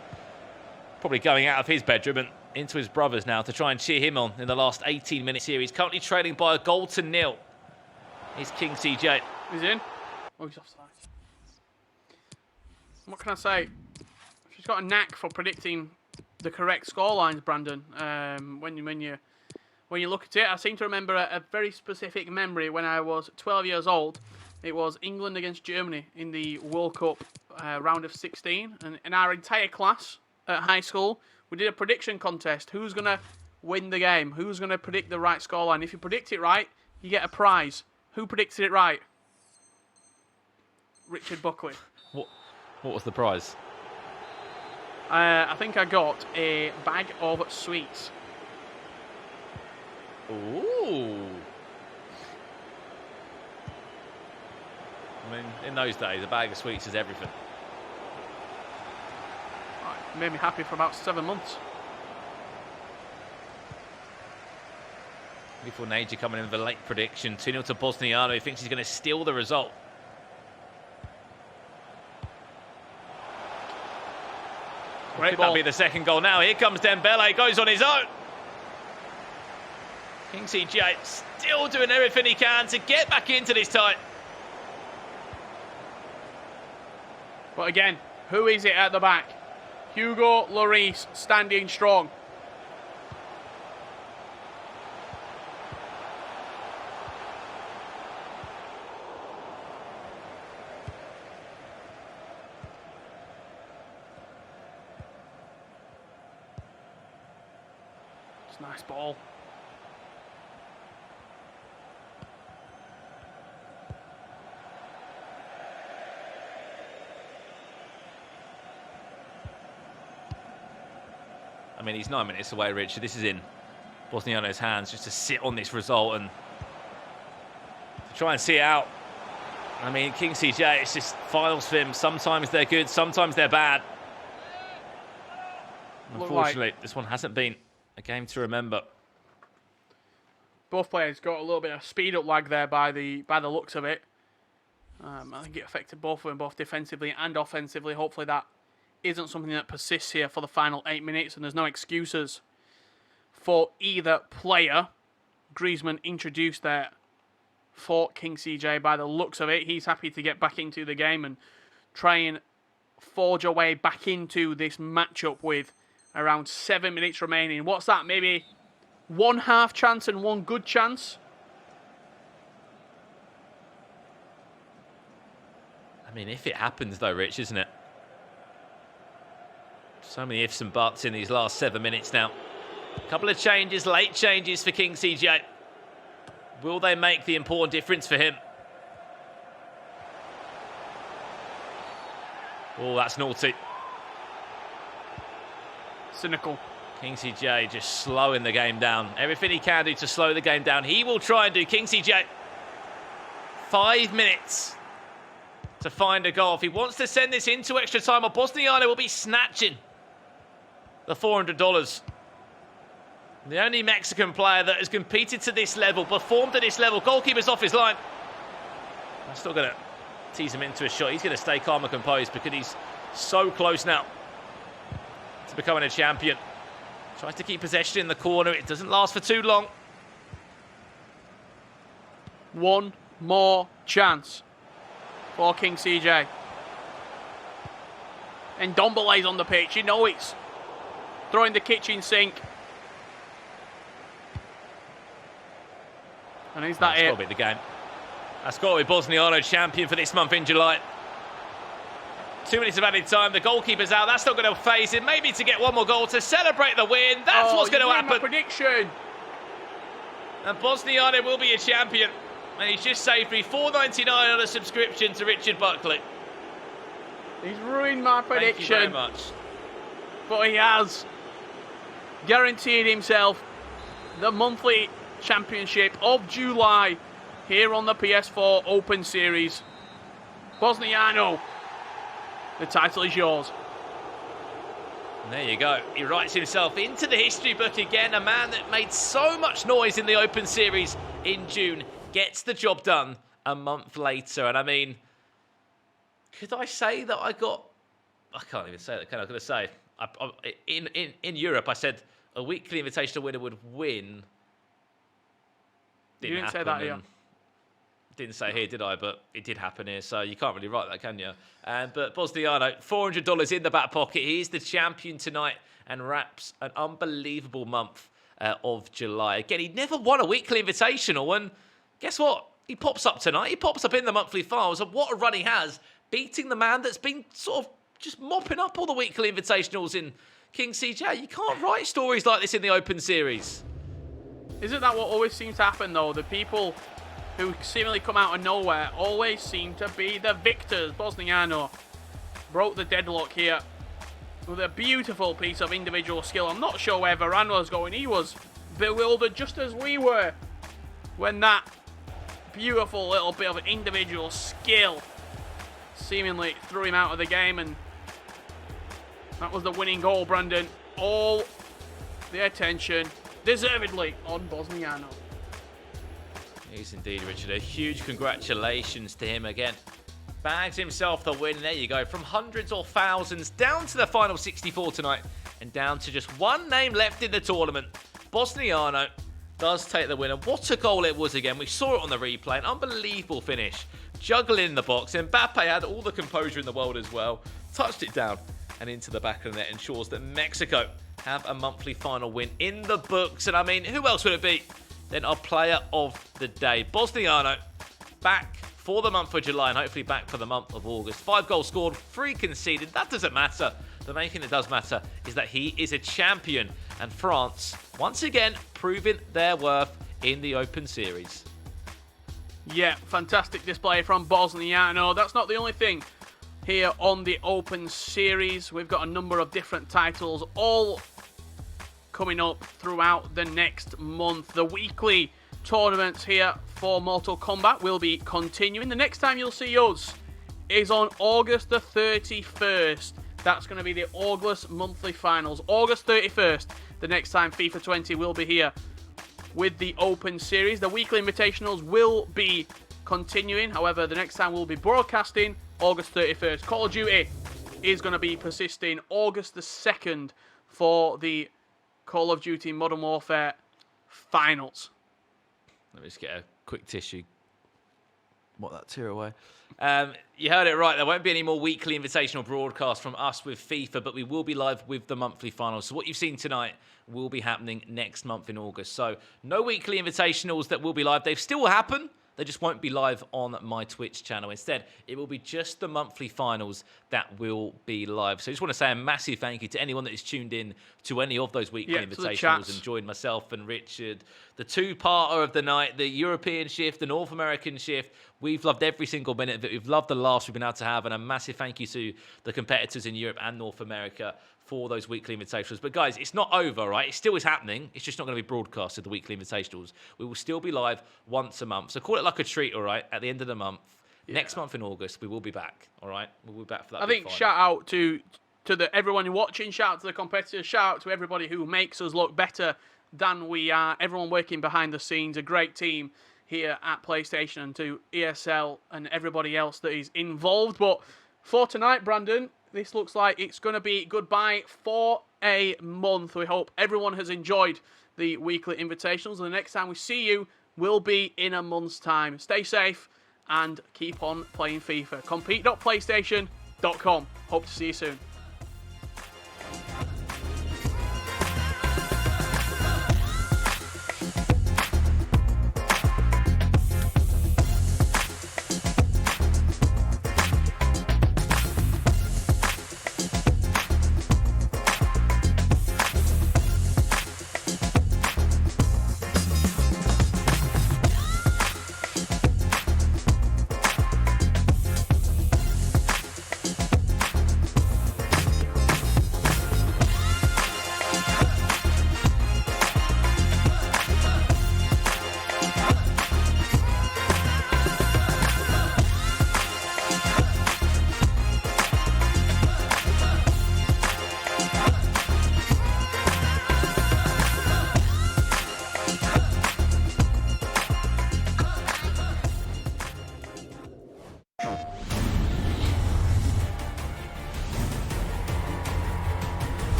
probably going out of his bedroom and into his brother's now to try and cheer him on in the last 18 minutes here. He's currently trailing by a goal to nil. He's King CJ. He's in. Oh, he's offside. What can I say? She's got a knack for predicting the correct scorelines, Brandon. When you look at it, I seem to remember a very specific memory when I was 12 years old. It was England against Germany in the World Cup round of 16, and in our entire class at high school, we did a prediction contest. Who's going to win the game? Who's going to predict the right scoreline? If you predict it right, you get a prize. Who predicted it right? Richard Buckley. What was the prize? I think I got a bag of sweets. Ooh. I mean, in those days, a bag of sweets is everything. It made me happy for about 7 months. Before Naja coming in with a late prediction. 2-0 to Bosniano. He thinks he's going to steal the result. Great Could ball. that be the second goal now? Here comes Dembele, goes on his own. King CJ still doing everything he can to get back into this tie. But again, who is it at the back? Hugo Lloris standing strong. It's a nice ball. I mean, he's 9 minutes away, Richard. This is in Bosniano's hands just to sit on this result and to try and see it out. I mean, King CJ, it's just finals for him. Sometimes they're good, sometimes they're bad. Unfortunately, this one hasn't been a game to remember. Both players got a little bit of speed up lag there by the looks of it. I think it affected both of them, both defensively and offensively. Hopefully that isn't something that persists here for the final 8 minutes, and there's no excuses for either player. Griezmann introduced there for King CJ by the looks of it. He's happy to get back into the game and try and forge a way back into this matchup with around 7 minutes remaining. What's that? Maybe one half chance and one good chance? I mean, if it happens though, Rich, isn't it? So many ifs and buts in these last 7 minutes now. A couple of changes, late changes for King CJ. Will they make the important difference for him? Oh, that's naughty. Cynical. King CJ just slowing the game down. Everything he can do to slow the game down, he will try and do. King CJ 5 minutes to find a goal. If he wants to send this into extra time, Bosniano will be snatching the $400. The only Mexican player that has competed to this level, performed at this level. Goalkeeper's off his line. I'm still going to tease him into a shot. He's going to stay calm and composed because he's so close now to becoming a champion. Tries to keep possession in the corner. It doesn't last for too long. One more chance for King CJ. And Ndombele's on the pitch. You know it's throwing the kitchen sink. And is that That's it? got to be the game. That's got to be Bosniano champion for this month in July. 2 minutes of added time. The goalkeeper's out. That's not going to phase him. Maybe to get one more goal to celebrate the win. That's what's going to happen. Prediction. And Bosniano will be a champion. And he's just saved me $4.99 on a subscription to Richard Buckley. He's ruined my prediction. Thank you very much. But he has guaranteed himself the monthly championship of July here on the PS4 Open Series. Bosniano, the title is yours. And there you go. He writes himself into the history book again. A man that made so much noise in the Open Series in June gets the job done a month later. And I mean, could I say that I got... I can't even say that, can I? Could I say? In Europe, I said a weekly invitational winner would win. You didn't say that here. Didn't say here, did I? But it did happen here, so you can't really write that, can you? But Bosniano, $400 in the back pocket. He is the champion tonight and wraps an unbelievable month of July. Again, he never won a weekly invitational, and guess what? He pops up tonight. He pops up in the monthly finals, and what a run he has, beating the man that's been sort of just mopping up all the weekly invitationals in King CJ. You can't write stories like this in the Open Series. Isn't that what always seems to happen, though? The people who seemingly come out of nowhere always seem to be the victors. Bosniano broke the deadlock here with a beautiful piece of individual skill. I'm not sure where Varane was going. He was bewildered just as we were when that beautiful little bit of individual skill seemingly threw him out of the game, and that was the winning goal, Brandon. All the attention, deservedly, on Bosniano. Yes, indeed, Richard. A huge congratulations to him again. Bags himself the win. There you go. From hundreds or thousands down to the final 64 tonight and down to just one name left in the tournament. Bosniano does take the winner. What a goal it was again. We saw it on the replay. An unbelievable finish. Juggling in the box. Mbappe had all the composure in the world as well. Touched it down and into the back of the net. Ensures that Mexico have a monthly final win in the books. And I mean, who else would it be than our player of the day? Bosniano back for the month of July and hopefully back for the month of August. 5 goals scored, 3 conceded. That doesn't matter. The main thing that does matter is that he is a champion. And France, once again, proving their worth in the Open Series. Yeah, fantastic display from Bosniano. That's not the only thing here on the Open Series. We've got a number of different titles all coming up throughout the next month. The weekly tournaments here for Mortal Kombat will be continuing. The next time you'll see us is on August the 31st. That's going to be the August monthly finals. August 31st, the next time FIFA 20 will be here with the Open Series. The weekly invitationals will be continuing. However, the next time we'll be broadcasting August 31st. Call of Duty is going to be persisting August the 2nd for the Call of Duty Modern Warfare finals. Let me just get a quick tissue. What, that tear away? You heard it right. There won't be any more weekly invitational broadcasts from us with FIFA, but we will be live with the monthly finals. So what you've seen tonight will be happening next month in August. So no weekly invitationals that will be live. They still will happen. They just won't be live on my Twitch channel. Instead, it will be just the monthly finals that will be live. So I just want to say a massive thank you to anyone that is tuned in to any of those weekly invitationals and joined myself and Richard. The two-parter of the night, the European shift, the North American shift. We've loved every single minute of it. We've loved the laughs we've been able to have. And a massive thank you to the competitors in Europe and North America for those weekly invitationals. But guys, it's not over, right? It still is happening. It's just not going to be broadcasted, the weekly invitationals. We will still be live once a month. So call it like a treat, all right? At the end of the month, next month in August, we will be back, all right? We'll be back for that. I think shout out to everyone watching, shout out to the competitors, shout out to everybody who makes us look better than we are. Everyone working behind the scenes, a great team here at PlayStation, and to ESL and everybody else that is involved. But for tonight, Brandon, this looks like it's going to be goodbye for a month. We hope everyone has enjoyed the weekly invitationals, and the next time we see you will be in a month's time. Stay safe and keep on playing FIFA. Compete.playstation.com. Hope to see you soon.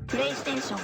PlayStation